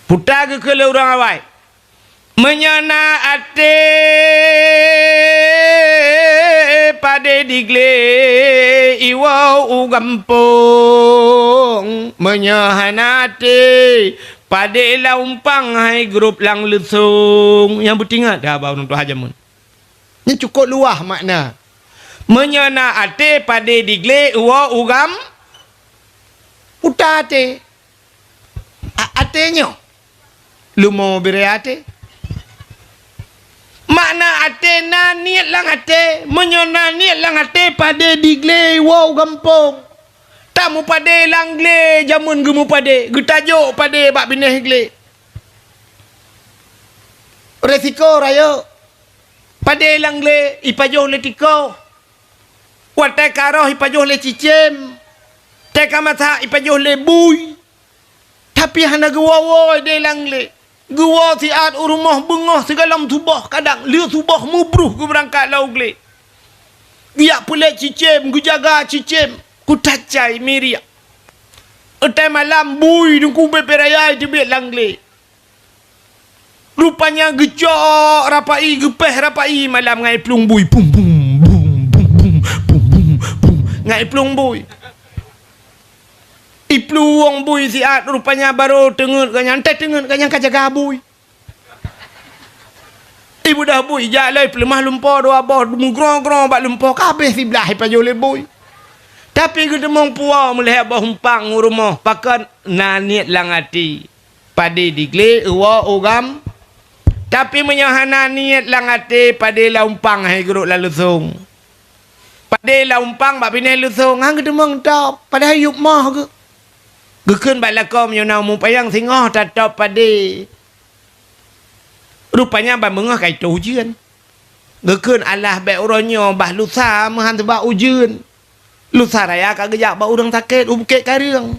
Putar ke kele orang awal. Menyana ate pada digle iwa ugampung. Menyana ate pada laumpang hai grup lang lesung. Yang bertingat dah abang untuk hajamun. Ini cukup luah makna. Menyana ate pada digle iwa ugam. Putar ate. Atenya. Lu mau beri ate? Makna ate na niat lang ate. Menyona niat lang ate pada digle wow gampung. Tamu pada lang gle jamun gemu pada. Getajuk pada bak bineh gle. Resiko raya. Pada lang gle ipajoh le tiko. Watai karoh ipajoh le cicem. Teka mata ipajoh le bui. Tapi hana gewawa de lang le. Gua siat rumah bengah segalam subah kadang lia subah mubruh ku berangkat lau gle. Dia pulek cicem, ku jaga cicem, ku tacai miriak. Etai malam bui dungku beperaya di bet lang gle. Rupanya gecok rapai gepeh rapai malam ngai plung bui pum pum pum pum pum pum pum pum ngai plung bui. Ipluang bui siat rupanya baru tengut kanyang tengut kanyang kajaga bui. Ibu dah bui jalai pelemah lumpur dua boh grong-grong bak lumpur kabeh si belah ipajo le bui. Tapi gedemong puau melihat bah humpang rumah pakan naniat lang hati. Padi digle uwa ugam. Tapi menyahana niat lang hati padi laumpang hai geruk lalusung. Padi laumpang bak binai lusung hang gedemong tau pada hayup mah ke. Gekun balakom yang nak mupayang singoh tatap padi. Rupanya bah mengah kai tu ujian. Gekun Allah baik orangnya bah lusa mahan sebab ujian. Lusa raya kak gejak bah orang sakit bukit karung.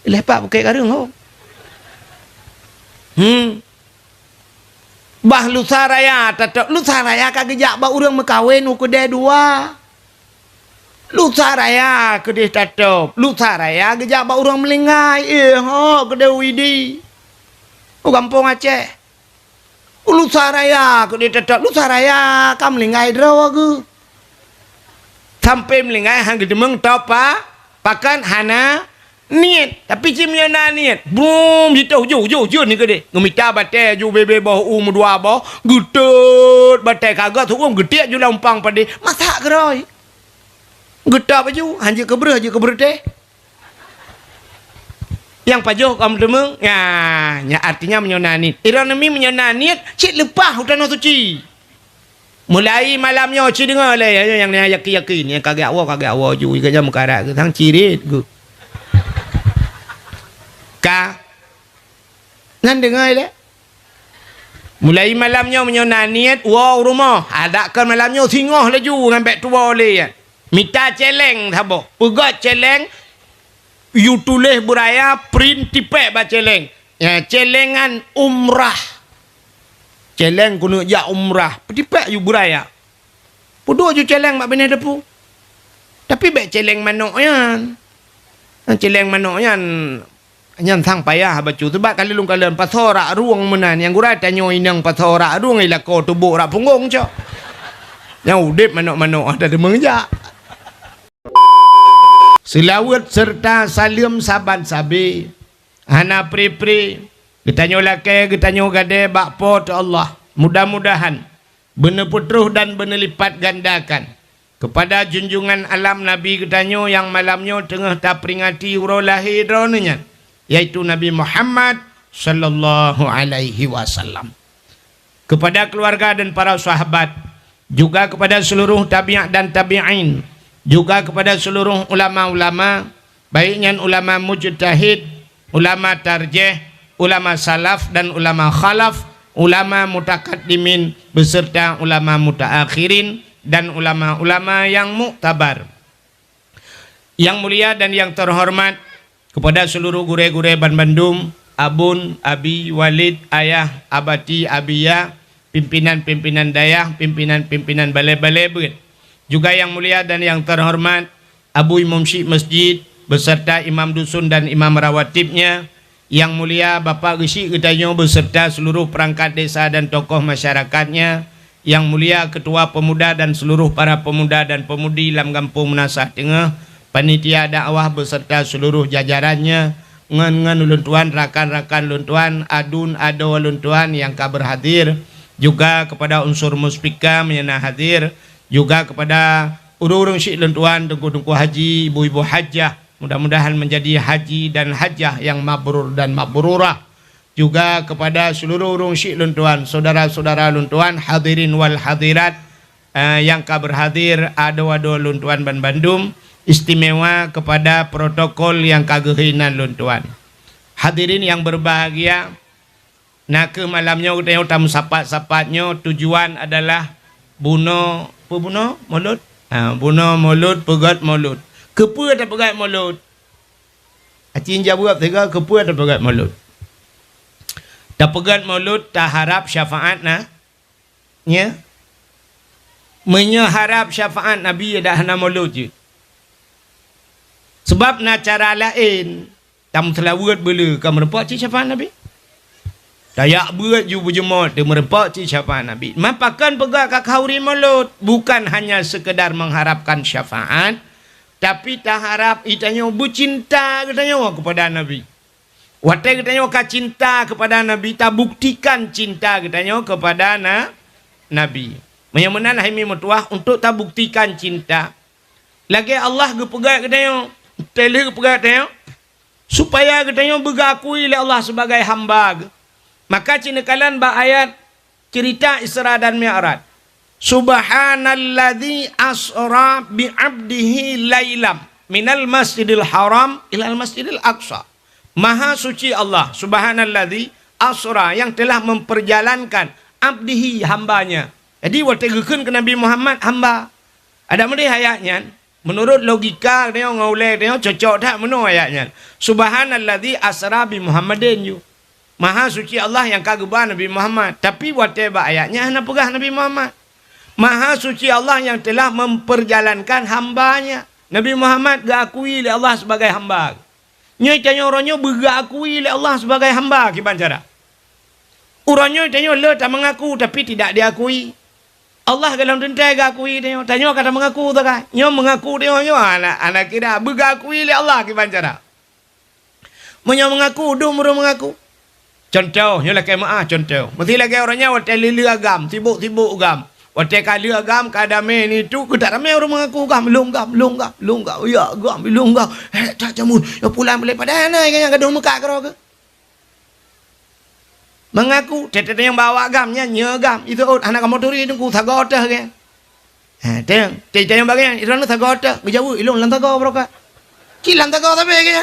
Lepak bukit karung ho. Bah lusa raya tatap lusa raya kak gejak bah orang mekawin ukudai dua. Lusa raya kedai tatap. Lusa raya gejak bak orang melingai. Kedai widi. Kampung Aceh. Lusa raya kedai tatap. Lusa raya kam melingai draw ke. Sampai melingai hang gedemeng topa. Pakan hana niat. Tapi cimnya na niat. Boom jituh jo ni kedai. Ngemita batai ju bebe boh dua boh. Gutut batai kagak tu getiak ju lampang pada. Masak geroi. Getah baju, hanya keber teh. Yang pajuh kamu demeng, ya artinya menyonani. Ironami menyonani, cik lepah hutan suci. Mulai malamnya cik dengar lah, yang ni yakin, yang kagak awak juga jam mukarak ke, tang cirit ke. Ka, ngan dengar lah. Mulai malamnya menyonani, wow rumah, ada kan malamnya singoh laju ngambil tua le ya. Minta celeng thabo. Pegat celeng. You tulis buraya print tipek ba celeng. Ya celengan umrah. Celeng guna ya umrah. Tipek you buraya. Pudu ju celeng mak benih depu. Tapi baik celeng manok yan. Celeng manok yan. Yan sang payah bacu sebab kali lung kalian pasorak ruang menan yang gurai tanyo inang pasorak ruang ilako tubuk rak punggung cok. Yang udip manok-manok ada demengja. Selawat serta salim saban sabi. Hana pri-pri. Getanyo laki, getanyo gade, bakpo tu Allah. Mudah-mudahan. Benar putruh dan benar lipat gandakan. Kepada junjungan alam Nabi getanyo yang malamnya tengah tak peringati urau lahir dronenya. Yaitu Nabi Muhammad sallallahu alaihi wasallam. Kepada keluarga dan para sahabat. Juga kepada seluruh tabi'at dan tabi'in. Juga kepada seluruh ulama-ulama, baiknya ulama mujtahid, ulama tarjih, ulama salaf dan ulama khalaf, ulama mutakaddimin beserta ulama mutaakhirin dan ulama-ulama yang muktabar. Yang mulia dan yang terhormat kepada seluruh gure-gure Ban Bandung, abun, abi, walid, ayah, abati, abiyah, pimpinan-pimpinan dayah, pimpinan-pimpinan balai-balai begitu. Juga yang mulia dan yang terhormat Abu Imam Syekh Masjid beserta imam dusun dan imam rawatibnya, Yang mulia Bapak Gesi Gedanyo beserta seluruh perangkat desa dan tokoh masyarakatnya, Yang mulia Ketua Pemuda dan seluruh para pemuda dan pemudi Lam Kampung Menasah Tengah, panitia dakwah beserta seluruh jajarannya, ngan ulun tuan, rakan-rakan ulun tuan, adun ado ulun tuan yang ka berhadir, juga kepada unsur muspika menyana hadir, juga kepada urung-urung syik ulun tuan, tungku-tungku haji, ibu-ibu hajah, mudah-mudahan menjadi haji dan hajah yang mabrur dan mabrurah. Juga kepada seluruh urung syik ulun tuan, saudara-saudara ulun tuan, hadirin wal hadirat yang ka berhadir, ado-ado ulun tuan ban Bandung, istimewa kepada protokol yang kagehinan ulun tuan. Hadirin yang berbahagia, nak ke malamnya kita tamu sapat-sapatnya, tujuan adalah bunuh mulut, bunuh mulut, pegat mulut. Kepu atau pegat mulut? Acin jawab tiga, kepu atau pegat mulut? Tak pegat mulut, tak harap syafaat na, ya? Menyaharap syafaat Nabi dah hana mulut je. Sebab na cara lain, tam selawat bela, kamu rempak cik syafaat Nabi? Dayak berat ju berjemaat, dia merempak cik syafaat Nabi. Mapakan pegat kak hauri mulut, bukan hanya sekedar mengharapkan syafaat, tapi tak harap itanya bercinta katanya kepada Nabi. Watai katanya ka cinta kepada Nabi, tak buktikan cinta katanya kepada Nabi. Menyamanan haimi mutuah untuk tak buktikan cinta. Lagi Allah gepegat katanya, telah gepegat katanya, supaya katanya bergakui oleh Allah sebagai hamba. Maka cinakalan ba ayat cerita Isra dan Mi'raj. Subhanalladzi asra bi'abdihi lailam minal masjidil haram ilal masjidil aqsa. Maha suci Allah, subhanalladzi asra, yang telah memperjalankan abdihi, hambanya. Jadi waktu gekeun ke Nabi Muhammad hamba. Ada mendih ayatnya. Menurut logika dia ngaulai dia cocok tak menurut ayatnya. Subhanalladzi asra bi Muhammadin yu. Maha suci Allah yang kagubah Nabi Muhammad. Tapi waktu ayatnya hanya pegah Nabi Muhammad. Maha suci Allah yang telah memperjalankan hambanya. Nabi Muhammad diakui oleh Allah sebagai hamba. Nyai tanya orangnya bergakui oleh Allah sebagai hamba. Gimana cara? Orangnya tanya le tak mengaku tapi tidak diakui. Allah dalam tentai gakui dia. Tanya kata mengaku tak kan? Nyo mengaku dia anak kira bergakui oleh Allah. Gimana cara? Mengaku, murung mengaku. Contoh, nyo lah kemaah contoh. Mesti lagi orangnya waktu lili agam, sibuk-sibuk agam. Waktu kali agam kadame ni tu kita ramai orang mengaku agam longgam. Ya agam longgam. Tak jamun. Ya pulang boleh pada ana yang gaduh muka karo ke. Mengaku tete yang bawa agamnya nyegam. Itu anak motori tunggu thagota ke. Tete yang bagian itu anak thagota. Bijau ilung lantago broka. Ki lantago tapi ke.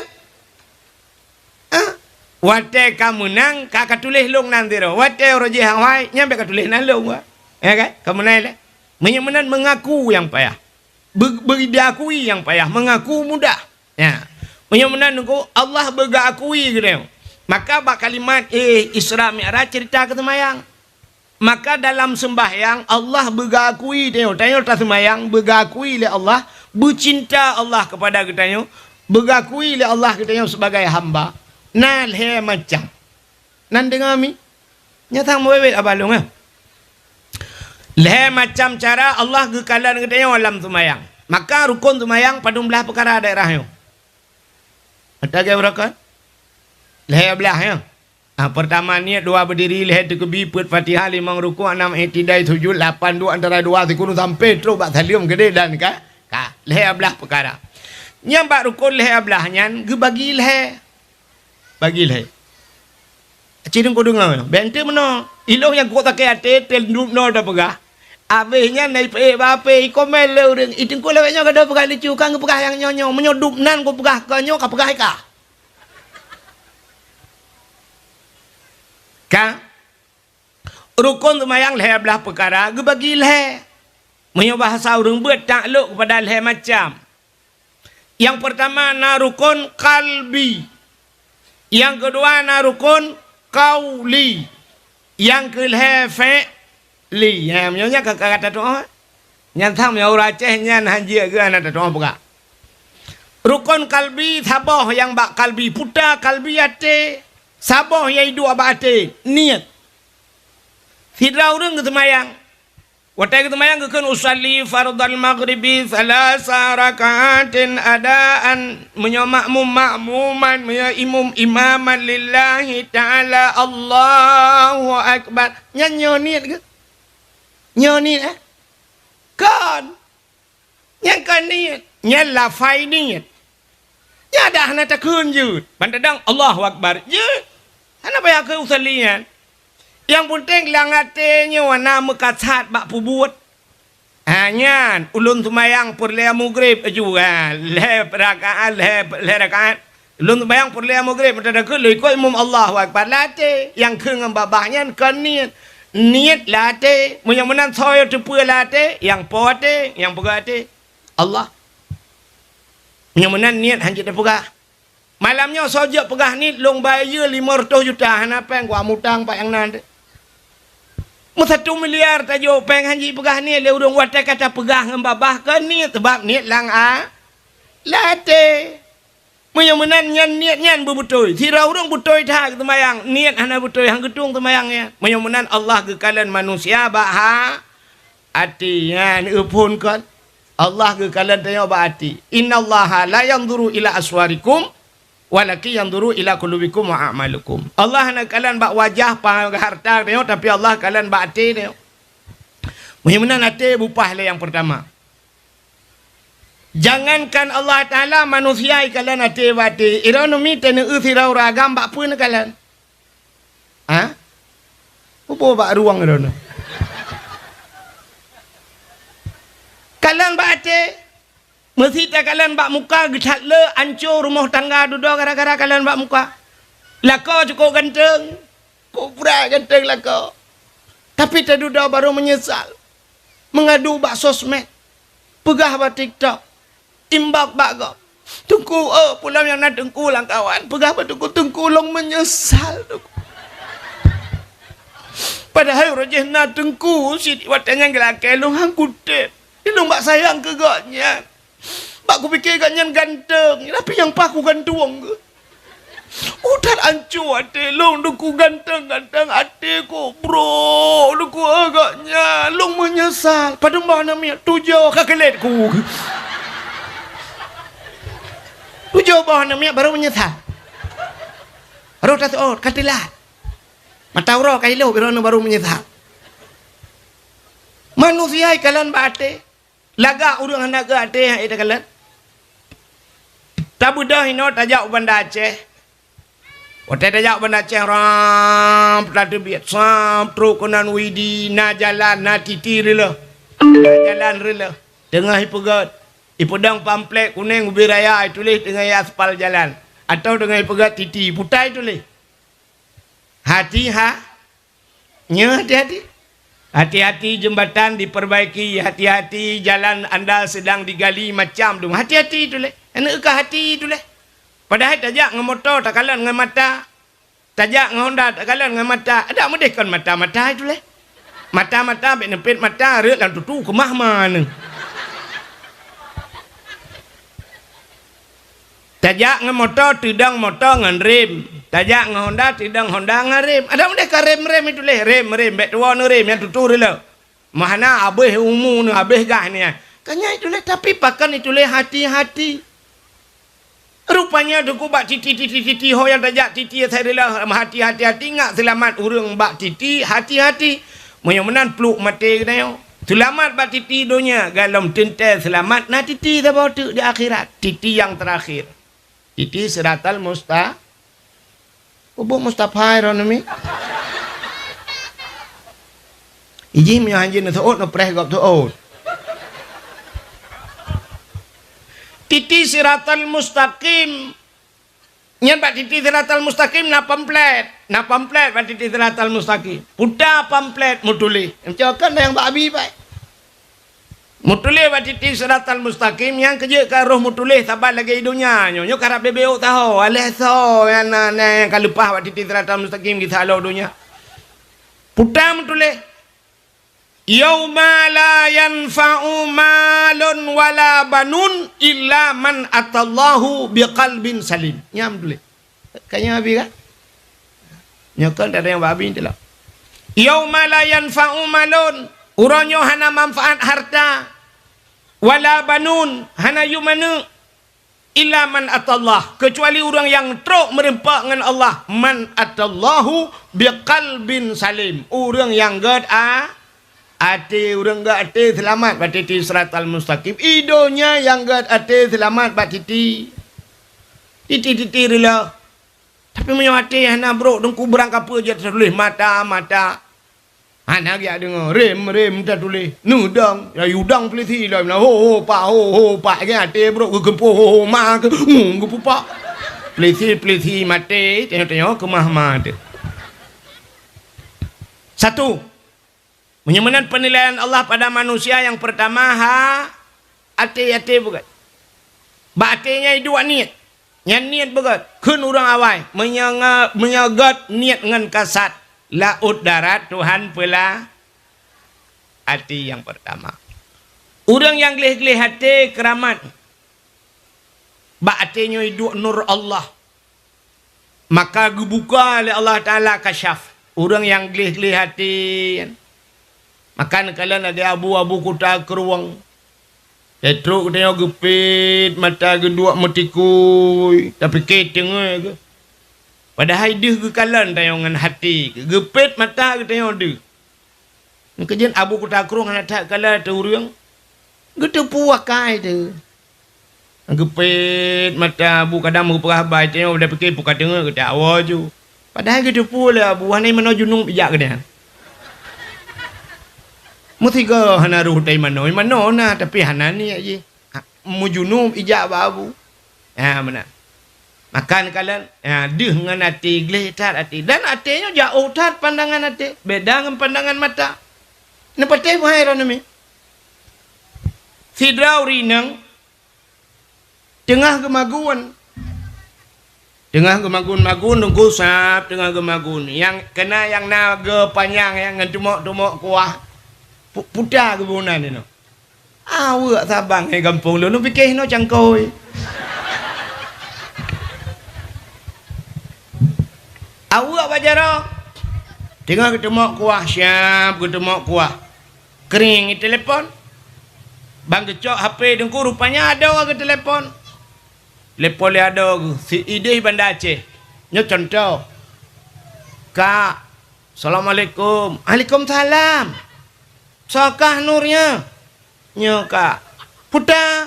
Waktu kamu nang kakak tulis long nanti ro. Waktu orang je hang wai nyampe katulis nang long wa. Ya kan? Kamu naik menyamanan mengaku yang payah. Diakui yang payah. Mengaku mudah. Ya. Menyamanan Allah bergakui gitu. Maka bak kalimat Isra Mi'raj cerita ke semayang. Maka dalam sembahyang Allah bergakui dia. Tanya tak semayang bergakui oleh Allah, bercinta Allah kepada kita. Bergakui oleh Allah kita sebagai hamba. Nal he macam. Nan dengar mi. Nyata mau bebet abalung ah. Leh macam cara Allah gekalan katanya dalam semayang. Maka rukun semayang padung belah perkara daerahnya. Ada ke berapa? Leh belah ya. Pertama ni dua berdiri leh tekebi put Fatihah 5 rukun 6 i'tidal 7 8 2 antara 2 tikunu sampai terus bak talium gede dan ka leh belah perkara. Nyambak rukun leh belahnya gebagi leh. Bagi leh. Ciring ko dengar. Bente meno. Iloh yang ko tak ate tel duk no dah pegah. Abihnya naik bape komen le urang iting ko lewenya kada pegah licu kang pegah yang nyonyo menyodup nan ko pegah kanyo ka pegah ka. Ka rukun semayang leh belah perkara gebagi leh. Menyo bahasa urang buat takluk kepada leh macam. Yang pertama na rukun kalbi. Yang kedua na rukun qauli. Yang kelih li ya nyonya kata doa nyan tham ya ora ceh nyan haji ke anak doa buka rukun kalbi thabah yang bak kalbi puta kalbi ate Sabah yang hidup abate niat. Tidak orang ke semayang. Watai ke semayang ke usalli fardal maghribi thalasa rakaatin adaan menyamakmum makmuman imum imaman lillahi ta'ala Allahu akbar. Nyanyo niat ke? Nyo niat kan? Nyan kan niat. Nyan lafai niat. Ya dah nak takun je. Bandadang Allahu akbar. Je. Ana payah ke usallian. Yang penting lang hatinya wana mekacat bak pubut. Hanya ulun tumayang purlia maghrib juga. Le rakaat le rakaat. Ulun tumayang purlia maghrib pada ke le ko imam Allahu akbar late yang ke ngam babahnya kan niat. Niat late menyamunan soyo tepu late yang pote yang pegate Allah. Menyamunan niat hanya pegah. Malamnya sojak pegah ni long bayar 500 juta hana peng gua mutang pak yang nanti. Mu 1 miliar tajo peng haji pegah ni le urang watai kata pegah ngam babah kan ni sebab niat lang late. Menyamunan nyan niat nyan bebutoy. Sira urang butoy dah ke temayang. Niat hana butoy hang gedung temayang ya. Menyamunan Allah gekalan manusia bah ati nyan upun kan. Allah gekalan tanya bah ati. Innallaha la yanzuru ila aswarikum walaki yanzuru ila qulubikum wa a'malukum. Allah nak kalian bak wajah pa harta dia tapi Allah kalian bak hati dia. Muhimnya hati bupah le yang pertama. Jangankan Allah Taala manusia kalian hati bati. Ironomi tene usirau ragam bak pun kalian. Ha? Apa bak ruang irono? Kalian bak hati mesti tak kalian bak muka gecat le hancur rumah tangga duduk gara-gara kalian bak muka. Lako cukup ganteng. Kok pura ganteng lako. Tapi tak duduk baru menyesal. Mengadu bak sosmed. Pegah bak TikTok. Imbak bak kau. Tungku pulang yang nak tungku lang kawan. Pegah bak tungku long menyesal. Tungku. Padahal rojeh nak tungku si watanya gelake long hang kutip. Ilung bak sayang ke gaknya. Pak ku fikir kan yang ganteng. Tapi yang pak ku gantung ke. Udah hancur hati. Long duku ganteng-ganteng hati ku. Bro. Duku agaknya. Long menyesal. Pada mana miak. Tujuh kakelet ku. Tujuh bawah miak baru menyesal. Baru tak tahu. Katilat. Mata urah kailau. Baru menyesal. Manusia kalian bate. Laga urang hendak ke hati. Itu kalian. Tak budak ini tajak Banda Aceh. Waktu tajak Banda Aceh ram pelatu biat sam truk konan widi na jalan na titi rela. Na jalan rela. Tengah ipegat. Ipedang pamflet kuning ubi raya tulis tengah aspal jalan. Atau dengan ipegat titi putai tulis. Hati nya hati-hati. Hati-hati jembatan diperbaiki, hati-hati jalan anda sedang digali macam tu. Hati-hati tulis. Enak ke hati tu leh. Padahal tajak dengan motor tak kalan dengan mata. Tajak dengan Honda tak kalan dengan mata. Ada mudahkan mata-mata itu leh. Mata-mata bek nempit mata rek lan tutu ke mana. Tajak dengan motor tidang motor dengan rem. Tajak dengan Honda tidang Honda dengan rem. Ada mudahkan rem-rem itu leh. Rem bek tua ni rem yang tutu rela. Mana abeh umur ni abeh gah ni. Kanya itu leh tapi pakan itu leh hati-hati. Rupanya duku bak titi ho yang tajak titi saya rela hati-hati ngak selamat urang bak titi hati-hati menyemenan peluk mati kena selamat bak titi dunia galom tentel selamat nah titi dah bawa tu di akhirat titi yang terakhir titi siratal Mustafa ironomi iji mi hanjin so no preh gop to titi siratal mustaqim. Nyan pak titi siratal mustaqim na pamflet pak titi siratal mustaqim. Puta pamflet mutuli. Mencokan yang pak abi pak. Mutuli pak titi siratal mustaqim yang kerja ke roh mutuli sabar lagi hidungnya. Nyo karap bebeu tahu. Aleh so yang kalupah pak titi siratal mustaqim kita halau dunia. Puta mutuli. Yauma la yanfa'u malun wala banun illa man atallahu biqalbin salim. Nyam dulu. Kayaknya habis kan? Nyakal tak ada yang babi tu lah. Yauma la yanfa'u malun. Uranyo hana manfaat harta. Wala banun. Hana yumana. Illa man atallah. Kecuali orang yang teruk merempak dengan Allah. Man atallahu biqalbin salim. Orang yang gad ati orang gad ati selamat batiti siratal mustaqim. Idonya yang gad ati selamat batiti. Titi rela. Tapi punya hati hana bro dengku berang apa je tertulis mata. Hana dia dengar rem tak tulis. Nudang, ya udang peliti lah. Ho pak ke hati bro gempo ho ma ke gempo pak. Peliti mati tengok kemah tu. Satu. Menyamanan penilaian Allah pada manusia yang pertama hati bukan. Hatinya dua niat. Yang niat begat, kun orang awai menyagat niat dengan kasat laut darat Tuhan pula hati yang pertama. Orang yang gelih-gelih hati keramat, hatinya hidup nur Allah, maka dibuka oleh Allah Taala kasyaf. Orang yang gelih-gelih hati, maka kalian ada abu-abu kuta keruang. Teruk tengok gepit mata kedua metikui tapi keteng ke. Padahal dia ke kalan tengok dengan hati. Gepit mata ke tengok dia. Kemudian abu ku takrung nak tak kalah tu orang. Gitu puakai tu. Gepit mata abu kadang mu perah bai tengok dah fikir puka tengok ke tak awaju. Padahal gitu pula abu ni mana junung bijak ke dia. Mutiga hana ruh tay mano na tapi hana ni aje mujunum ijak babu mana makan kalian deh dengan hati gleh tat hati dan hatinya jauh tat pandangan hati beda dengan pandangan mata ni patay mo hayron mi sidraw rinang tengah gemagun nunggu sap tengah gemagun yang kena yang naga panjang yang ngetumok kuah putar kebunan ni no. Awak sabang kampung lu fikir no cangkoi. Awak bajaro. Tengah ketemu kuah siap ketemu kuah. Kering telefon. Bang kecok HP dengku rupanya ada ke telefon. Telefon dia ada si Idih Bandar Aceh. Nyo contoh. Kak. Assalamualaikum. Waalaikumsalam. Sokah nurnya nyoka puta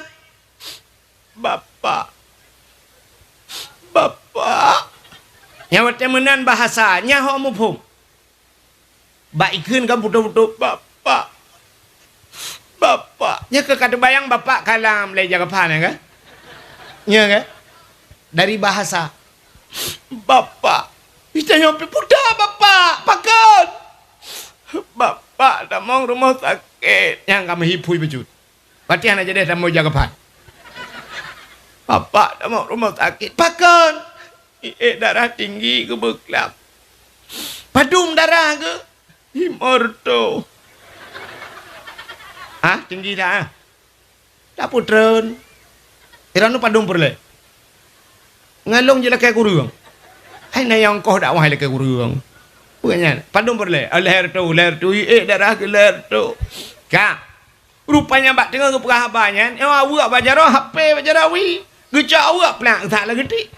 bapak yang bertemenan bahasanya hok mufhum baikun kan putu bapak nya ke kata bayang bapak kalam le jaga pana kan nya kan dari bahasa bapak kita nyampe puta bapak pakon Bapak dah mau rumah sakit yang kami hipui bejut. Berarti anak jadi dah mau jaga pan. Bapak dah mau rumah sakit. Pakon. Darah tinggi ke beklap. Padum darah ke? Himorto. Tinggi dah. Tak putren. Iranu padum perle. Ngalong je lah kayak kurung. Hai na yang kau dakwah lah kayak kurung. Bukannya padum perle leher tu darah ke leher tu kak rupanya bak tengah ke perhabannya awak bajaro HP bajarawi gecak awak pelak tak lah gede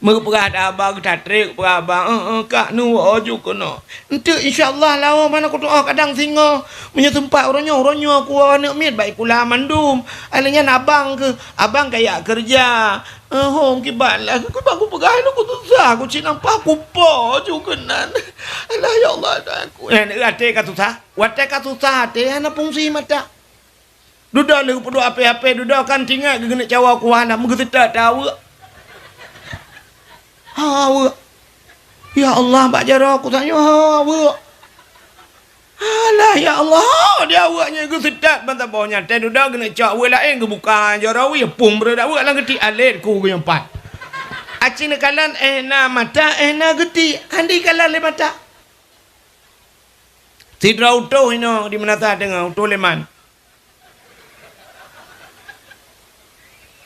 merperah ada abang tatrik perhabang kak nu oju kono ente insyaallah lawa mana ku doa kadang singa punya tempat orangnya aku anak mit baik kula mandum alanya abang kayak kerja hong kibalah aku pegang aku susah aku cik nampak aku po juga nan alah ya Allah aku ate ka susah wate ka susah ate ana fungsi mata duda lu pedu ape duda kan tinggal gene cawa ku ana mengeta tahu ya Allah mbak jaro aku tanya alah ya Allah dia awaknya ke sedap bantah bawahnya teh duda gene cak we lain ke bukan jarawi pum berada awak lang geti alit ku ke empat acin kalan na mata na geti andi kalan le mata sidra utuh ino di mana ta dengar utuh leman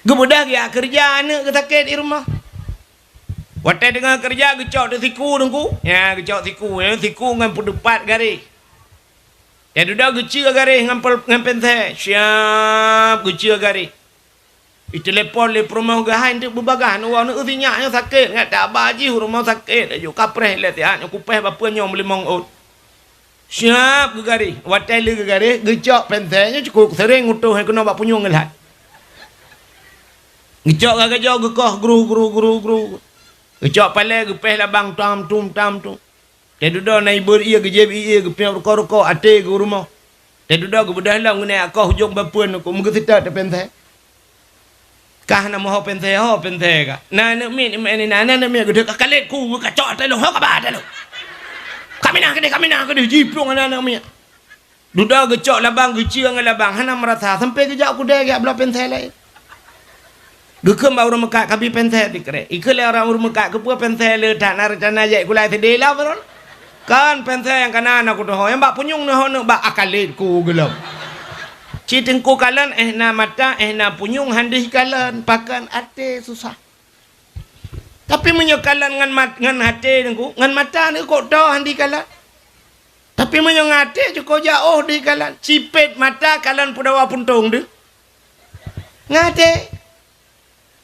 gebudak ya kerja anak ke sakit di rumah Watai dengar kerja gecok di siku dengku. Ya gecok siku. Ya siku ngan pudepat garis. Ya duda gecil garis ngan penthe. Siap gecil garis. Telepon le rumah gahan tu berbagan orang nak usinya sakit ngat tak baji rumah sakit ayo kapreh le tian kupeh bapa nyom limong ot. Siap gegari. Watai le gegari gecok pentenya cukup sering utuh kena bak punyung ngelat. Gecok gajok gekoh guru. Gecok pale gepeh labang tam tum. Te duda nai ber ia gejeb ia gepeh roko ate ke rumah. Te duda ke bedah lang ngene akau hujung bapuan ko menggetita te penthe. Kah na mo penthe ka. Na nak mi ni na mi gede kalet ku kacok te lo ka ba te lo. Kami nak ke jiplong anak mi. Duda gecok labang gecil ngan labang hana merasa sampai gejak ku dek ya bela penthe lai. Gekem bau rumah kak kabi penthe dikre. Ikele orang rumah kak kepu penthe le tanah rencana jai kulai tedi lah beron. Kan penthe yang kanan aku doh yang bak punyung noh no bak akalit ku gelap. Citengku kalan na mata na punyung handih kalan pakan ate susah. Tapi menyokalan ngan hati nengku ngan mata ni kok doh handi kalan. Tapi menyong hati cukup jauh di kalan. Cipet mata kalan pudawa puntung de. Ngate.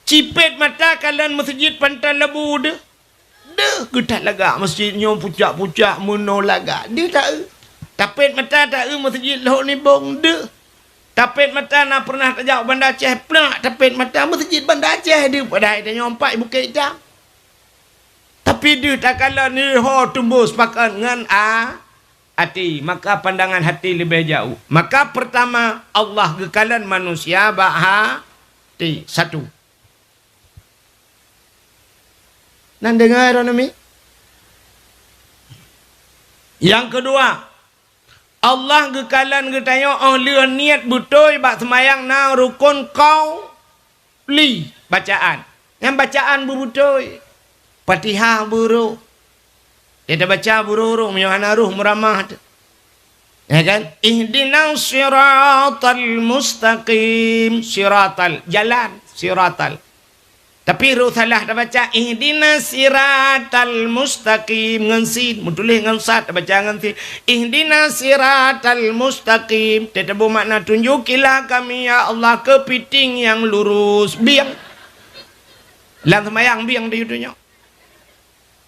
Cipet mata kalian masjid pantai lebu de. Getak laga masjid nyom pucak-pucak muno laga. Dia tak. Tapet mata tak masjid lohok ni bong de. Tapet mata nak pernah tak jauh Bandar Aceh pelak tapet mata masjid Bandar Aceh dia padai dia nyompak Bukit Hitam. Tapi dia tak kala ni ho tumbuh sepakat dengan hati. Maka pandangan hati lebih jauh. Maka pertama Allah gekalan manusia hati. Satu. Nan dengar orang ni. Yang kedua, Allah gekalan getanya dia niat betul bak semayang na rukun kau li bacaan. Yang bacaan berutul. Fatihah buruk. Dia dah baca buruk menyuhana ruh meramah. Ya kan? Ihdinas siratal mustaqim. Siratal jalan, siratal. Tapi ruh salah dah baca ihdinas siratal mustaqim ngan sin mutulih ngan sat dah baca ngan sin ihdinas siratal mustaqim tetapi makna tunjukilah kami ya Allah kepiting yang lurus biang lang semayang biang di yudunya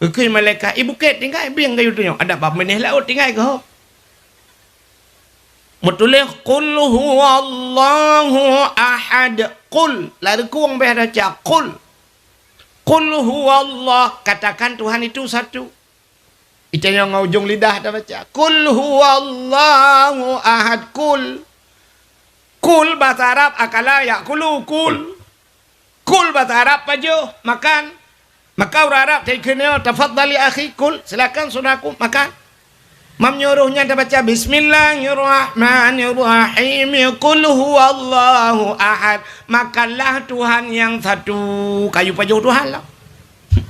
ukui malaikat ibu ket tinggal biang di yudunya ada apa menih laut tinggal ke ho mutulih qul huwallahu ahad qul lari kuang beh dah cak qul huwallah katakan Tuhan itu satu. Itu yang ujung lidah dah baca. Qul huwallahu ahad qul. Qul bahasa Arab akala yakulu qul. Qul bahasa Arab pajo makan. Maka orang Arab kena tafadhali akhi qul silakan saudaraku makan. Mam nyuruhnya dah baca bismillahirrahmanirrahim. Qul huwallahu ahad. Makanlah Tuhan yang satu. Kayu pajuh Tuhan lah.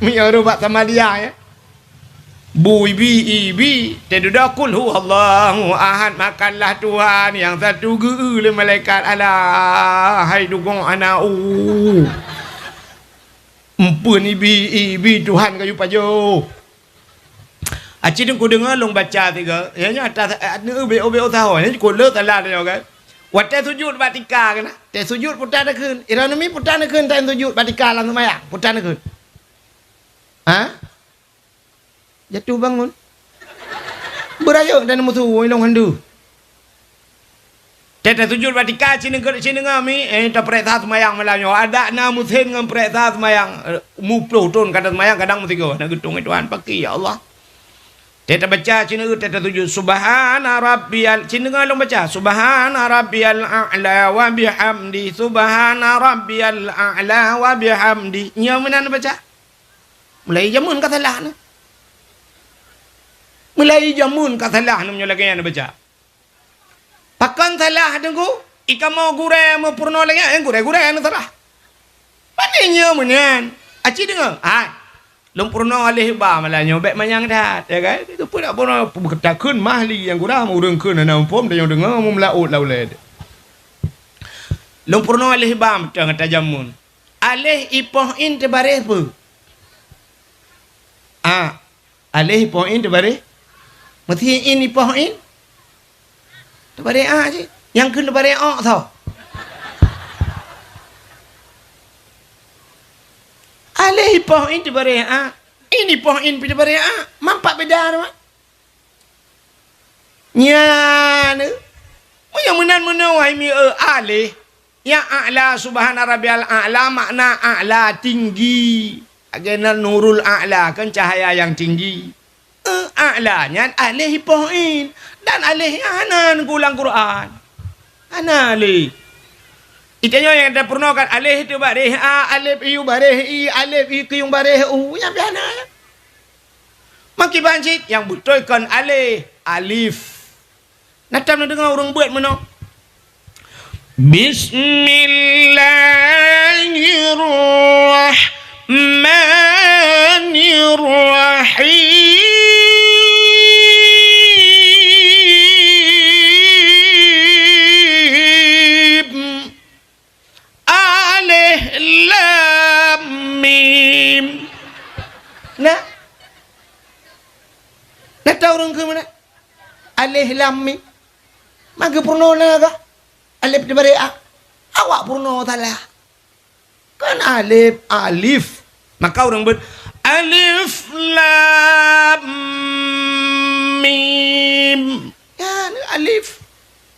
Menyuruh buat sama dia ya. Bu ibi. Tidak qul huwallahu ahad. Makanlah Tuhan yang satu. Geul malaikat alah. Hai dugong anak. Empun ibi Tuhan kayu pajuh. Acik ku dengar long baca tiga. Ianya atas obe tahu. Ini ku le talah dia kan. Watai sujud batika kan. Te sujud putar nakun. Iranami putar nakun tan sujud batika lang semaya. Putar nakun. Jatuh bangun. Berayuk dan musuh ilong handu. Te sujud batika cina ngami ta preta semayang malanyo. Ada na musim ngam preta semayang. Muploh ton kata semayang kadang mutigo. Na getung Tuhan paki ya Allah. Kita baca cina kita tujuh subhana rabbiyal cina ngalong baca subhana rabbiyal a'la wa bihamdi subhana rabbiyal a'la wa bihamdi nya menan baca mulai jamun ka salah na mulai jamun ka salah na nya lagi na baca pakan salah tunggu ikamo gure mo purno lagi gure na salah panenya menan aci dengar Lumpurno alih ba malanya bek manyang dah ya kan itu pun tak pernah takun mahli yang guna mau rengkeun ana umpom dan yang dengar mau melaut lauled lumpurno alih ba macam kata jamun alih ipoh in te bare pu Alih poin terbalik. Mesti ini poin. Terbalik je. Yang kena terbalik tau. Alih poin terbalik ini poin terbalik mampak beda tu. Nya ni. Yang menan-menan wahai mi alih. Yang a'la subhana rabbiyal a'la makna a'la tinggi. Agena nurul a'la kan cahaya yang tinggi. A'lanya alih poin dan alih anan gulang Quran. Ana alih. Itanya yang ada pernah kan alih itu barih alif iu barih i alif i kiyung barih yang biasa ya. Maki bancit yang betul kan alih alif. Natam nak dengar orang buat mana? Bismillahirrahmanirrahim. Alif lam mim. Nah tahu orang ke mana? Alif lam mim. Maka purna naga. Alif di bari awak purna talah. Kan alif. Maka orang ber alif lam mim. Ya, alif.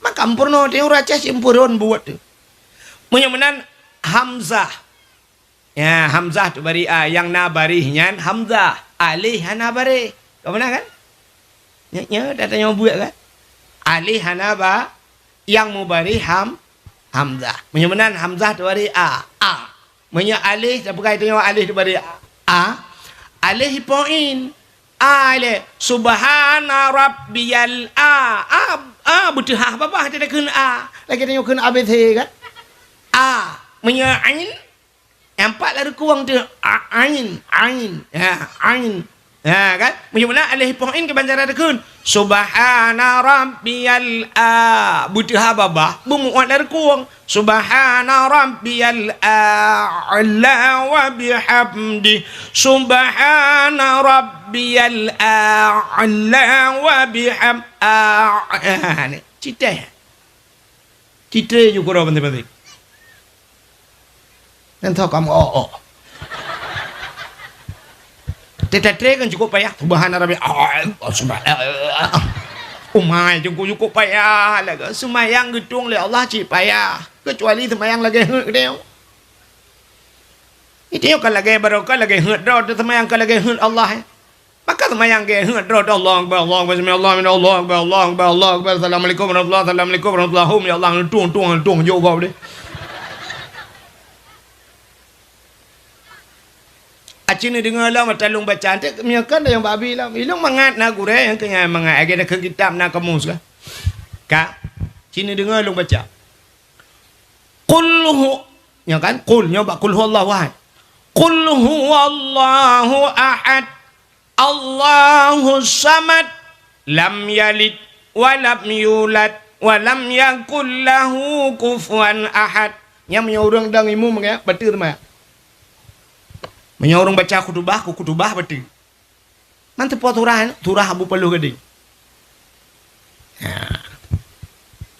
Maka purna dia raca simpuron buat tu. Menyamanan hamzah. Ya, hamzah tu bari yang nabarihnya hamzah. Alih hanabari. Kau benar kan? Nya datanya buat kan? Alih hanaba yang mubari hamzah. Menyamanan hamzah tu bari Menya alih tak pakai tengok alih tu bari alih poin. Alih subhana rabbiyal betul apa tidak kena lagi tengok kena abc kan? Menya ain empat lah kurang tu ain kan macam mana alih poin ke banjaran dekun subhana rabbiyal butuh babah bumuat lah kurang subhana rabbiyal a'la wa bihamdi subhana rabbiyal a'la wa bihamdi cita juga orang penting-penting nanti kamu Tetre kan cukup payah. Subhana rabbi. Umai cukup payah lah. Semayang gedung le Allah cik payah. Kecuali semayang lagi hut dia. Itu kan lagi barokah lagi hut dah semayang kan lagi hut Allah. Maka semayang ke hut dah Allah akbar Allah bismillah Allah akbar Allah akbar Allah akbar assalamualaikum warahmatullahi assalamualaikum warahmatullahi ya Allah tung jawab dia. Acina dengar lah matalung bacaan tu miakan dah yang babi lah ilung mangat na gure yang kena mangat agak dah ke kitab na kamus lah ka cina dengar long baca qul hu ya kan qul nyoba qul huwallahu ahad qul huwallahu ahad Allahu samad lam yalid wa lam yulad wa lam yakul lahu kufuwan ahad yang orang dang imu mengaya betul mah menyorong baca kutubah betul. Mantep po turah abu perlu gede.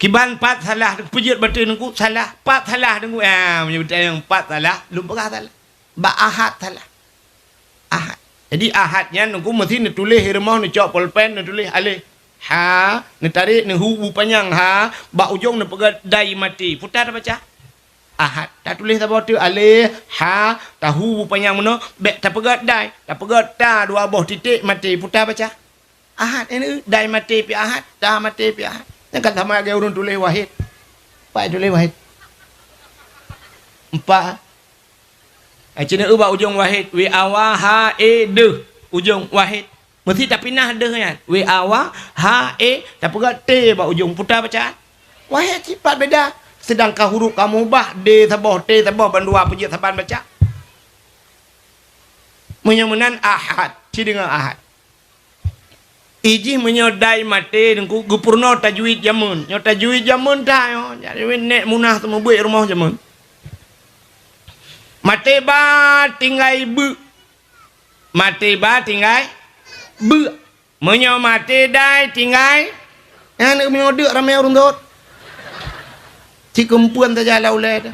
Kiban pat salah pujut betul nungku salah pat salah nungku menyebut yang pat salah lupa salah. Ba ahad salah. Ahad. Jadi ahadnya nungku mesti ni tulis hirmah ni cok pulpen ni tulis alih. Ha ni tarik ni hu panjang ba ujung ni pegat dai mati. Putar baca. Ahad tak tulis apa tu alih tahu panjang mana bek tak pegat dai tak pegat dua buah titik mati putar baca ahad ini dai mati pi ahad dah mati pi ahad yang kata sama lagi urun tulis wahid pak tulis wahid empat cina ubah ujung wahid wi awa de ujung wahid mesti tak pindah de kan wi awa tak pegat t ba ujung putar baca wahid sifat beda. Sedangkan huruf kamu ubah D tabah T tabah bandua pujit saban baca. Menyamanan ahad, ci dengan ahad. Iji menyodai mate dengku gupurno tajwid jamun. Nyo tajwid jamun dah yo. Jadi nek munah temu buik rumah jamun. Mate ba tinggal ibu. mati ba tinggal bữa menyo mati dai tinggal anak menyo dek ramai orang dot ci kempuan ta jala uled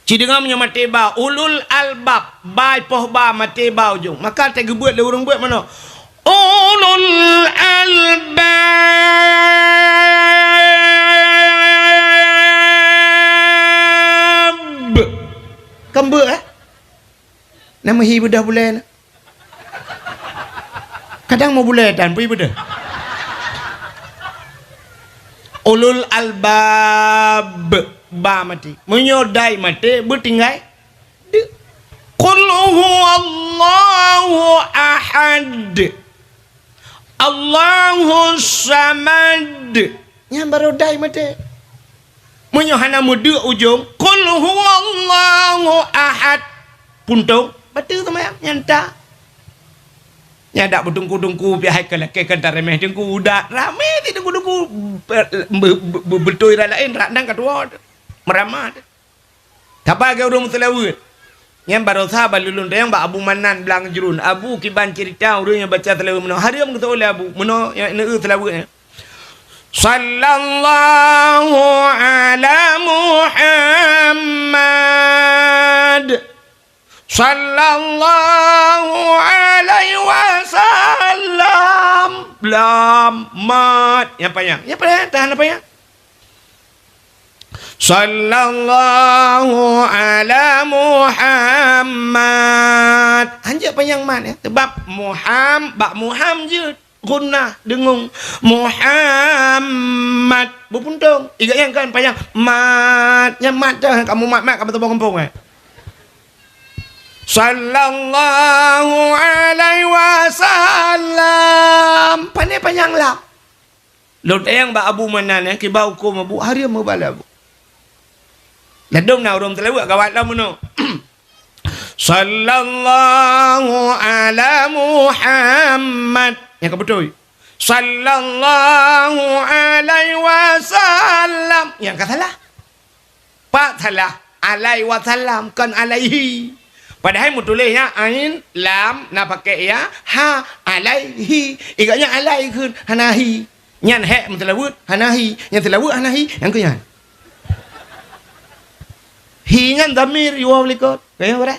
ci dengar menyo mati ba ulul albab bai poh ba mati ba ujung maka te gebuat le urang buat mana ulul albab kembe nama hi bedah bulan kadang mau bulan dan pergi bedah ulul albab ba mati menyodai mati bertinggai qul huwallahu ahad Allahu samad yang baru dai mati menyohana mudu ujung qul huwallahu ahad puntung betul tu mayang nyanta nyadak berdungku-dungku pihak ke kentar remeh dengku udah rame ti dengku-dengku betul lain radang kedua meramah apa ke urang selawat yang baru sahabat lulun yang ba Abu Manan belang jerun Abu kiban cerita urang yang baca selawat meno hariam kita oleh Abu meno yang selawat sallallahu ala Muhammad sallallahu alaihi wasallam blamat yang panjang tahan apa ya sallallahu ala Muhammad anjak panjang man ya sebab Muhammad je gunnah dengung Muhammad berpuntung igat yang kan panjang mat nyamat dah kamu mat kamu tebang kampung sallallahu alaihi wasallam pandai panjang lah lo yang ba Abu Manan ya ki ba hukum Abu hari mau bala Abu ladom na urum telawak kawat lah mono sallallahu ala Muhammad yang kebetul sallallahu alaihi wasallam yang katalah pak salah alaihi wasallam kan alaihi padahal mutulisnya ain lam na pakai ya ha alaihi igaknya alai kun hanahi nyan he mutalawut hanahi yang telawut hanahi yang kunyan hingan damir yuwa likot kaya ora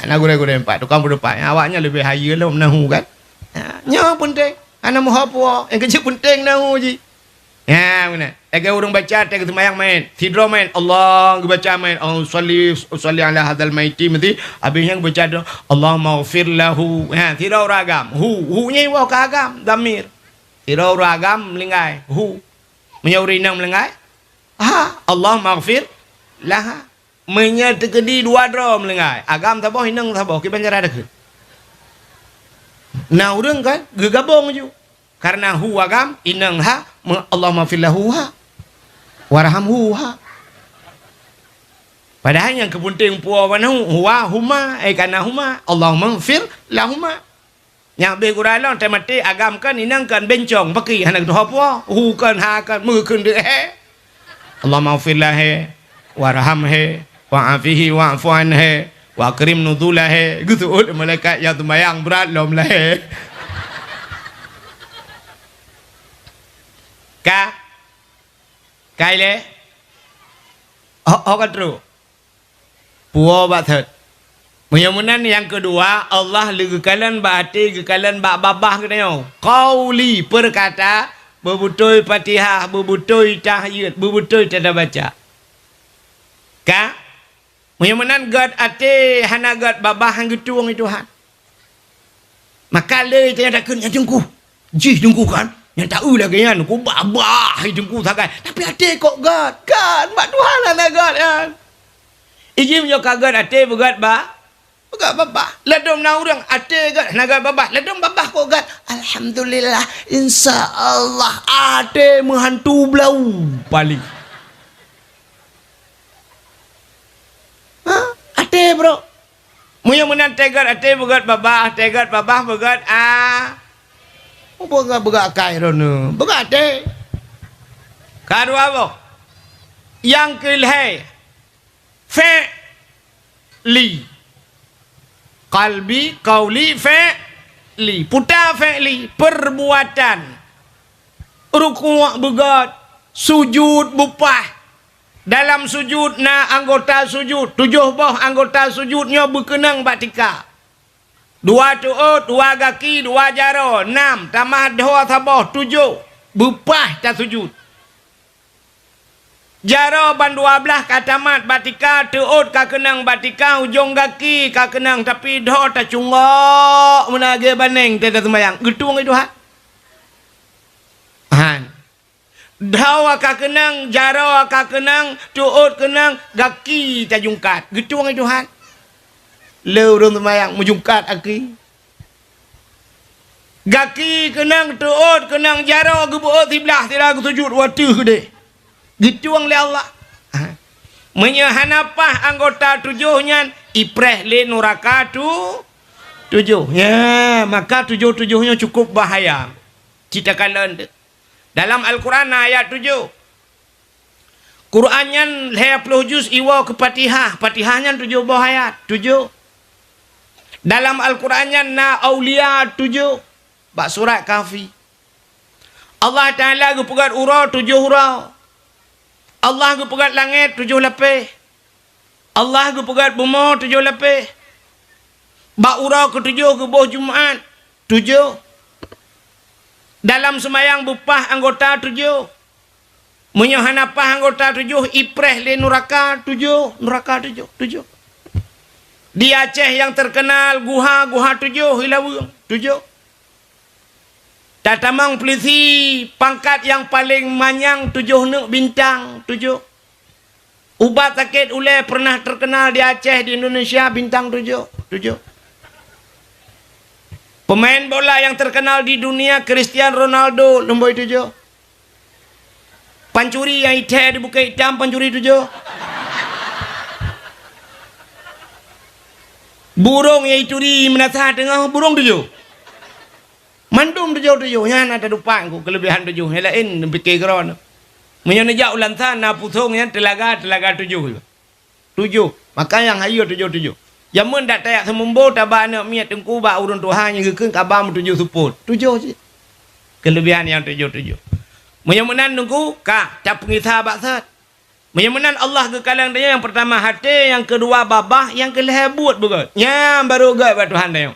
na gure-gure empat tukang berdepan awaknya lebih haya lah menahu kan nya penting ana mau apa yang kecil penting nahu ji ya mana agak orang baca tak semayang main tidur main Allah baca main salli ala hadzal maiti mesti habisnya baca doa Allah maghfir lahu tidur ragam hu nya wa kagam damir tidur ragam melingai hu menyauri nang melingai Allah maghfir lah menya tekedi dua dro melingai agam taboh hinang taboh ki banjara dak nah urang kan gegabung ju karena hu agam inang ha Allah maghfir lahu ha warhamhu ha padahal yang kepenting puah mana huwa huma kana huma Allah maghfir lahuma yang be guralon temati agam kan inang kan bencong baki hanak doa puah hu kan ha kan mu kan de Allah maghfir lahu warhamhu wa'afihi wa'fu anhu wa akrim nuzulahu gitu oleh malaikat yang sembahyang berat lom lah cái lẽ kan terus puas banget mudah-mudahan yang kedua Allah legakalan hati gekalan babah kenyo qauli perkata berbetul Fatihah berbetul tahiyat berbetul tanda baca ka mudah-mudahan gad ate hana gad babah hang getuang itu han maka le tiada kun yang jengku ji jengku kan yang tahu lagi kan ku babah jengku sakai tapi ate kok gad kan mak Tuhan ana gad kan ijim yo kagad ate begat ba begat babah ladom na urang ate gad hana gad babah ladom babah kok gad alhamdulillah insyaallah ate menghantu blau paling ate bro mudah-mudahan tegat ate begat babah begat begat kai rono begat ate kadua bo yang kelhe fe li qalbi, qauli, fi'li. Putar fi'li, perbuatan. Ruku' begat, sujud bupah. Dalam sujud na anggota sujud, 7 boh anggota sujudnya berkenang batika. 2 tuut, 2 kaki, 2 jaro, 6 tambah 2 sabah, 7 bupah tak sujud. Jaro ban 12 katamat batika, tuut ka kenang batika, ujung kaki ka kenang, tapi dah tak cungok menage baneng tidak sembayang. Getung itu ha. Han. Dawa ka kenang, jaro ka kenang, tuut kenang, kaki tak jungkat. Getung itu ha. Leu dong sembayang mujungkat aki. Kaki kenang, tuut kenang, jaro gebuat sebelah tidak sujud waktu gede. Gituang le Allah. Menyahanapah anggota 7-nya ipreh le neraka 7. Ya, maka 7-7-nya cukup bahaya. Cita kalian dalam Al-Quran ayat 7. Qurannya 20 juz iwa ke Fatihah. Fatihahnya 7 ayat 7. Dalam Al-Qurannya na aulia 7. Bak surat Kahfi. Allah Ta'ala gepegat urau 7 urau. Allah gepegat langit 7 lapis. Allah gepegat bumi 7 lapis. Bak urau ke-7 ke bawah Jumaat 7. Dalam semayang bupah anggota 7. Menyohanapah anggota 7. Ipreh le neraka 7. Neraka 7. Di Aceh yang terkenal Guha 7 Hilawung 7. Tatamang polisi pangkat yang paling manyang 7 nuk bintang 7. Ubat sakit uleh pernah terkenal di Aceh di Indonesia bintang 7. Pemain bola yang terkenal di dunia Cristiano Ronaldo nombor 7. Pancuri yang hitam di Bukit Hitam pancuri 7. Burung yang itu di menasah tengah burung 7. Mandum 7 nya ada dupa ku kelebihan 7 yang lain fikir keron. Menyonejak ulan sana pusungnya telaga 7. Maka yang hayu 7. Jamun dak tayak semumbo tabak anak miat tengku ba urun Tuhan yang gekeun kabam 7 support. 7 je. Kelebihan yang 7. Menyemenan tengku ka cap pengisah baksat. Menyemenan Allah kekalang dia yang pertama hati, yang kedua babah, yang kelih buat begat. Nya baru gat ba Tuhan dia.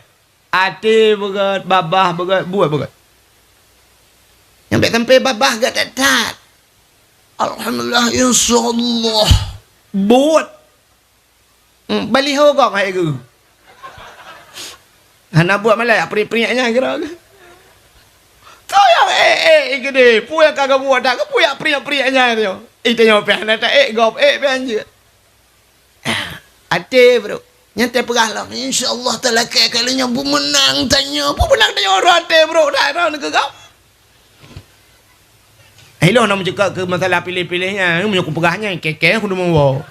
Hati begat, babah begat, buat begat. Yang tak sampai babah gat tak. Alhamdulillah insyaallah. Buat. Baliho kau hai ke. Hana buat malai peri-periaknya kira ke. Kau yang gede, puya kagak buat dak, puya periak-periaknya dia. Itu yang pihana tak gop je. Hati bro. Nyantai perah lah. InsyaAllah terlakai kalinya pemenang tanya. Pemenang tanya orang hati bro. Dah nak ke kau. Hello nak mencakap ke masalah pilih-pilihnya. Ini menyokong perahnya. Kekeh aku dah mahu.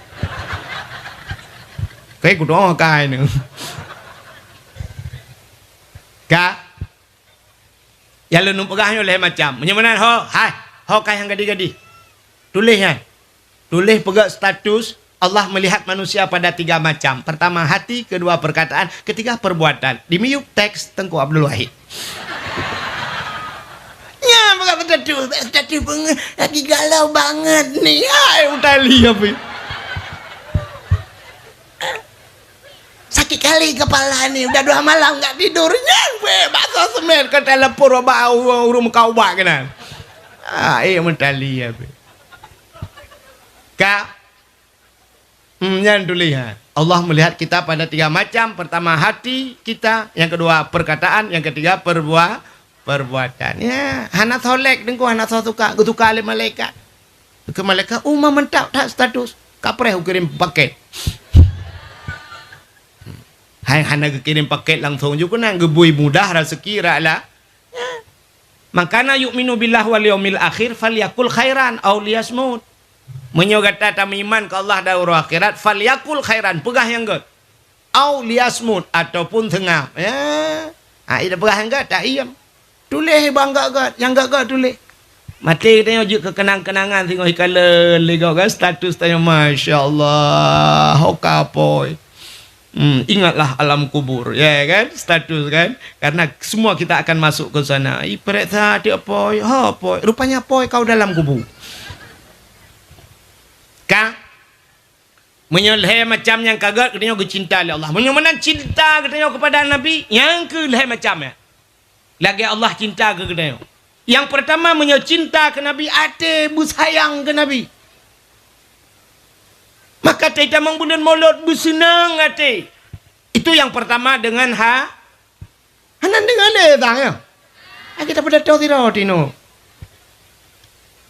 Kaya aku doang kai ni. Kak. Yang lenung perahnya oleh macam. Menyamanan ho. Hai. Ho kai yang gadi-gadi. Tulis kan. Tulis pegang status. Allah melihat manusia pada 3 macam. Pertama hati, kedua perkataan, ketiga perbuatan. Di miyuk teks Tengku Abdul Wahid. Ya, bukan status banget. Lagi galau banget nih. Hai, utali apa? Sakit kali kepala nih. Udah 2 malam nggak tidurnya. Bakso semen ke telepon bau urung kau bak kena. Utali apa? Kak. Yang tulisan. Allah melihat kita pada 3 macam. Pertama hati kita, yang kedua perkataan, yang ketiga perbuatan. Ya, hana solek dengku hana suka, gutuka oleh malaikat. Ke malaikat, mentap tak status. Kapreh kirim paket. Hai hana kirim paket langsung juga nang gebui mudah rezeki lah. Ya. Makana yu'minu billah wal yaumil akhir falyakul khairan aw liyasmut. Menyogata tamiman ke Allah dan urah akhirat falyakul khairan pegah yang get au liasmut ataupun tengah ya ida pegah yang get tak iam tulis bangga get yang get tulis mati tanya ujuk kekenang-kenangan tengok ikala lega kan status tanya masyaallah hokapoy Ingatlah alam kubur, ya kan, status kan, karena semua kita akan masuk ke sana. Ibarat tadi apa, apa, rupanya apa kau dalam kubur. Kah? Menyeleh macam yang kagak katanya ke cinta oleh Allah. Menyemana cinta katanya kepada Nabi, yang ke leh macamnya. Lagi Allah cinta ke katanya. Yang pertama cinta ke Nabi, ate bersayang ke Nabi. Maka kita membunuh maulud bersenang hati. Itu yang pertama dengan hanan dengan letang ya. Kita pada tahu tidak tino.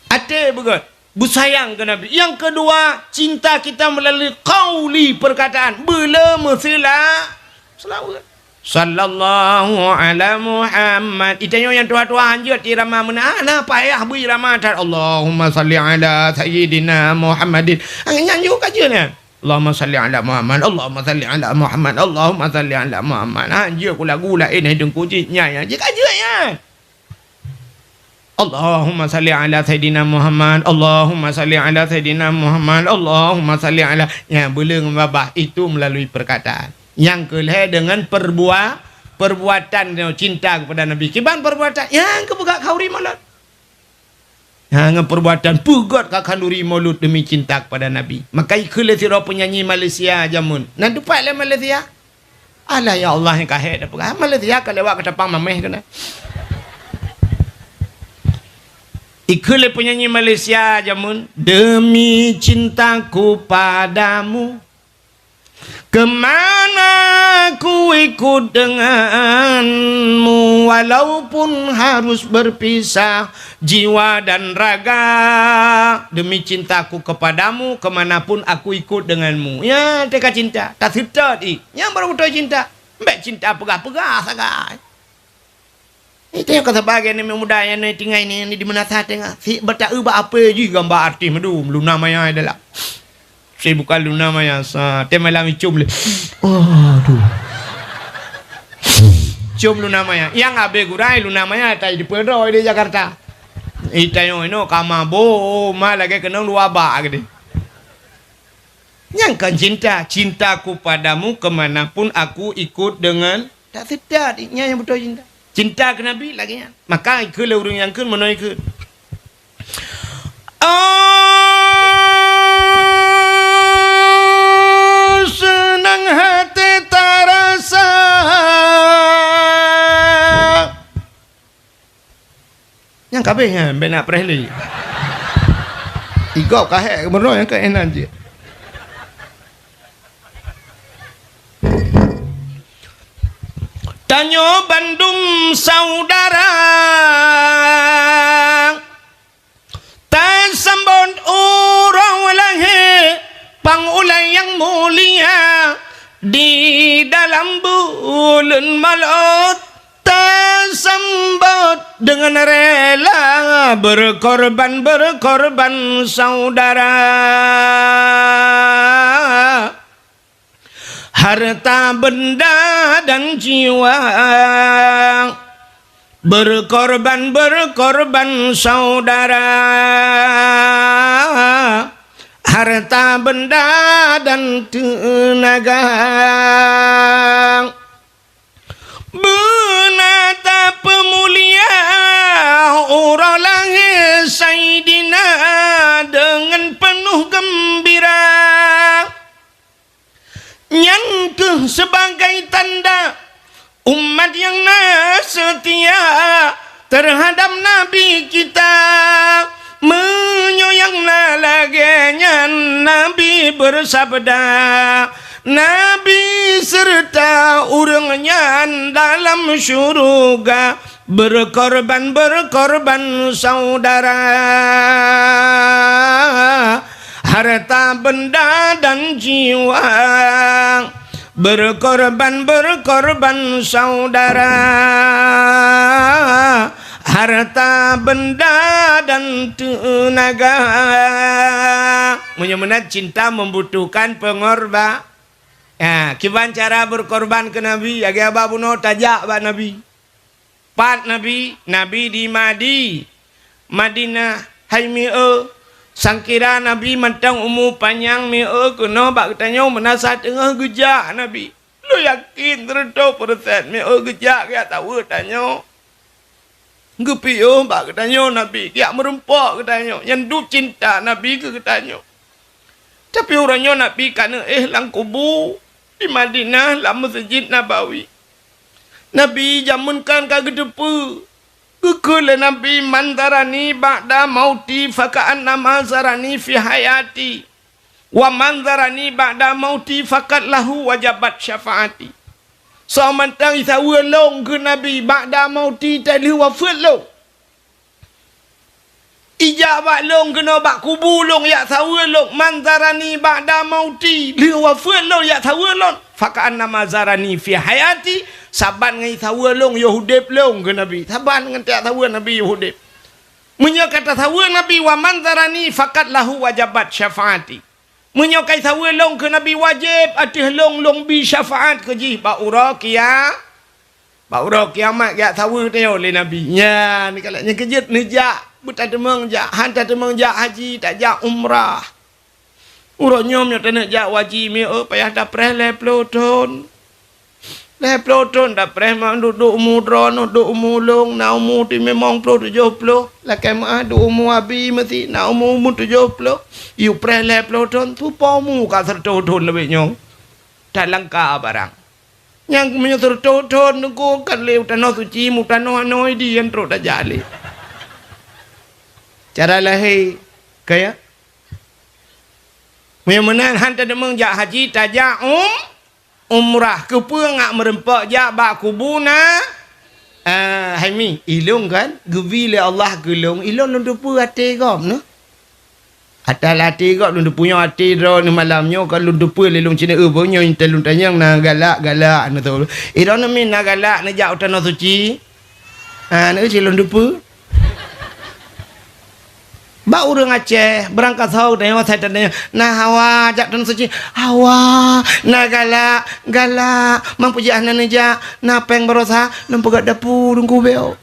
Hati begot, bersayang ke Nabi. Yang kedua, cinta kita melalui qauli perkataan. Belum selawat. Sallallahu ala Muhammad. Itanya yang tua-tua anjut irama mana ana payah bu irama tar Allahumma salli ala sayyidina Muhammadin. Angin juga kajiannya. Allahumma salli ala Muhammad, Allahumma salli ala Muhammad, Allahumma salli ala Muhammad. Anjir ku lagu lah ini hidung kucingnya ya. Jika kajiannya. Allahumma salli ala sayyidina Muhammad, Allahumma salli ala sayyidina Muhammad, Allahumma salli ala. Ya belum babah itu melalui perkataan. Yang kelih dengan perbuatan cinta kepada Nabi. Kiban perbuatan yang kebegak kauri maulud. Yang perbuatan pugot kakanduri maulud demi cinta kepada Nabi. Maka ikut siro penyanyi Malaysia jamun. Nak dupat le Malaysia. Alah ya Allah yang kahit apa. Malaysia kalau lewat ke tapang mameh kena. Ikut penyanyi Malaysia jamun. Demi cintaku padamu, kemana ku ikut denganmu, walaupun harus berpisah jiwa dan raga. Demi cintaku kepadamu, kemanapun aku ikut denganmu. Ya, teka cinta, tak serta di. Yang baru betul cinta, mbak cinta pegah-pegah sagai. Itu yang kata bagian ni muda yang ni tinggal ni di mana saat tengah. Si bertak ubah apa je gambar artis madu, luna maya adalah. Saya bukan Luna Maya sa. Dia malam cium le. Aduh. Cium Luna Maya. Yang abe gurai Luna Maya tai di Pedro di Jakarta. Itayo ino kama bo malage kenang luar ba gede. Yang kan cintaku padamu kemanapun aku ikut dengan tak sedar yang betul cinta. Cinta ke Nabi lagi nya. Maka ikut le urang yang kun menoi ikut. Senang hati terasa. Yang kabehnya benak Presley. Igok kahek benar yang keenan je. Tanyo Bandung saudara, tasambon urang lahe pangulai yang mulia di dalam bulan maut, tersambut dengan rela berkorban saudara. Harta benda dan jiwa berkorban saudara. Harta benda dan tenaga, benata pemulia orang langit Sayyidina dengan penuh gembira. Yang sebagai tanda umat yang setia terhadap Nabi kita, menyoyanglah laginya. Nabi bersabda, Nabi serta urangnya dalam syurga berkorban saudara. Harta benda dan jiwa berkorban saudara. Harta benda dan tenaga. Menyemena cinta membutuhkan pengorban. Ya, kiban cara berkorban ke Nabi. Agi abah bunuh tajak ba Nabi. Pat Nabi di Madinah Haimi'e Sangkira Nabi mantang umur panjang mi kena bak tanya menasa tengah gejak Nabi. Lu yakin 100% mi gejak dia tahu tanya. Gepiyo bak tanya Nabi, dia merempak tanya. Yang du cinta Nabi ke tanya. Tapi orangnya Nabi kana lang kubur di Madinah lah Masjid Nabawi. Nabi jamunkan ka gedepu. Kekele Nabi mandarani ba'da mauti faka'anna mazarani fi hayati. Wa mandarani ba'da mauti fakat lahu wajabat syafaati. So mantang isawa long ke Nabi ba'da mauti tali wafat long. Ijabak long kena bak kubur long yak sawa long manzarani ba'da mauti li wafat long yak sawa long fakan nama zarani fi hayati saban ngai sawa long yo hudip long ke Nabi saban ngan tak sawa Nabi yo hudip munyo kata sawa Nabi wa manzarani fakat lahu wajabat syafaati munyo kai sawa long ke Nabi wajib atih long bi syafaat ke ji ba ura kiamat yak sawa teo le Nabi nya ni kalaknya kejut ni jak buta demang jak hantar demang jak haji tak jak umrah. Urang nyom nyo tenek jak waji mi payah dah preh le ploton. Le ploton dah preh mak duduk umudron duduk umulung na umur ti memang 70. La kemah du umur abi mesti na umur 70. You preh le ploton tu pomu ka sertodon lebih nyong. Tak langka barang. Yang menyo sertodon nunggu kan le tanah suci mu tanah anoi di entro dah jali. Cara lahir kaya menang hantar demang jak haji tajak umrah kepa ngak merempak jak bak kubuna haimi ilung kan gevi le Allah gelung ilung lundu pu ate gom no atal ate gom lundu punya ate ro ni malamnya kan lundu pu le lung cina bonyo intelun tanyang na galak no tu iron min na galak na jak tanah suci na ci lundu pu ba urang Aceh berangkat tahu tanya saya tanya nah hawa jak dan suci hawa nah galak mang puji ahna neja nah peng berosa lempegat dapu rungku beo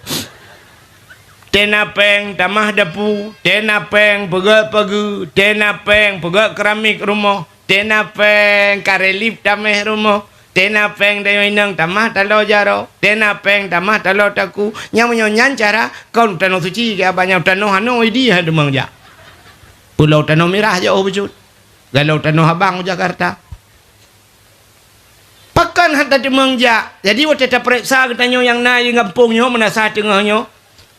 tena peng tamah dapu tena peng pegat pagi tena peng pegat keramik rumah tena peng karelip tameh rumah tena peng dayo inang tamah talo jaro tena peng tamah talo taku nyamunyo nyancara kau tanah suci ke abanya tanah hanoi dia demang jak pulau tanah merah jauh bejut galau tanah abang Jakarta pakan hantar demang jak jadi waktu kita periksa katanya yang naik kampungnya menasa tengahnya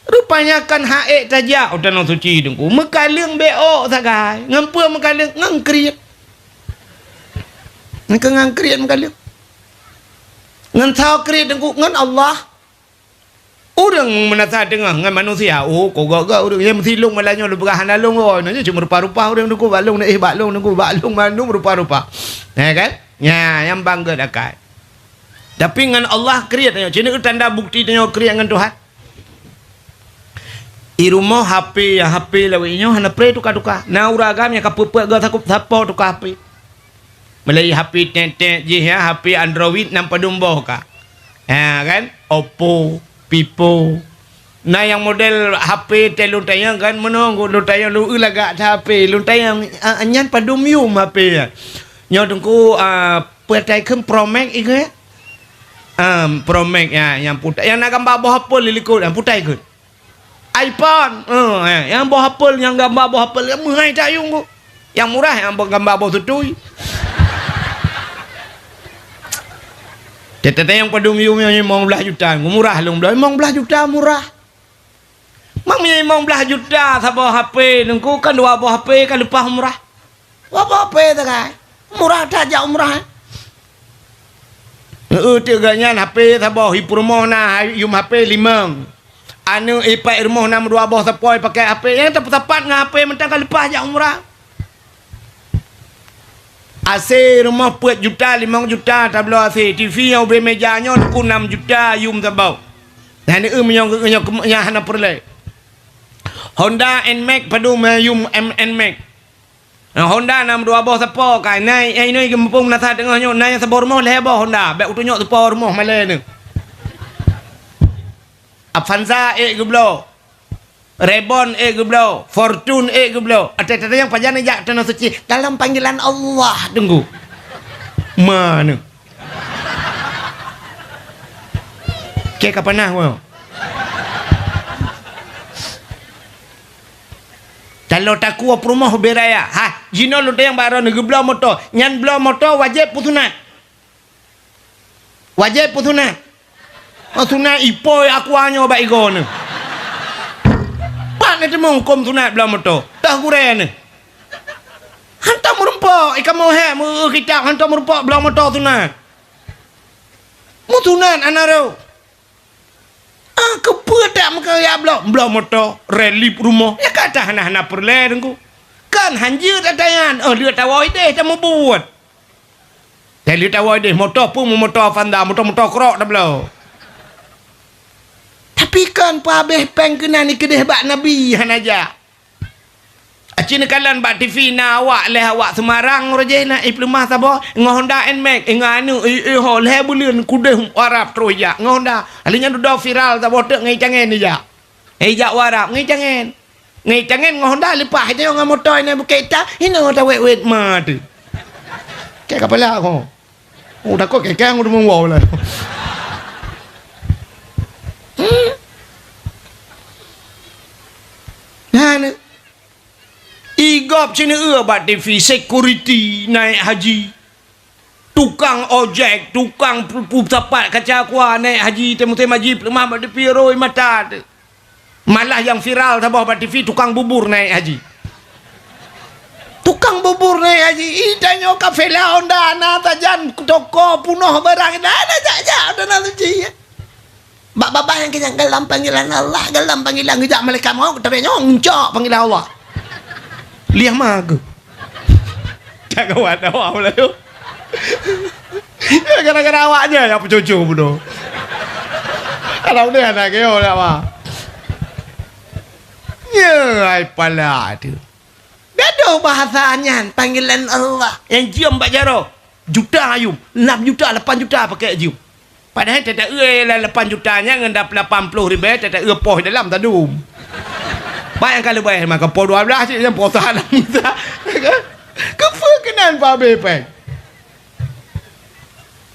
rupanya kan haek tajak tanah suci dengku mekaling beo sagai ngampur mekaling ngangkriat ngangkriat mekaling ngan tahu kiri dengku ngan Allah orang menasa dengar ngan manusia kau gak orang yang mesti long malanya lu berahan long nanya cuma rupa-rupa orang dengku balong balong dengku balong manum rupa-rupa kan ya yang bangga dekat tapi ngan Allah kiri tanya cina tanda bukti tanya kiri ngan Tuhan i rumah HP ya HP lawinyo hana pre tukar-tukar na uragam yang kapupuk gak takut sapo tukar HP Melai HP tet je ya HP Android nampak dumboh ka. Kan Oppo, Vivo. Nah yang model HP telun tayang kan menunggu lu tayang lu lagak HP lu tayang anyan padum yum HP ya. Nyo tungku petai kem Pro Max iku ya. Pro Max ya yang putih yang nak gambar bawah HP lilikut yang putih ikut. iPhone yang bawah HP yang gambar bawah HP yang murah tayung ku. Yang murah yang gambar bawah tutui. Tete yang padum yum yang 15 juta murah long dah 15 juta murah. Mang 15 juta sabah HP nengku kan 2 buah HP kan lepas murah. 2 buah HP tak kai. Murah saja murah. Tiganya HP sabah hipurmo na yum HP 5. Anu ipai rumah 6 2 buah sepoi pakai HP yang tepat-tepat ngah HP mentang kan lepas aja murah. AC rumah 4 juta 5 juta tablo AC TV yang bermejanya 6 juta yum sabau dan ni menyong hana perle Honda NMAX padu yum NMAX Honda 62 bawah sepo kai nai ini gempung nasa tengahnya nai sebor rumah lebo Honda bek utunyok sepo rumah male ni Avanza geblo Rebon geblo, fortune geblo. Ada yang pajan jak tanah suci dalam panggilan Allah tunggu. Mana? Ke kapan nah wah? Kalau tak kuat rumah beraya, jino lu yang baru geblo motor, nyan blo motor wajib putunat. Wajib putunat. Putunat ipoi aku hanya obat igon. Nak temung kom tunat belah motor dah kuren hantar merempak ikan mohe mu kita hantar merempak belah motor tunat mu tunat anaro kepedak muka ya belah motor relip rumah ya kata hana perle dengku kan hanjir tatayan dia tawai deh tak mau buat dia tawai deh motor pun motor Fanda motor krok dah belah. Tapi kan pabeh peng kena ni kedeh bak Nabi han aja. Acina kalan bak TV na awak leh awak Semarang roje na lemah sabo ngah Honda Nmax nganu ho leh buleun kudeh Arab terus ya ngah Honda alinya dah viral sabo tek ngai cangen ni ja. Jak Arab ngai cangen. Ngai cangen ngah Honda lepas je ngah motor ni bukai ta ina ta wet ma tu. Ke kepala ko. Dah kok kekang udah mau lah. Nah, igop cina bat TV security naik haji, tukang ojek, tukang pusapat kaca kuah naik haji temu-temu haji lemah bat TV roi mata. Malah yang viral tabah bat TV tukang bubur naik haji. Tukang bubur naik haji, idanyo kafe la Honda na tajan toko punoh barang dah aja dah nak cuci. Bapa yang kena dalam panggilan Allah, dalam panggilan ngejak malaikat mau tapi nyongcok panggilan Allah. Liah magu. Tak kawan awak pula tu. Gara-gara awaknya yang pencucu bodoh. Kalau dia nak keo nak apa? Ya, ai pala tu. Gaduh bahasanya panggilan Allah. Yang jiam Mbak Jaro. Juta ayum, 6 juta, 8 juta pakai jium. Padahal tak lah 8 jutanya ngendap 80 ribu tak poh dalam tadum. Bayang kalau bayar maka poh 12 je poh dalam. Kefa kenan babe peng.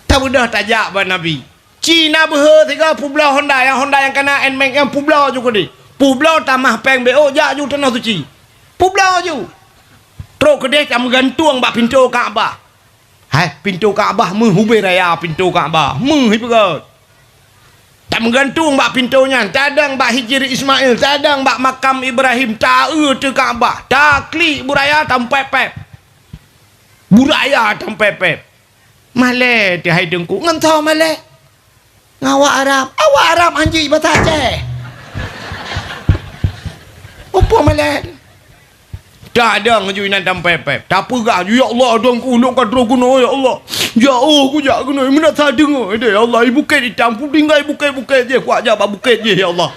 Tak mudah tajak ba Nabi. Cina behe 30 Honda yang kena Nmax yang publau juga ni. Publau tamah peng BO jak ju tanah suci. Publau ju. Truk kedai tak menggantung bak pintu Kaabah. Hai, pintu Kaabah menghubir raya pintu Kaabah. Menghiperat. Tak menggantung bak pintunya. Tadang bak Hijri Ismail. Tadang bak makam Ibrahim. Tak tu Kaabah. Tak klik buraya tampai pep. Buraya tampai pep. Malay dia hai dengku. Ngentau Malay. Ngawak Arab. Awak Arab anjing bahasa Aceh. Apa Malay? Tak ada ngejuinan tampai pep. Tak apa ya Allah dongku nak kadro guna ya Allah. Ya Allah ku jak guna mana tak dengar dia ya Allah ibu bukit ditampu tinggal bukit-bukit je kuat jak bukit je ya Allah.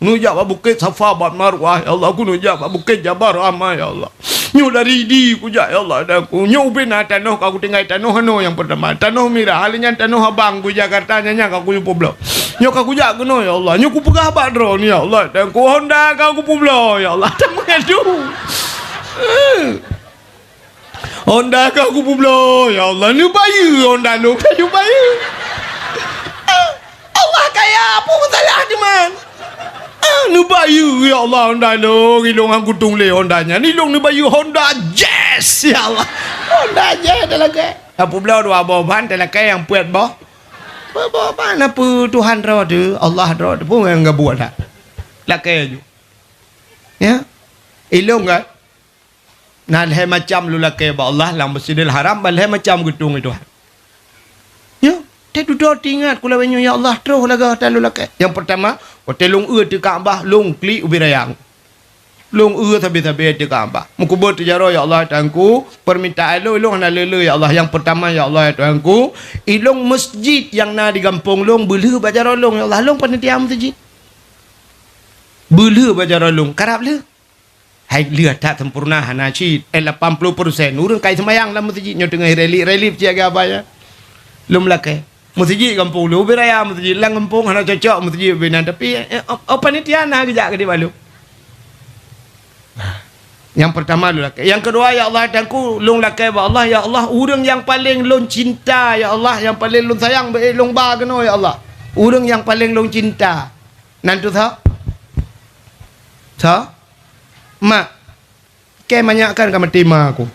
Nujak bukit Safa bat Marwah ya Allah ku nujak bukit Jabar Rahmah ya Allah. Nyu dari di ku jak ya Allah dan ku nyu bina tanah aku tinggal tanah hano yang pertama. Tanah Mirah halinya tanah Abang ku Jakarta nya aku publo. Nyo aku jak guna ya Allah. Nyo ku pegah bak drone ya Allah. Dan ku Honda aku publo ya Allah. Tak mengadu. Honda aku publo ya Allah. Ni bayu Honda lu kayu bayu. Allah kaya apa salah di man. Ni bayu ya Allah Honda lu ngilong aku tungle Hondanya. Ni long ni bayu Honda Jazz ya Allah. Honda Jazz dah lagi. Aku publo dua boban dah lagi yang puat boh. Apa apa Tuhan roda Allah roda pun yang enggak buat tak lakai je ya ilung kan nah leh macam lu lakai ba Allah lang Masjidil Haram baleh macam gedung itu ya dia duduk ingat kula wenyu ya Allah terus laga talu lakai yang pertama hotel long di Kaabah long klik ubirayang long tabi-tabi di Kaabah mukubur tijaro ya Allah Tuhanku permintaan lu ilung na lele ya Allah yang pertama ya Allah Tuhanku ilung masjid yang na di kampung long belu bajaro long ya Allah long panitia masjid belu bajaro long karap le hai lihat tak sempurna hanaci 80% urang kai semayang dalam masjid nyo tengah relief jaga apa ya lum lakai Masjid kampung lu beraya masjid lang kampung hana cocok masjid benan tapi panitia nah kejak ke dia balu. Yang pertama lu laki. Yang kedua ya Allah danku long laki ba Allah ya Allah urang yang paling long cinta ya Allah yang paling long sayang be long ba keno ya Allah. Urang yang paling long cinta. Nantu tha? Tha? Mak. Ke banyakkan ka matima aku.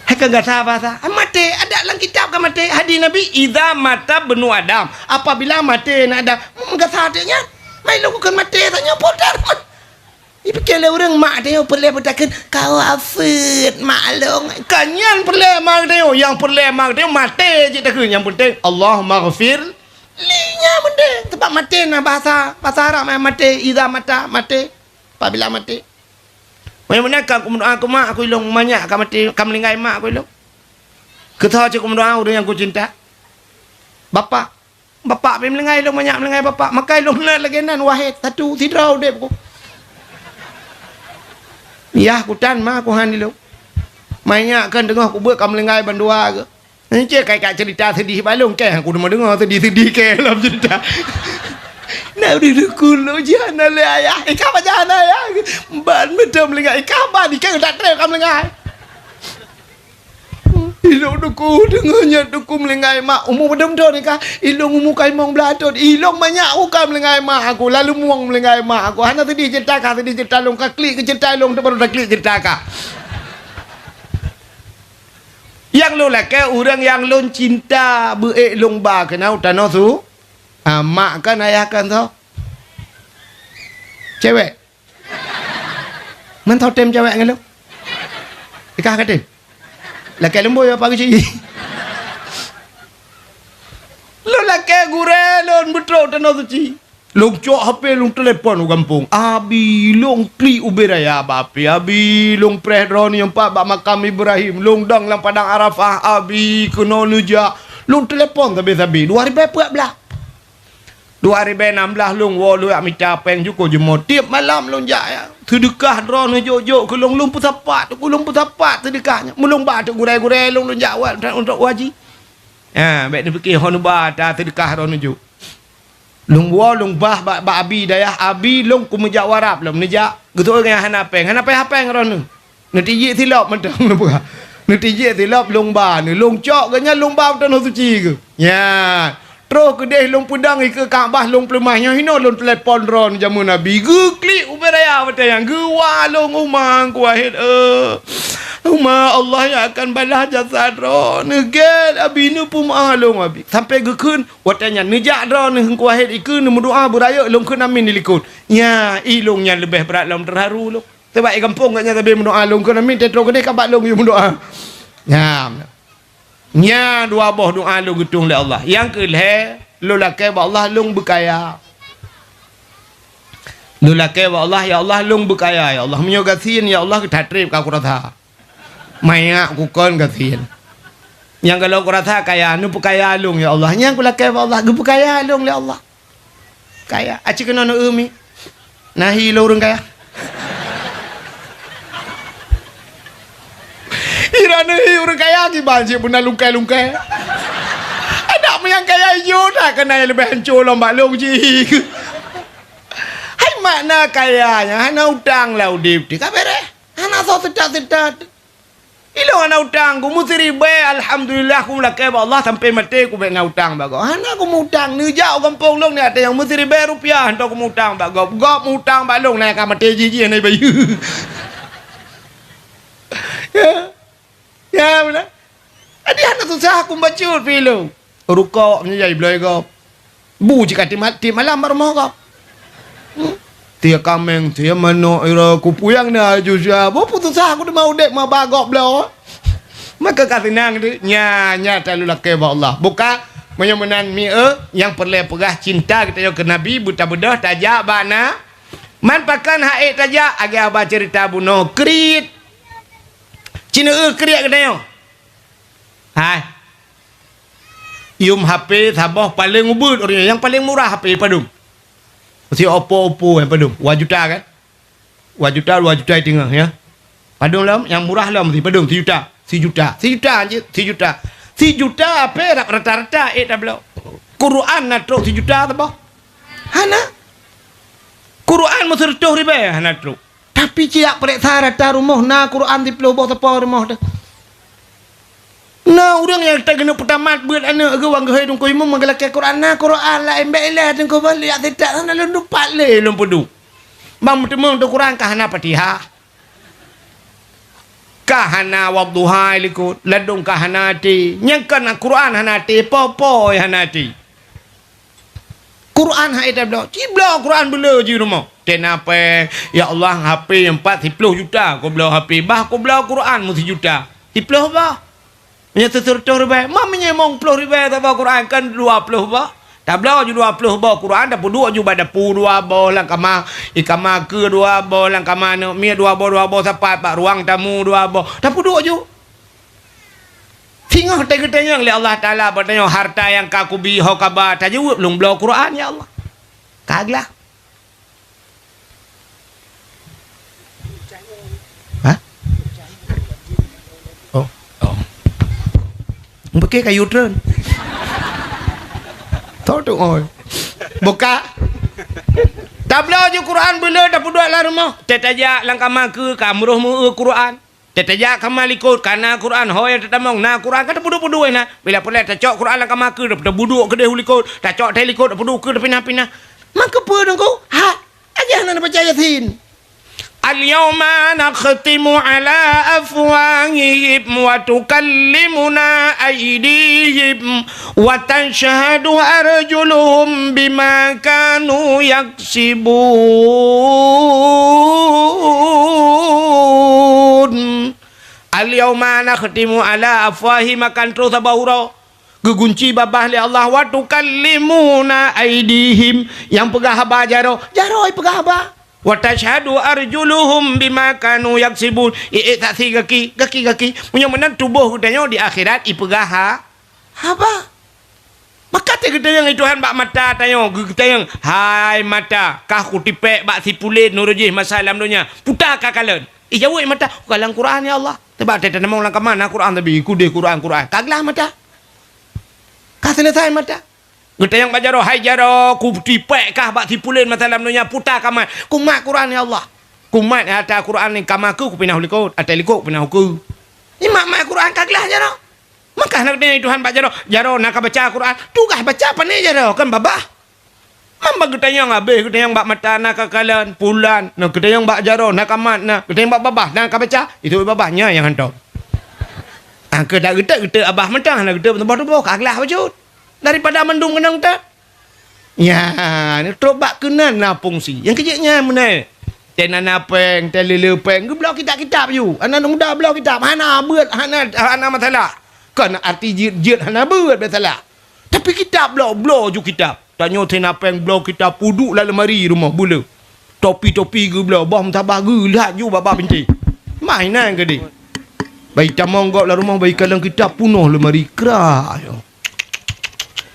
Heka gata bahasa. Mati ada dalam kitab ka mati hadis Nabi idza mata benu Adam. Apabila mati nak ada gata adanya. Mai lu kan mati tanya podar. Ipikir orang mak dia perle bertakan kau afid maklum. Kanyan perle mak dia yang perle mak dia mati je tak yang penting Allahumma ghafir linya penting sebab mati na bahasa Arab mati idza mata mati apabila mati. Mana aku mendoa aku mak aku ilong banyak ka mati ka melingkai mak aku ilong. Ketah je aku mendoa orang yang aku cinta. Bapak pergi melingkai ilong banyak melingkai bapak. Maka ilong nak lagi nan wahid satu tidrau dep aku. Ya aku tan mak aku han ilong. Banyak kan dengar aku buat ka melingkai bandua ke. Ni cek kai cerita sedih balong ke aku dah dengar sedih-sedih ke dalam cerita. Nak duduk lo jangan le ayah. Ikam jangan ayah. Ban betul melingkai ikam ban ikan tak trem kam melingkai. Ilong duku dengarnya duku melingkai mak umur betul ni kah. Ilong umur kai mong belatot. Ilong banyak ukam melingkai mak aku lalu muang melingkai mak aku. Hana tadi cerita kah tadi cerita long ka klik ke cerita long tu baru dah klik cerita kah. Yang lo laki orang yang lo cinta beek long ba kenau tanah tu. Mak kan ayah kan tau. Cewek. Man tau tem cewek ngan lo. Ikah kata. Laki lembu ya pagi cik. Lo laki gure lo betul tanah tu cik. Long cok HP long telefon kampung. Abi long kli uberaya bapi. Abi long prehron yang pak bak makam Ibrahim. Long dang lang padang Arafah. Abi kena lujak. Long telefon sabi-sabi. 2014. 2016 long wo lu ak minta peng juko jemo tiap malam long jak ya. Sedekah drone jok-jok ke long pusapat. Ku long pusapat sedekahnya. Mulung ba tu gurai-gurai long jak untuk waji. Baik dia fikir honuba ta sedekah drone jok. Long wo long bah ba abi dayah abi long ku mejak warap long nejak. Gitu dengan hanapeng. Hanapeng drone. Nanti je silap mentang apa. Nanti je silap long ba ni long cok ganya long ba tanah suci ke. Ya. Terus kedai long pedang ke Kaabah long pelemahnya hino long telepon ron jamu Nabi ge klik uberaya betul yang ge walong umang kuahid Umar Allah yang akan balas jasa ron negel abi nu pun long abi sampai ge kun watanya nejak ron kuahid ikun mendoa beraya long kun amin dilikut ya ilongnya lebih berat long terharu long sebab kampung katnya tapi mendoa long kun amin tetro kedai kabak long you mendoa ya. Nya dua boh doa lu gutung le Allah. Yang kelih lu laki ba Allah lung berkaya. Lu laki ba Allah ya Allah lung berkaya ya Allah menyogasin ya Allah ketatrib ka kurata. Maya ku kon gasin. Yang kalau kurata kaya nu berkaya lung ya Allah. Yang ku laki ba Allah ge berkaya lung le Allah. Kaya aci kena no umi. Nahi lu urang kaya. Irana orang kaya ki banjir pun lungkai-lungkai. Ada yang kaya hijau dah kena yang lebih hancur lomba long ji. Hai makna kayanya hana utang lah udip di kabere. Hana so sedat-sedat. Ilo hana utang ku mesti ribe alhamdulillah ku lakai Allah sampai mati ku bena utang bago. Hana ku utang ni jauh kampung long ni ada yang mesti ribe rupiah hantar ku utang bago. Gop utang balong naik ka mati ji ni bayu. Ya benar. Adi anak susah aku baca film. Rukuk menjadi belai kau. Bu jika mati malam bermau kau. Tia kameng, tia manok ira kupuyang na jusya. Bo putus aku dah mau dek mau bagok belau. Maka kata nang tu nya terlalu laki ba Allah. Buka menyemenan mi yang perlu perah cinta kita yo ke Nabi buta bedah tajak bana. Man pakan haid tajak agak abah cerita buno krit. Cina kriak kedai. Hai. Yum HP sabah paling ubud orang yang paling murah HP padum. Si Oppo yang padum. 2 juta kan? 2 juta 2 juta tengah ya. Padum lah yang murah lah mesti padum 3 juta. Si juta je, si juta. Si juta apa rata-rata dah belum. Quran nak teruk si juta tu bah. Hana. Quran mesti teruk riba hana teruk. Tapi ciak periksa rata rumah na Quran di peluh bawah tepa rumah tu. Nah, orang yang tak kena pertamat buat anak ke wang gehai dong ko imam manggalak Quran na Quran la embelah dong ko balik tak sana lu lupa le lu pedu. Bang bertemu tu Quran kahana Fatihah. Kahana wadduha likut ladung kahana ti. Nyangkan Quran hana ti popo hana ti. Quran hai dah blok. Cibla Quran bela je rumah. Kenapa? Ya Allah HP 40 juta kau bela HP. Bah kau bela Quran mesti juta. 30 bah. Nya terturut riba. Mak menyemong 10 riba tak bah Quran kan 20 bah. Tak bela je 20 bah Quran dah dua ju pada 2 bah lang kama ikama ke 2 bah lang kama no mi 2 bah sapat pak ruang tamu 2 bah. Dah dua ju. Tinggal kita-kita yang Allah Ta'ala bertanya harta yang kaku biho kabar tak jawab belum bela Quran ya Allah. Kaglah. Hah? Oh. Pakai kayu tren. Tahu tu oi. Buka. Tak bela je Quran bela dah duduk lah rumah. Tetajak langkah ke kamruh mu Quran. Tetajak kamal ikut karena Quran hoy tetamong na Quran kan budu-budu na. Bila pula tacok Quran langkah ke dah buduk ke dehul ikut. Tacok tel ikut dah buduk ke pinah-pinah. Maka apa dong kau? Ha. Aja nak baca Yasin. Al-yawma nakhtimu ala afwahihim wa tukallimuna aydihim wa tashhadu arjuluhum bima kanu yaksibun. Al-yawma nakhtimu ala afwahihim akan terus abahura gegunci babah li Allah wa tukallimuna aydihim yang pegah haba jaro pegah haba. Wa tashhadu arjuluhum bima kanu yaksibun. Tak si gaki punya menang tubuh katanya di akhirat ipegah apa maka kita yang Tuhan bak mata tanya kita yang hai mata kah kutipek bak sipulin nurujih masalam dunia putar kakalan jauh mata kalang Quran ya Allah tebak tak namang langkah mana Quran tapi kude Quran kaglah mata kah selesai mata. Kita yang bajaro hai jaro ku tipek kah bak sipulin masalam dunia putar kamat kumat Quran ya Allah kumat ada Quran ni kamaku ku pinah likut ada likut pinah ku ni mak Quran kaglah jaro maka nak dia Tuhan bajaro nak baca Quran tugas baca apa ni jaro kan babah mamba kita yang habis kita yang bak mata nak kakalan pulan nak kita yang bak jaro nak kamat nak kita yang bak babah nak baca itu babahnya yang hantar ke dak kita abah mentang nak kita tempat kaglah wujud daripada mendung kenang tak ya ni terobak kenan na fungsi yang kejeknya mana tenan apeng telelepeng ke belau kitab-kitab you anak muda belau kitab hana buat hana masalah kan arti jid hana buat masalah tapi kitab belau ju kitab tanya tenan apeng belau kitab puduk lah lemari rumah bula topi-topi ke belau bah tabah ge lihat ju baba binti mainan ke dia baik tamong gok lah rumah baik kalang kitab punuh lemari kerak yo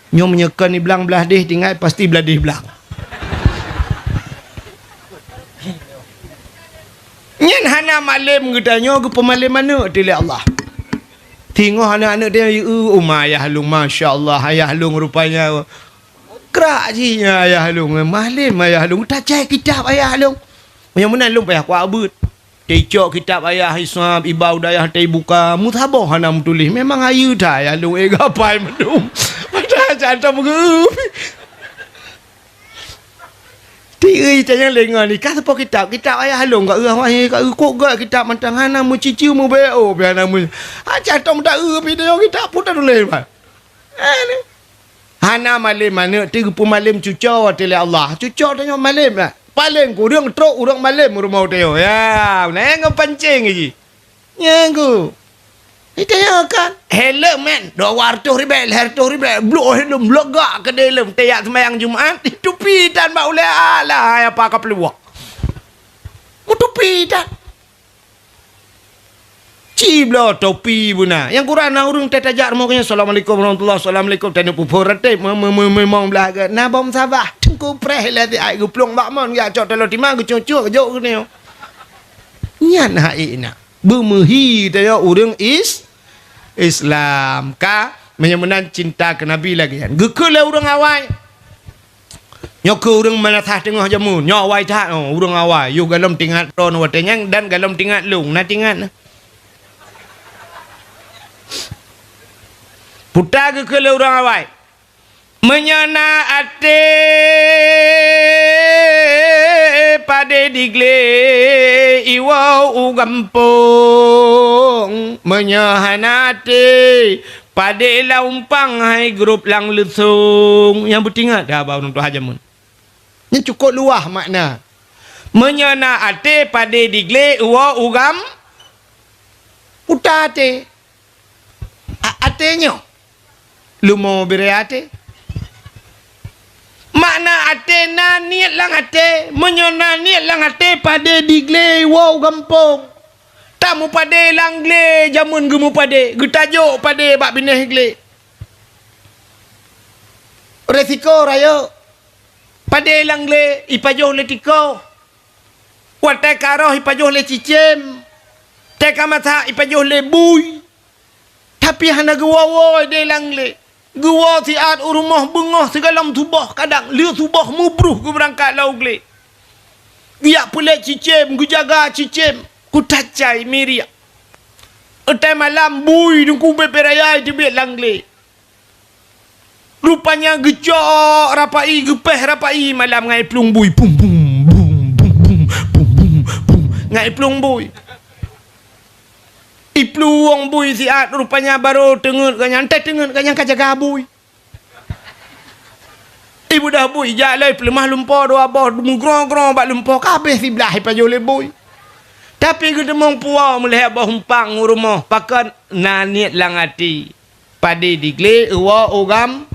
nyom menyekan ni belang belah deh tinggal pasti belah deh belang. Nyen hana malam gedanya ke pemalam mana tile Allah. Tengok anak-anak dia ayah halung masya-Allah ayah halung rupanya kerak jinya ayah halung malam ayah halung tak cai kitab ayah halung. Yang mana halung payah kuat abut. Tecok kitab ayah hisab ibau dayah tai buka mutabah hana tulis memang ayu dah ayah halung gapai medum. Macam begitu. Tiga yang lengan ni kata apa kitab ayah halung kat ai kat kok gak kitab mantang hana mu ciciu mu beo biar namu. Catom tak video kitab pun tak tulis ba. Hana malam mana tiga pemalam cucau tele Allah. Cucau tanya malam lah. Paling ku urang truk urang malam rumah teo. Ya, nang pancing lagi. Nyanggu. Itu yang kan helm men 200 ribu blok helm blok gak ke dalam tiap sembahyang Jumaat itu pidan mak ulai alah apa ka peluak mutu pidan ciblo topi buna yang Quran urung tetajak mukanya assalamualaikum warahmatullahi wabarakatuh dan pupurate memang belah na bom sabah tengku preh lah ti ai guplong mak mon ya cok telo timang cucuk jok ni nyan hai nak Bermehi tanya orang Islam ka menyemenan cinta ke Nabi lagi kan. Gekela orang awal. Nyoke orang menatah tengah jamun. Nyo awal tak orang awal. Yu galam tingat ron watanyang dan galam tingat lung. Na tingat. Putar gekela orang awal. Menyana ate pada digle iwau ugampung menyana ate pada laumpang hai grup lang lesung yang bertingat dah bau untuk hajamun. Ini cukup luah makna. Menyana ate pada digle iwau ugam putar ate. Atenya lu mau beri ate. Makna ate na niat lang ate, menyona niat lang ate pada digle wow gampung. Tamu pada lang gle jamun gemu pada, getajuk pada bak bineh gle. Resiko raya. Pada lang gle ipajoh le tiko. Watai karoh ipajoh le cicem. Teka mata ipajoh le bui. Tapi hana gewawo de lang le. Gua tiat rumah bengah segalam tubah kadang lia tubah mubruh ku berangkat lau gle. Giak pulek cicem ku jaga cicem ku tacai miria. Etai malam bui ku beperayai tibet lang gle. Rupanya gecok rapai gepeh rapai malam ngai plung bui pum pum bum bum bum bum bum bum ngai plung bui. Ipluang bui siat rupanya baru tengut kanyang tak tengut kanyang kajaga bui. Ibu dah bui jalai pelemah lumpur dua boh grong-grong bak lumpur kabeh si belah paju le bui. Tapi gedemong puau melihat bah humpang rumah pakan naniat lang ati. Padi digle uwa ugam.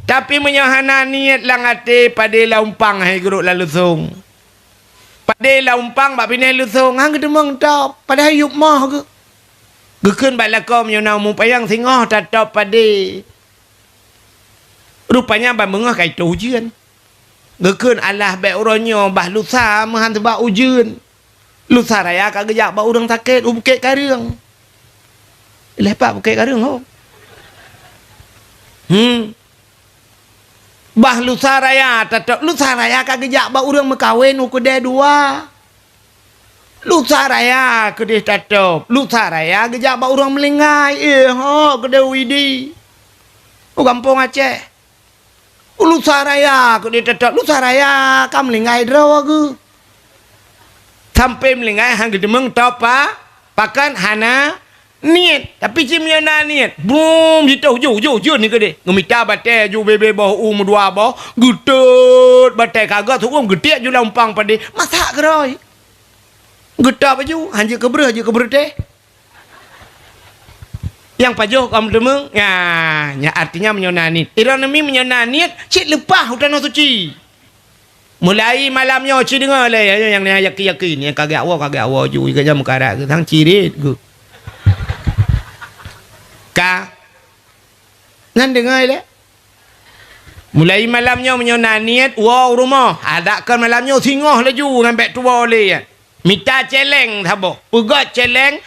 Tapi menyahana niat lang ati padi laumpang hai geruk lalusung. Padi laumpang bak pinai lusung hang gedemong tau pada hayup mah ke. Gekun balakom yonau mupayang singoh tatap padi. Rupanya bah mengah kai tu ujian. Gekun Allah baik uronyo bah lusa mahan sebab ujian. Lusa raya kak gejak bah urang sakit bukit karung. Lepak bukit karung ho. Bah lusa raya tatap lusa raya kak gejak bah urang mekawin ukudai dua. Lusa raya kedai tatap. Lusa raya gejak bak orang melingai. Kedai widi. Kampung Aceh. Lusa raya kedai tatap. Lusa raya kam melingai draw ke. Sampai melingai hang gedemeng topa pakan hana niat. Tapi cimnya na niat. Boom jituh ju ni kedai. Ngemita batai ju bebe boh dua boh. Gutut batai kagak tu getiak ju lampang pada. Masak keroi. Getak baju hanya keber teh. Yang pajuh kaum demeng nya artinya menyonani. Iranemi menyonani cik lepah hutan suci. Mulai malamnya cik dengar le yang ni yakin yang kagak awak ju kerja mukara ke tang cirit ke. Ka ngan dengar le. Mulai malamnya menyonani wow rumah ada kan malamnya singoh laju ngambil tua le ya. Mita celeng thabo. Pegat celeng.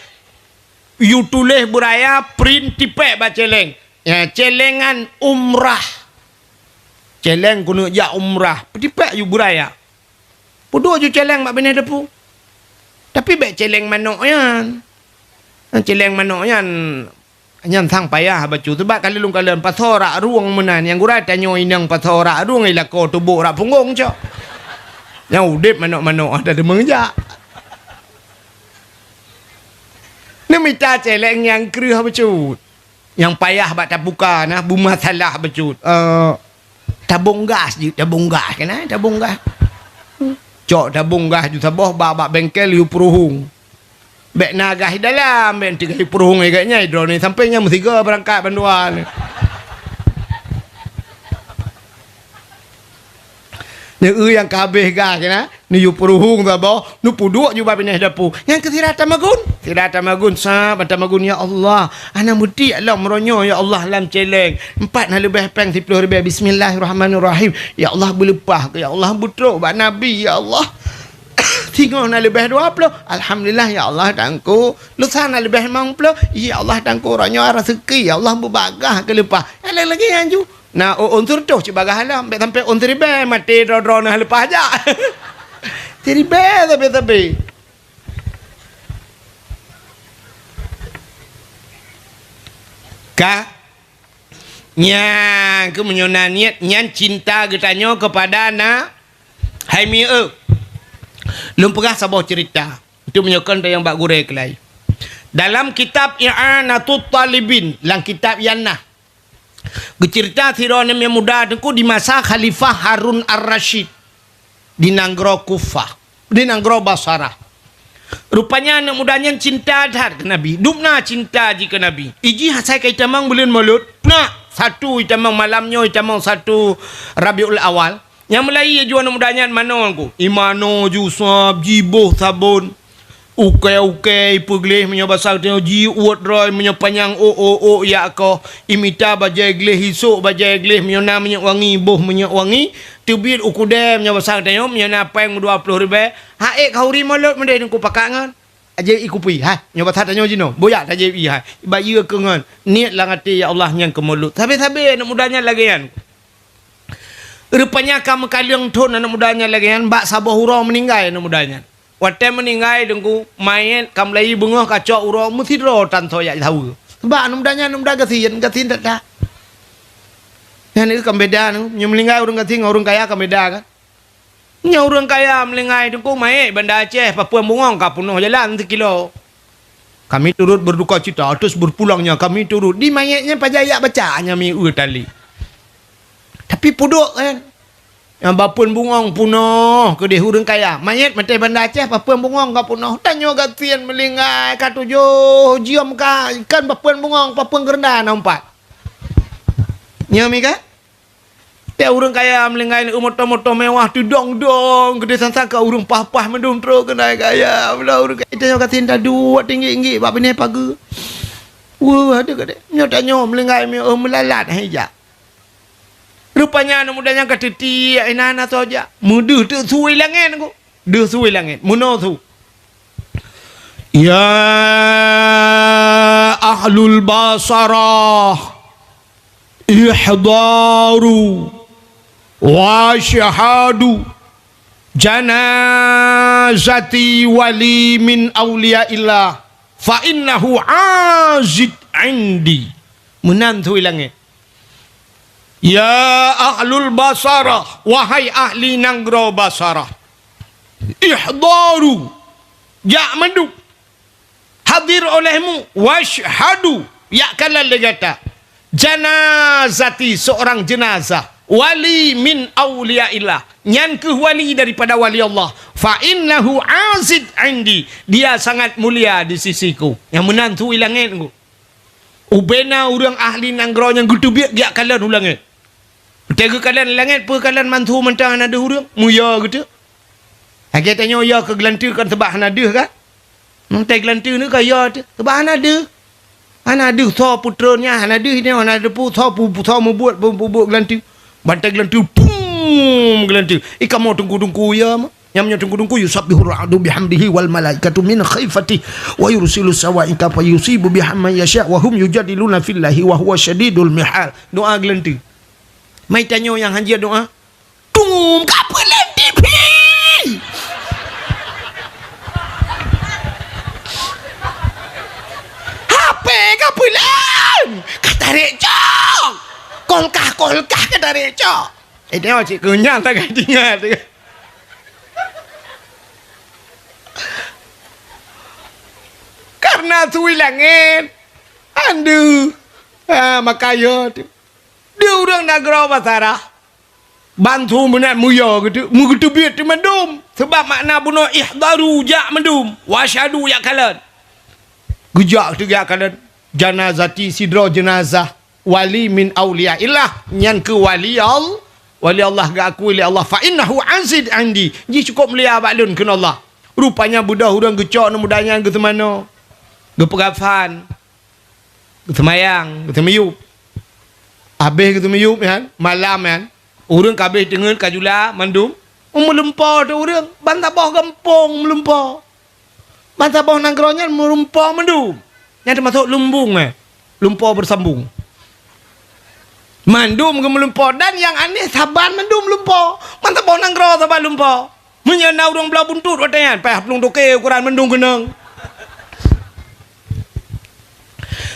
You tulis buraya print tipek ba celeng. Ya celengan umrah. Celeng kuno ja umrah. Tipek you buraya. Podo ju celeng mak benih depu. Tapi baik celeng manok yan. Celeng manok yan. Yan sang payah bacu sebab kali lung kalian pasora ruang menan yang gurai tanyo inang pasora ruang ilako tubuh rak punggung cok. Yang udip manok-manok ada demeng ja. Ni minta celeng yang kerah becut. Yang payah bak tak buka nah, bermasalah becut. Tabung gas kena tabung gas. Cok tabung gas ju sabah bak bengkel yu peruhung. Bek nagah dalam ben 3 peruhung agaknya drone ni sampainya mesti berangkat banduan. Ni yang kabeh gah kena ni yu peruhung sabah nu puduk ju babineh dapu. Yang kesiratan magun. Siratan magun sa bata magun ya Allah. Ana mudi Allah meronyo ya Allah lam celeng. 4 na lebih peng 10 ribu bismillahirrahmanirrahim. Ya Allah berlepah ya Allah butruk bak nabi ya Allah. Tengok nak lebih 20. Alhamdulillah ya Allah tangku. Lusa nak lebih 50. Ya Allah tangku orangnya rezeki. Ya Allah berbagah ke lepas. Ada lagi yang ju. Nah, unsur tu cik bagah lah. Sampai unsur ribe mati dro nak lepas aja. Ribe tapi. Ka nya ke menyona niat nyan cinta getanyo kepada anak hai mi lum pernah sabah cerita itu menyokon yang bak gure kelai dalam kitab I'anatul Talibin lang kitab Yanah bercerita sirone yang muda dengku di masa Khalifah Harun Ar-Rasyid di Nanggro Kufah di Nanggro Basarah. Rupanya anak mudanya cinta dah ke Nabi. Dupna cinta jika Nabi. Iji hasai ka itamang bulan mulut. Nah, satu itamang malamnya itamang satu Rabiul Awal. Yang mulai ya jual anak mudanya mana aku? Imano jusab jiboh sabun. Ukai pegleh menyabasal tengok ji uat roy menyapanyang ya ko imita bajai gleh hisuk bajai gleh menyona minyak wangi boh minyak wangi tubir ukudem menyabasal tengok menyona peng 20 ribu haek kauri molot mendai ku pakangan aje ikupi ha nyabasal tengok jino boyak aje i ha bayi ke ngan niat lah ngati ya Allah yang kemulut sabe-sabe anak mudanya lagi kan rupanya kamu kaliang thon anak mudanya lagi kan bak sabah hurau meninggal anak mudanya. Waktu meninggal dengku main kamlai bunga kacau urang mesti ro tan soyak tahu. Sebab anu muda gatin tak dah. Yang itu kambeda nu meninggal urang gatin urang kaya kambeda kan. Nya urang kaya meninggal dengku main Banda Aceh Papua Bungong ka punuh jalan 1 kilo. Kami turut berduka cita atas berpulangnya kami turut di mayatnya pajaya bacanya mi tali. Tapi puduk kan. Yang bapun bungong punoh ke dia hurung kaya. Mayat mati Banda Aceh bapun bungong ka punoh. Tanyo gatian melingai katujuh jiam ka ikan bapun bungong bapun gerenda nampak. Nyami ka? Te hurung kaya melingai moto-moto mewah tu dong gede sansa ka hurung pah-pah mendum tro kena kaya. Mula hurung kaya tanyo gatian tadu tinggi-tinggi bab ni pagi. Wah ada gede. Nyo tanyo melingai melalat hijak. Rupanya anak mudanya kata tiak inana saja. Mudah tu suai langit aku. Dia suai langit. Muno tu. Ya ahlul basarah ihdaru wa syahadu janazati wali min awliyaillah fa innahu azid indi. Menantu langit. Ya ahlul basarah, wahai ahli Nanggro Basarah, ihdaru, ya mandu, hadir olehmu, washhadu, ya kalian legata, janazati seorang jenazah, wali min awliyaillah, nyan ke wali daripada wali Allah, fa innahu azid indi, dia sangat mulia di sisiku, yang menantu ilangin ku. Ubena orang ahli Nanggro yang gutubiak dia kalian ulangin. Tega kalian langit apa kalian mantu mentang ada hurung muya gitu. Hagi tanya ya ke gelantir kan sebab ada kan. Nanti gelantir ni ke ya tu sebab ada. Ana ada so putranya ana ada ni ana ada putra membuat gelantir. Bantai gelantir pum gelantir. Kamu tunggu ya mah. Yang tunggu yusabbihu ra'du bihamdihi wal malaikatu min khaifati wa yursilu sawaika fa yusibu bihamma yasha wa hum yujadiluna fillahi wa huwa syadidul mihal. Doa gelantir. Mai tanya yang haji doa. Tum kapelan TV. HP kapelan. Katarik cok. Kolkah katarik cok. Tengok cik kenyang tak tinggal. Karena suwi langit. Andu. Makanya tu. Dia orang Nanggro Basarah bantu menat muya gitu mugitu biat di mendum sebab makna bunuh ihdaru jak mendum wasyadu ya kalian gejak tu ya kalian janazati sidro jenazah wali min awliyaillah nyan ke wali Allah gak aku wali Allah fa innahu azid andi ji cukup mulia baklun kena Allah rupanya budak orang gecok na mudanya ke mana ke pegafan ke semayang ke semeyup. Habis kita meyup kan, malam kan, orang kabeh dengar kajula mandum, Melumpa tu orang. Bantabah gempong melumpa. Bantabah nangkronya melumpa mendum. Yang termasuk lumbung Lumpa bersambung. Mandum ke melumpa. Dan yang aneh saban mendum lumpa. Bantabah nangkro saban lumpa. Menyana orang belah buntut katanya. Payah pelung toke ukuran mendung kenang.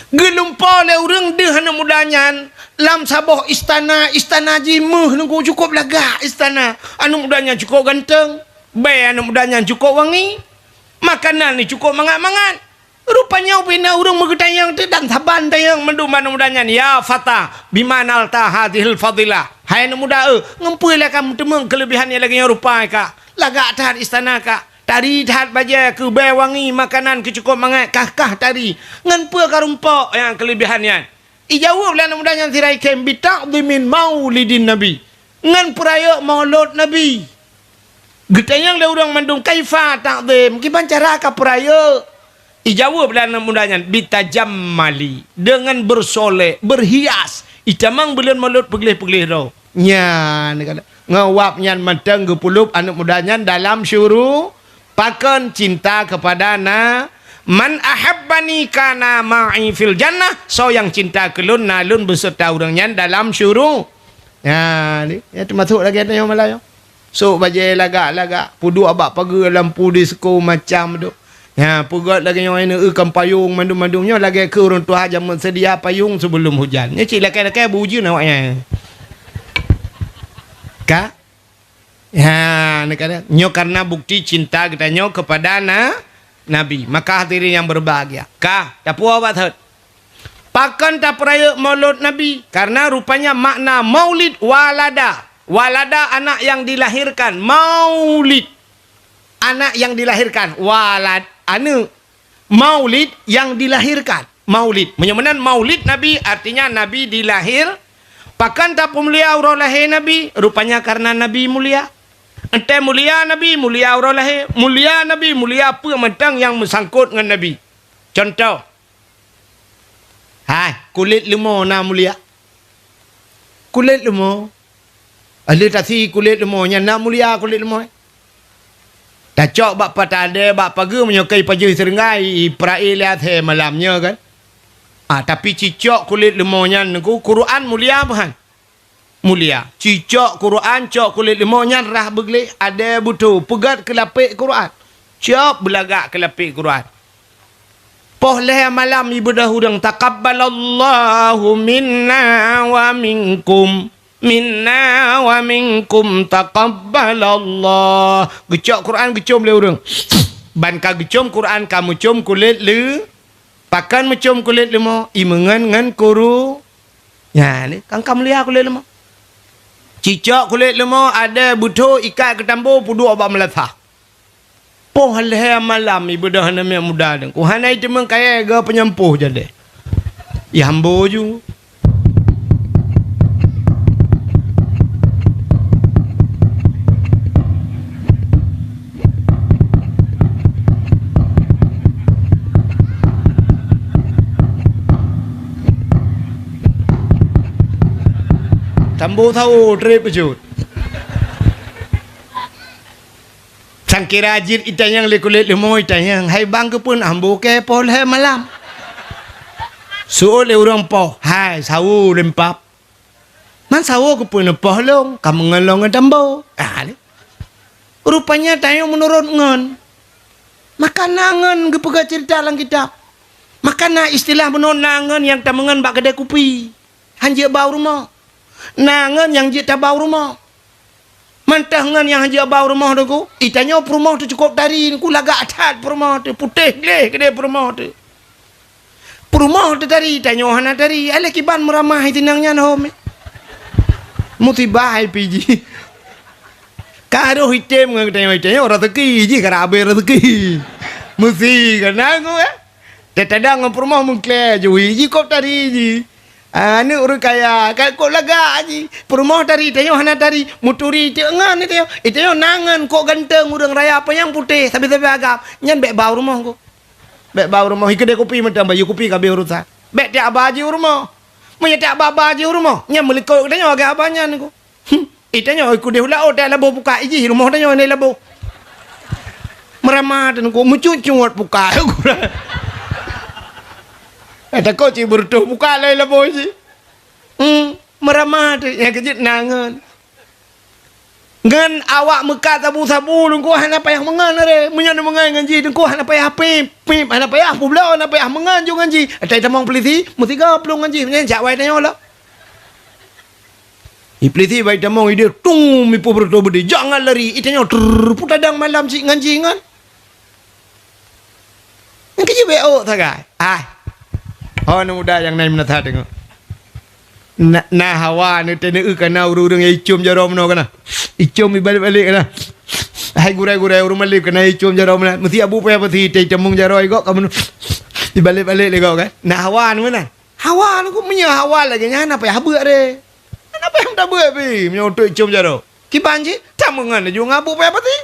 Gelumpa le orang deh hana mudanyan. Lam sabah istana jimuh nunggu cukup lagak istana. Anu mudanya cukup ganteng. Bay anu mudanya cukup wangi. Makanan ni cukup mangat-mangat. Rupanya upina urang megetayang tu dan saban tayang mendum anu mudanya ya fata bimanal ta hadhil fadilah. Hai anu muda ngempui lah kamu temeng kelebihannya lagi yang rupa ka. Lagak tahat istana ka. Tari tahat baja ke bay wangi makanan ke cukup mangat kah tari. Ngempui ka rumpa yang kelebihannya. Ijawab lah anu mudanya tirai kem bitaqdimin maulidin nabi. Ngan peraya maulud nabi. Getayang le urang mandung kaifa taqdim. Kiban cara ka peraya? Ijawab lah mudanya bitajammali dengan bersolek berhias itamang bulan maulud peglih-peglih ro nya ngawap nyan matang gepulup anak mudanya dalam syuru pakan cinta kepada na man ahabbani kana ma'i fil jannah so yang cinta kelun nalun beserta orangnya dalam syuru ya ni ya termasuk lagi ada yang Melayu so bajai lagak pudu abak pagi lampu disko macam tu. Ya, pugat lagi yang ini ikan payung mandum-mandumnya lagi ke orang tua aja sedia payung sebelum hujan. Ni cik laki-laki buju nawaknya. Ka? Ya, ni kata nyo karena bukti cinta kita nyo kepada Nabi. Maka hadirin yang berbahagia. Ka, tak puas wat. Pakan tak peraya maulud Nabi karena rupanya makna maulid walada. Walada anak yang dilahirkan, maulid anak yang dilahirkan, walad anu maulid yang dilahirkan. Maulid menyamanan maulid Nabi artinya Nabi dilahir. Pakan tak mulia aura lahir Nabi rupanya karena Nabi mulia. Ente mulia Nabi mulia aura lahir. Mulia Nabi mulia apa mentang yang bersangkut dengan Nabi. Contoh. Hai, kulit lemah na mulia. Kulit lemah. Ada tasi kulit lemahnya na mulia kulit lemah. Dah cok bak patade bak pagi menyokai paju serenggai perai lihat he malamnya kan. Tapi cicok kulit lemahnya niku Quran mulia bahan. Mulia. Cicok Quran cok kulit lemahnya rah begli ada butuh pegat ke lapik Quran. Cok belagak ke lapik Quran. Poh leh malam ibadah hudang taqabbalallahu minna wa minkum. Minna wa minkum taqabbalallah. Gecok Quran gecom le urang. Ban ka gecom Quran kamu com kulit le. Pakan macam kulit lemah. Imengan ngan kuru. Ya ni kang kam lihat kulit lemah. Cicak kulit lemah ada butuh ikat ke tambo pudu abak melatah. Poh leh malam ibadah nama muda deng. Ku hanai temeng kaya ga penyempuh jadi. Ya hambo ju. Tambo tahu trip pejut. Sangkira ajit itanyang le kulit lemoi itanyang hai bang ke pun ambo ke pol hai malam. Suul le urang po hai sawu lempap. Man sawu ke pun poh long kamu ngelong tambo. Rupanya tayang menurut ngon. Makanangan ke pegat cerita dalam kitab. Makana istilah menonangan yang tamengan bak kedai kopi. Hanje bau rumah. Nangan yang jik tabau rumah. Mantangan yang hanya bau rumah tu ku. Itanya rumah tu cukup dari ku lagak atat rumah tu putih leh kedai rumah tu. Rumah tu dari itanya hana dari ale kiban meramah tinangnya home. Mutibah piji. Karo hitam ngan itanya orang teki ji karabe rezeki. Mesti kan aku Tetadang rumah mungkin ji kop dari ji. Ni urut kaya kok laga aji perumah tari tayo hana tari muturi tayo ngan tayo itayo nangan kok ganteng urang raya apa yang putih sabi-sabi agap nyan bek bau rumah ko bek bau rumah ikede kopi macam bayu kopi kabe urusan bek tak baji rumah menyata babaji rumah nyan meliko tayo agak abanyan ko Itanya aku dia ulah dah labo buka iji rumah tanya ni labo. Meramah dan ku mencucut buka aku. Ada kau ci bertuh buka lai labo iji. Meramah tu yang kejut nangan. Ngan awak mekat sabu-sabu lu ku hana payah mengan re. Menyan mengan ngaji ku hana payah pip hana payah pula hana payah mengan jo ngaji. Atai tamang peliti mesti gaplong ngaji menyan jak wai tanya lah. Peliti wai tamang ide tung mi bertuh budi jangan lari itanya putadang malam si ngaji ngan. Ngaji beo tagai. Oh nu muda yang naik menata tengok. Na hawa ni tena kana urung icum jarom no kana. Icum balik-balik kana. Hai gurai-gurai urung balik kana icum jarom na. Mesti abu payah pati tei temung jaroi kok kamu. Dibalik-balik le kau kan. Na hawa ni mana? Hawa ni ku punya hawa lagi nyana payah beuk re. Kenapa yang tak beuk pi? Menyotok icum jaro. Kibanji tamungan ju ngabu payah pati.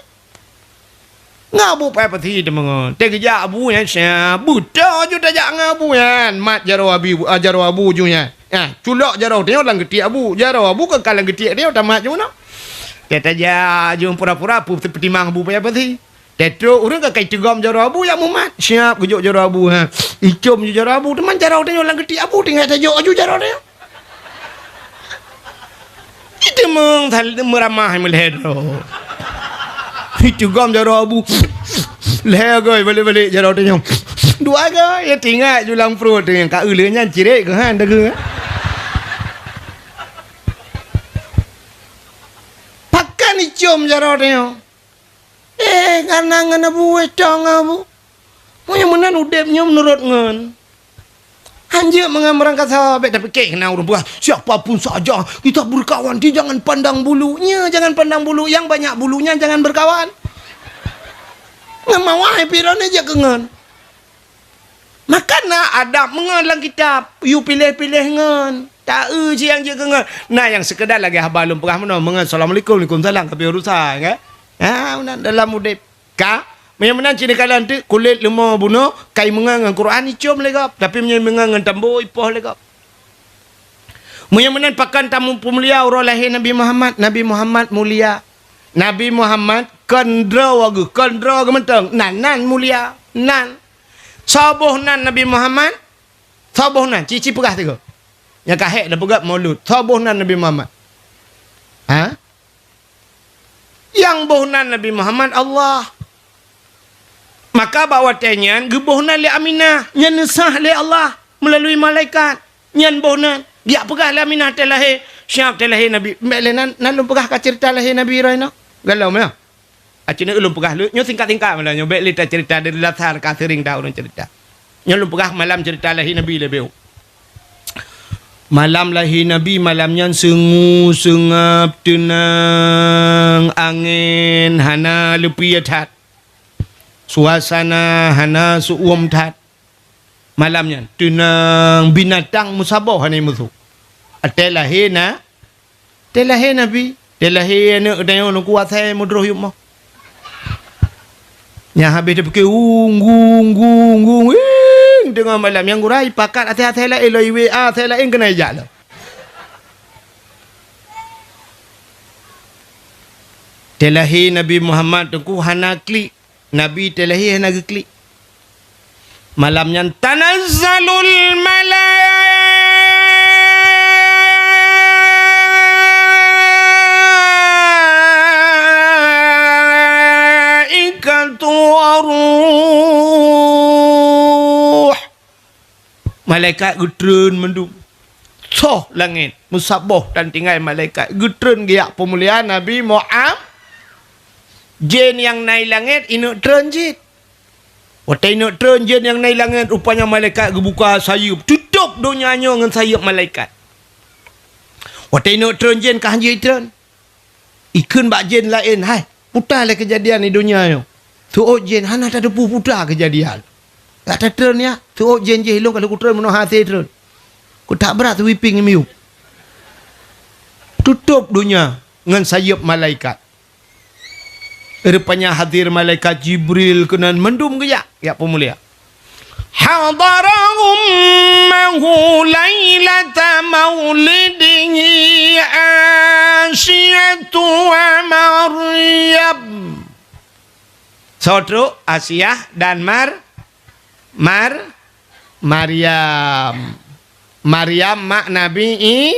Ngabu payah pati temungan. Tei kerja abu yang sia. Buta ju tak ngabu yan. Mat jaro abu ju nya. Culok jarau tengok lang getik abu. Jarau abu ke kalang getik dia tamat je mana. Kata ja jom pura-pura abu petimang abu payah pati. Tetruk urang ke kai tegam jarau abu yang mumat. Siap gejuk jarau abu ha. Icum je jarau abu teman jarau tengok lang getik abu tengok tajuk aju jarau dia. Itu meng meramah melhedo. Tegam jarau abu. Leh goi balik-balik jarau tengok. Dua ke ya tinggal julang perut dengan kak ulenya cirik ke han dah ke. Icum jaro dia. Karena ngana buwe tong abu. Punya menan udep nyom menurut ngan. Hanya mengamrang kata sahabat tapi kek kena urang buah. Siapapun saja kita berkawan dia jangan pandang bulunya, jangan pandang bulu yang banyak bulunya jangan berkawan. Ngamawai piran aja kengan. Makana ada mengan dalam kitab. You pilih-pilih ngan. Tak yang je kengan. Nah yang sekedar lagi habalum pernah mana mengan assalamualaikum waalaikumsalam tapi urusan kan. Dalam udip ka menan cina kalan tu kulit lemah bunuh kai mengan Quran icum legap tapi mengan tambo ipoh legap. Menan pakan tamu pemulia urang lahir Nabi Muhammad mulia. Nabi Muhammad kandra wagu kandra gementeng nan mulia nan. Sabuh nan Nabi Muhammad. Sabuh nan cici pegah tu. Yang kahek dah pegat maulud. Sabuh nan Nabi Muhammad. Yang bohnan Nabi Muhammad Allah. Maka bawa tenyan gebohnan li Aminah. Nyan nesah li Allah melalui malaikat. Nyan bohnan. Dia pegah li Aminah telahir. Siap telahir Nabi. Melenan nalum pegah ka cerita lahir Nabi Raina. Galau mana? Acina ulum pegah lu. Nyo singkat-singkat malah nyo baik lita cerita dari latar ka sering dah orang cerita. Nyo ulum pegah malam cerita lahir Nabi lebih. Malam lahir Nabi malamnya sengu sengap tenang angin hana lepi tat. Suasana hana suum tat. Malamnya tenang binatang musabah hana musuh. Atel lahir na. Atel lahir Nabi. Atel lahir nak tanya nak kuat saya mudroh yuk mah. Yang habis dia fikir gung. Dengan malam yang gurai pakat hati-hati lah eloi WA saya lain kena ejak lah. Telahi Nabi Muhammad tengku hana klik. Nabi telahi hana klik. Malamnya tanazzalul malaikatu waruh. Malaikat getreun mendung. Soh langit musabah dan tinggal malaikat getreun giak pemuliaan Nabi Muhammad. Jin yang naik langit inuk transit. Waktu inuk tren jin yang naik langit rupanya malaikat gebuka sayup tutup dunianya dengan sayup malaikat. Waktu inuk tren jin kah hanji tren. Ikun bak jin lain hai putar lah kejadian di dunia yo. Tu jin hana tak ada putar kejadian. Tak ada tren ya. Tu jin je hilung kalau ku tren meno hati tren. Ku tak berat tu wiping miu. Tutup dunia dengan sayup malaikat. Rupanya hadir malaikat Jibril kenan mendum geyak ya pemulia. Hadarahum mahu lailata maulidihi wa Maryam. Saudara Asiah dan Maryam. Maryam mak Nabi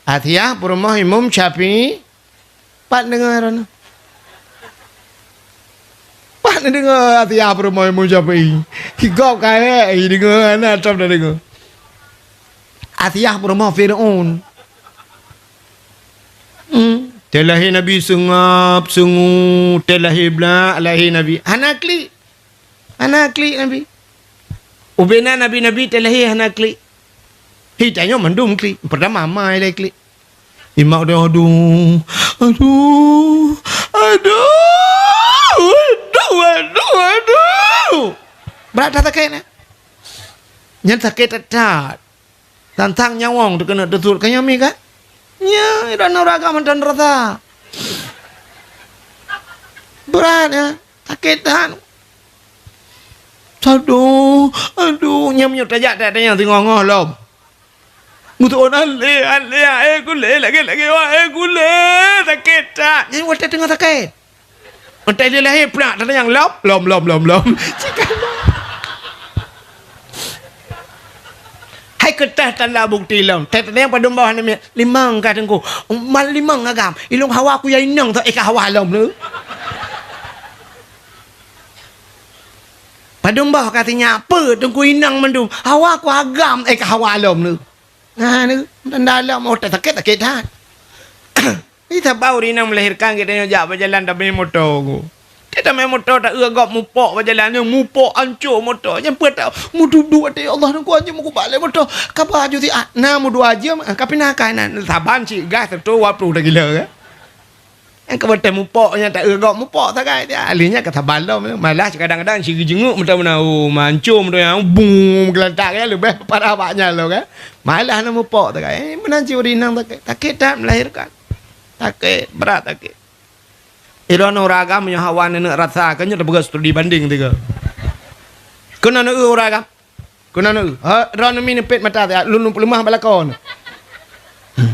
Atiyah Purmoh Imam Syafi'i. Pak dengar. Pak dengar Atiyah Purmoh Imam Syafi'i. Kikau kaya dengar anak top dah dengar. Atiyah Purmoh Fir'aun. Telahi Nabi sengap sengu, telahi bla lahir Nabi. Hanakli Nabi. Ubena Nabi telahi hanakli. Hitanya mendum kli. Pertama mama ile kli. Imak dia aduh. Berat tak sakit nak? Nyan sakit tak. Tantang nyawang tu kena tutur kanya mi kan? Nya, ida nuraga mantan rata. Berat ya, sakitan. Aduh, nyam tajak tak ada yang tengok lom. Ngutuon ale, gule lagi gule sakit tak. Yang wata tengah sakit. Ontai dia lahir pula ada yang lom. Hai ketah tanda bukti lom. Teta yang pada bawah ni limang kata engkau. Mal limang agam. Ilung hawa aku yang inang tak eka hawa lom lu. Pada bawah katanya apa tengku inang mendung. Hawa aku agam eka hawa lom lu. Nah ni tanda lom oh tak sakit dah. Kita baru inang melahirkan kita jak berjalan tapi motor aku. Kita main motor tak agak mupok berjalan yang mupok hancur motor. Yang tak mu duduk ya Allah aku aja mu balik motor. Kabar aja ti na mu dua aja tapi nak kanan saban si gas tu 20 dah gila kan. Yang kebetul mupoknya tak agak mupok tak kai dia. Alinya kata balom malah kadang-kadang si jenguk mentah-mentah mancur motor yang bum gelantak ya lebih parah banyak lo kan. Malah nak mupok tak kai. Menanci urinang tak kita melahirkan. Sakit berat sakit. Irona uragam yang hawa nak rasa kanya tak begas studi banding tiga. Kena nak uragam. Kena nak. Rona mini pet mata tak lulu lemah balakon.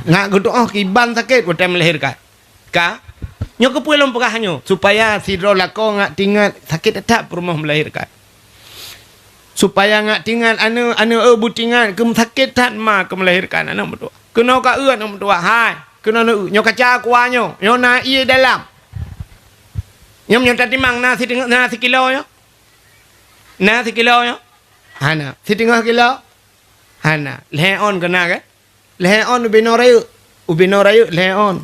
Ngak gedok kiban sakit waktu melahirkan. Ka? Nyok kepulang perahanyo supaya si rolako ngak tinggal sakit tetap rumah melahirkan. Supaya ngak tinggal anu butingan ke sakit tak ma ke melahirkan anak berdua. Kena ka anak berdua. Hai. Kena nak nyok kaca kuanyo. Nyok na ia dalam. Nyom tak timang nasi kilo yo. Nasi kilo yo. Hana, setengah kilo. Hana, leon kena ke? Leon ubinorayu leon.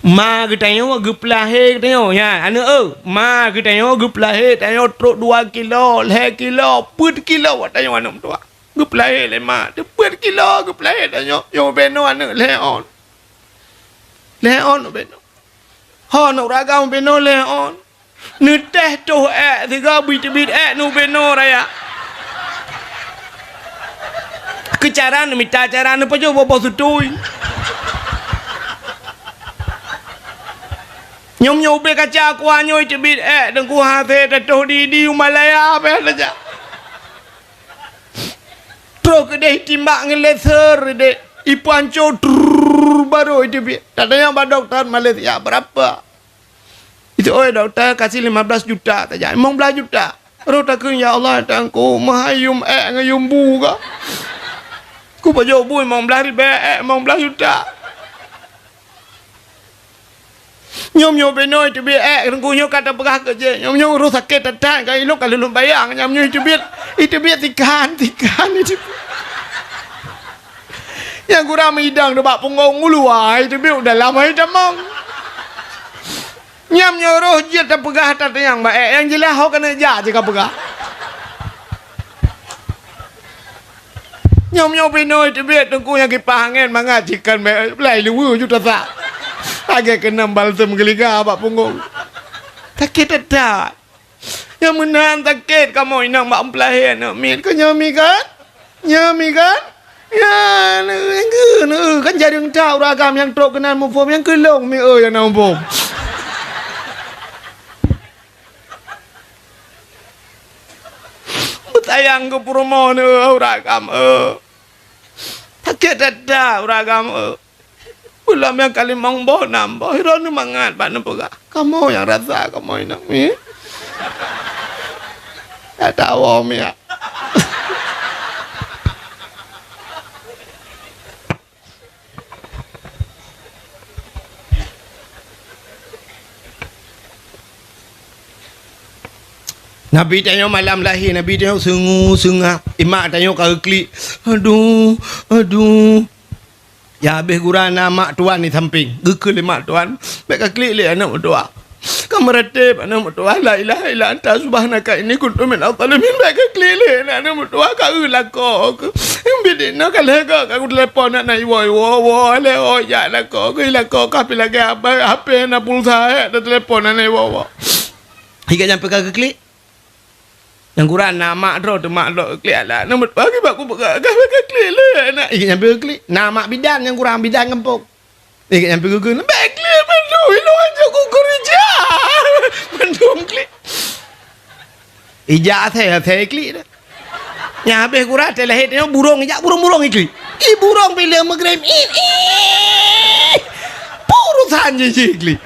Ma kita yo guplahe kita yo ya. Anu ma kita yo guplahe tayo truk 2 kilo, le kilo, put kilo tayo anu tua. Guplahe le ma, de put kilo guplahe tayo yo beno anu leon. Leon beno. Ha nak ragam beno leon. Nu teh tu tiga bit nu beno raya. Kecaran minta caran apa je bawa sutui. Nyom be kaca aku anyo itu bit dan ku hate tatuh di Malaya apa saja. Truk deh timbak ngeleser deh. Ipanco baru itu bit. Tanya pak dokter Malaysia berapa? Itu dokter kasih 15 juta saja. 15 juta. Rota kun ya Allah tangku mahayum ngayum buka. Ku bajo bu 15 ribu 15 juta. Nyom beno itu bit rengku nyo kata pegah kerja. Nyom urus sakit tetan kai lu kalau lu bayang nyom itu bit tikan itu. Yang kurang hidang debak punggung uluah itu bit udah lama itu mong. Nyam nyuruh je tak pegah tak yang baik. Yang jelas kau kena jak je kau pegah. Nyom beno itu bit tengku yang kipah angin mengajikan belai luwu juta tak. Agak kena balsam geliga abak punggung. Sakit tak? Yang menahan sakit kamu inang mak empelahin nak min ke nyami kan? Nyami kan? Ya, kan jadi tahu ragam yang truk kenal mufum yang kelong mi yang nampung. Betayang ke perumah ragam. Sakit tak ragam. Ulam yang kali mongboh nambah. Hironu mangat pak nempega. Kamu yang rasa kamu ini. Tak tahu om ya. Nabi tanya malam lahir, Nabi tanya sengak. Imak tanya kau klik. Aduh. Ya habis gurana mak tuan ni samping. Gekul mak tuan. Mereka klik le anak berdoa. Kamu meretip anak berdoa. La ilaha illa anta subhanaka inni kuntu minadh dhalimin. Mereka klik le anak berdoa. Kau lako. Bidina kalau kau telefon nak naik wo le ya lako. Kau lako kapi lagi apa nak pulsa telefon nak naik wo. Hingga sampai kau klik. Yang kurang nama ro tu mak lo klik lah. Nombor bagi aku buka klik le nak. Yang klik nama bidan yang kurang bidan kempuk. Yang gugur baik klik mandu lo aja gugur ija. Mandu klik. Ija saya klik dah. Yang habis kurang terlahir tengok burung ija burung klik. Burung bila magrib purusan je klik.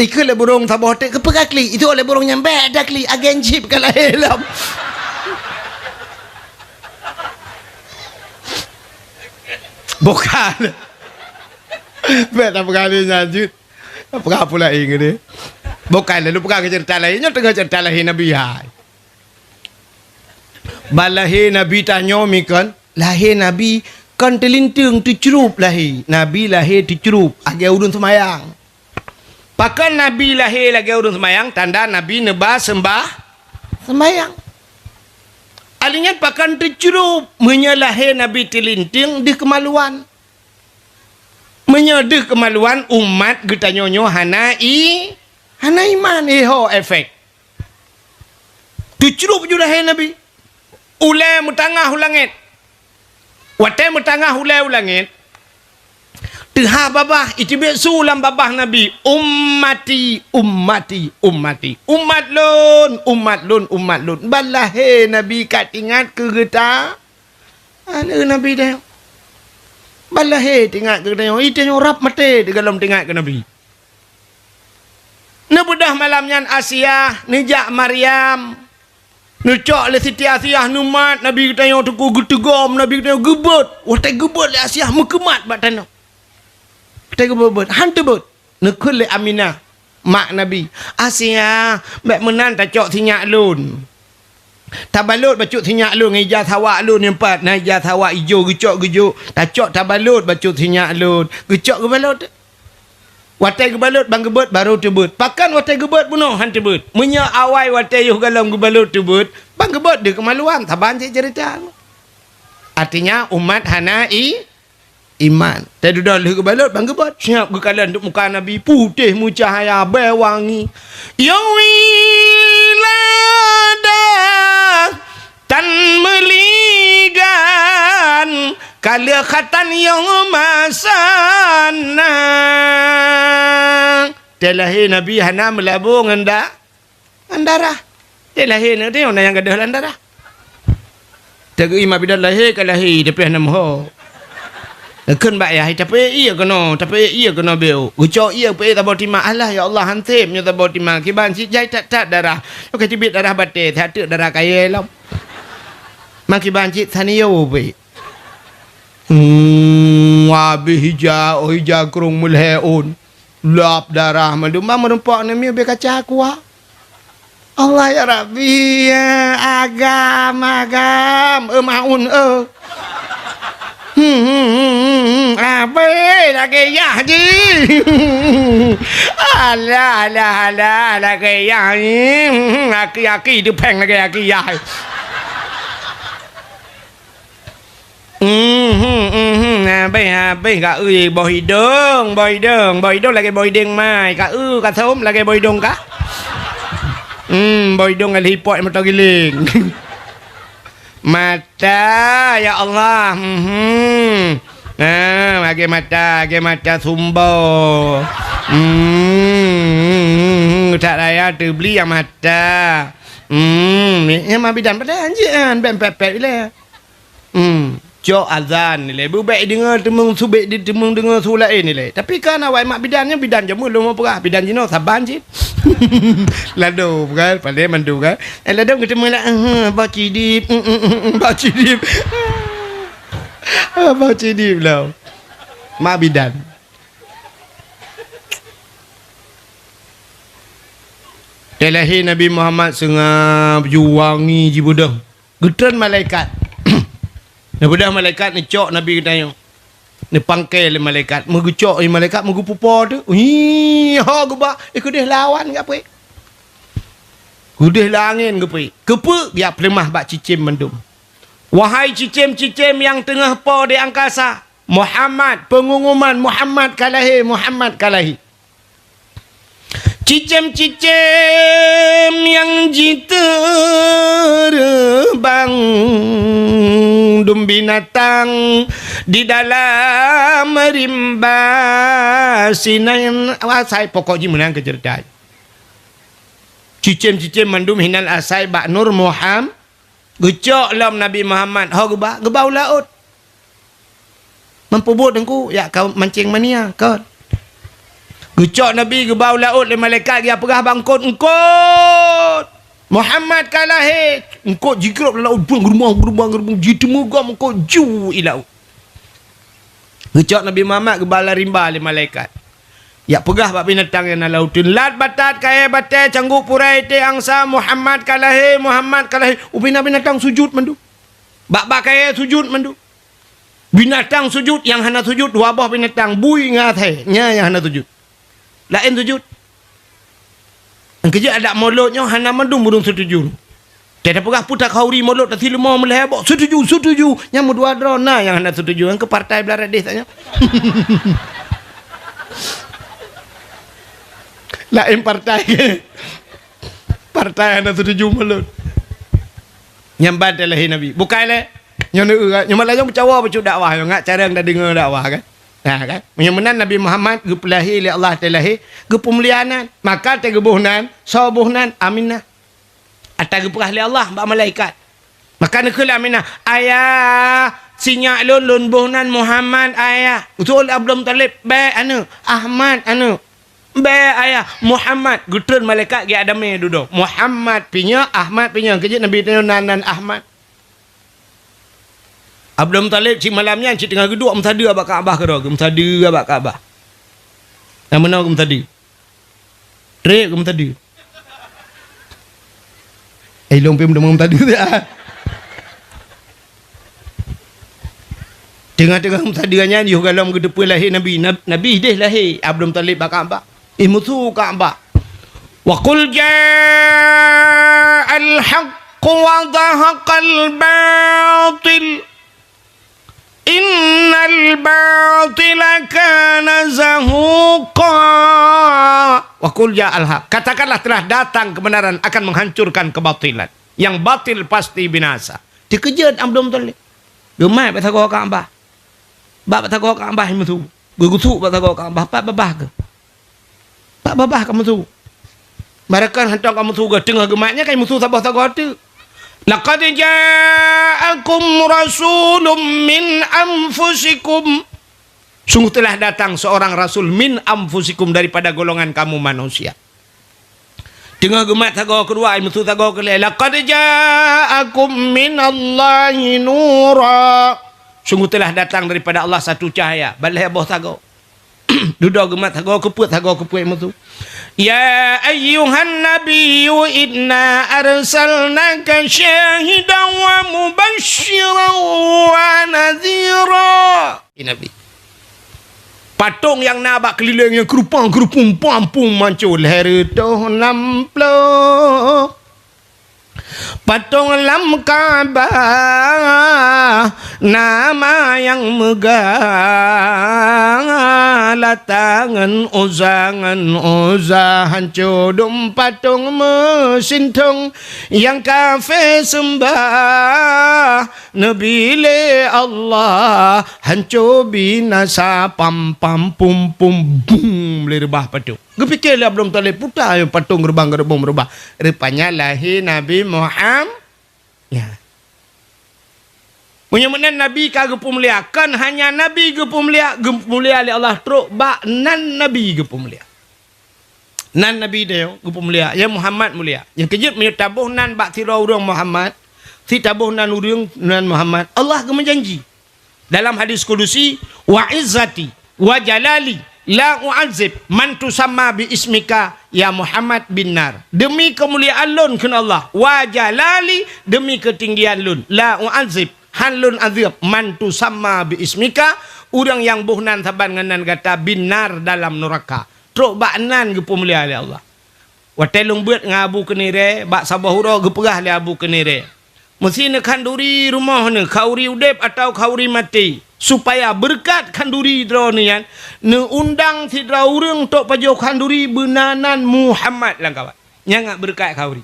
Ikut le burung sabote ke pegang klik itu oleh burung yang beda klik agen chip kalau helm bukan beda pegang lanjut apa pula ini deh bukan lalu pegang cerita lainnya tengah cerita lain Nabi hai balahir Nabi tanya mikan lahir Nabi kan telintung tu cerup lahir Nabi lahir tu cerup agak udun semayang. Pakan Nabi lahir lagi urun semayang, tanda Nabi nebah sembah semayang. Alinya pakan tercerup, menyalahir Nabi telinting di kemaluan. Menyedih kemaluan umat getanyonyo hana iman efek. Tercerup juga lahir Nabi. Ulai mutangah ulangit. Watai mutangah ulai ulangit. Tehah babah itu sulam babah Nabi ummati umat lun balahe Nabi kat ingat ke geta ana Nabi dah balahe ingat ke geta itu nyorap mate di dalam ingat ke Nabi nebudah malamnya Asia nijak Maryam nucok le Siti Asiah numat Nabi tanya tuku getegom Nabi tanya gebet watai gebet le Asiah mekemat batana tega bobot hantu bot nekul le Aminah mak Nabi Asia mek menan tak cok sinyak lun tabalut bacut sinyak lun ngija thawak lun yang empat na ija thawak ijo gecok gejuk tak cok tabalut bacut sinyak lun gecok gebalut watai gebalut bang gebet baru tebut pakan watai gebet bunuh hantu bot menya awai watai yuh galam gebalut tebut bang gebet de kemaluan taban cerita artinya umat hana iman. Tadi dah leh kebalut bang gebet siap gekalan untuk muka Nabi putih mucahaya berwangi. Ya wiladah tan meligan kala khatan yang masana. Telahir Nabi hana melabung andara. Telahir nanti orang yang gadah andara. Tegi imam bidan lahir ke lahir tapi hana moho. Ken ba ya tapi iya kena beu ucok iya pe ta botima Allah ya Allah hantim nya ta botima kiban si jai tat darah oke tibit darah bate thatu darah kaya lam makiban si thaniyo pe wa bi hija krung mulheun lap darah maduma merempak ne mi be kaca kuah Allah ya Rabbi ya agam maun apa lagi ya ji ala lagi ya aki tu peng lagi aki ya bây cả bồi đường lagi bồi đường mai cả cả thôm lagi bồi đường cả bồi đường là hipot mà tao giling mata ya Allah bagi mata sumbo tak raya tu beli yang mata ni mah bidan pada anjian ben pepet bila Cok azan ni le. Baik dengar temung subik di temung dengar sulain ni le. Tapi kan awak mak bidannya bidan jamu lu mau perah. Bidan jino saban cik. Lado kan. Pandai mandu kan. Lado ketemu lah. Bau cidip. Bau cidip. Bau cidip lah. Mak bidan. Lahir Nabi Muhammad sengap juwangi jibudang. Getran malaikat. Nabudah malaikat ni cok Nabi katanya. Ni pangkai le malaikat. Megu cok ni malaikat megu pupo tu. Ha geba. Kudih lawan ke apa? Kudih langin ke apa? Kepe dia pelemah bak cicim mendum. Wahai cicim-cicim yang tengah po di angkasa. Muhammad pengumuman Muhammad kalahi Muhammad kalahi. Cicim-cicim yang jiterbang dum binatang di dalam rimba sinan asai pokok ji menang kecerdasan. Cicim-cicim mandum hinal asai bak nur Muhammad gecok lam Nabi Muhammad ho gebau laut. Mempubut engku ya kau mancing mania kau. Gecok Nabi ke bawah laut le malaikat dia perah bangkut engkot. Muhammad kalahi. Engkot jikrap laut gerbang jitemu gam engkot ju ilau. Gecok Nabi Muhammad ke bala rimba le malaikat. Ya perah bab binatang yang laut tu. Lat batat kaya batai cangguk purai te angsa Muhammad kalahi Muhammad kalahi. Ubina binatang sujud mandu. Bak kaya sujud mandu. Binatang sujud yang hana sujud wabah binatang bui ngatai nya yang hana sujud. Lain sujud. Kerja ada mulutnya hana mandum burung setuju. Tidak pernah putar kauri mulut tapi lemah melebok setuju. Yang dua drona yang hana setuju. Yang ke partai belah radis tanya. Lain partai. Partai hana setuju mulut. Yang badal lahir Nabi. Bukan le. Yang malah yang bercawa bercuk dakwah. Yang ngak cara yang dah dengar dakwah kan. Nah kan, menyamanan Nabi Muhammad gepelahi oleh Allah Taala ge pemulianan, maka te gebuhnan, sabuhnan aminah. Ata geperah oleh Allah ba malaikat. Maka nekul aminah, ayah sinyak lun buhnan Muhammad ayah. Usul Abdul Talib be anu, Ahmad anu. Be ayah Muhammad gutun malaikat ge adame duduk. Muhammad pinya, Ahmad pinya. Kerja Nabi nanan Ahmad. Abdul Talib cik malamnya cik tengah geduk mtadi abak Kaabah ke dah mtadi abak Kaabah. Yang mana mtadi? Trek mtadi. Long pem demam mtadi tu ah. Tengah-tengah mtadi nya yo galam ke depan lahir Nabi. Nabi dah lahir Abdul Talib bak Kaabah. Musuh Kaabah. Wa qul ja'al haqq wa dhahaqal batil. Innal batila kana zahuqa. Wa qul ja'al haq. Katakanlah telah datang kebenaran akan menghancurkan kebatilan. Yang batil pasti binasa. Dikejut Abdul Talib. Gemai batagor Kaabah. Bab batagor Kaabah musuh. Gugusuk batagor Kaabah pak babah ke. Pak babah kamu tu. Mereka hantar kamu tu ke tengah gemaknya kan musuh sabah tagor tu. Laqad ja'akum rasulun min anfusikum. Sungguh telah datang seorang rasul min anfusikum daripada golongan kamu manusia. Tengah gemak tagor kedua musuh tagor kelai. Laqad ja'akum min Allahi nura. Sungguh telah datang daripada Allah satu cahaya. Balai abah tagor. Duduk gemak tagor keput musuh. Ya ayyuhan nabiyyu inna arsalnaka syahidan wa mubasysyiran wa nadhira. Nabi. Patung yang nabak keliling yang kerupang pampung mancul leher toh namplo. Patung lam Kaabah nama yang megah latangan uzah hancur patung mesin tong yang kafir sembah Nabi le Allah hancur binasa pam pum bum lerbah patung. Kepikirlah belum Talib putar yang patung gerbang merubah. Rupanya lahir Nabi Muhammad. Ya. Punya mana Nabi kagak mulia. Kan hanya Nabi gepu mulia oleh Allah. Teruk bak nan Nabi gepu mulia. Nan Nabi dia gepu mulia. Yang Muhammad mulia. Yang kejut punya tabuh nan bak tira urang Muhammad. Si tabuh nan urang nan Muhammad. Allah ke menjanji. Dalam hadis kudusi. Wa izzati wa jalali la u'azib man tusamma bi ismika ya Muhammad bin nar. Demi kemuliaan lun kena Allah. Wa jalali demi ketinggian lun. La u'azib. Halun azab man tusamma bi ismika urang yang buhnan saban nganan kata binar dalam neraka. Truk bak nan gepu mulia oleh Allah. Watelung beut ngabu kenire bak sabahura geperah le abu kenire. Mesti nak kanduri rumah ne kauri udep atau kauri mati supaya berkat kanduri dronian ne undang sidra urang tok pajo kanduri benanan Muhammad lang kawan. Nyangak berkat kauri.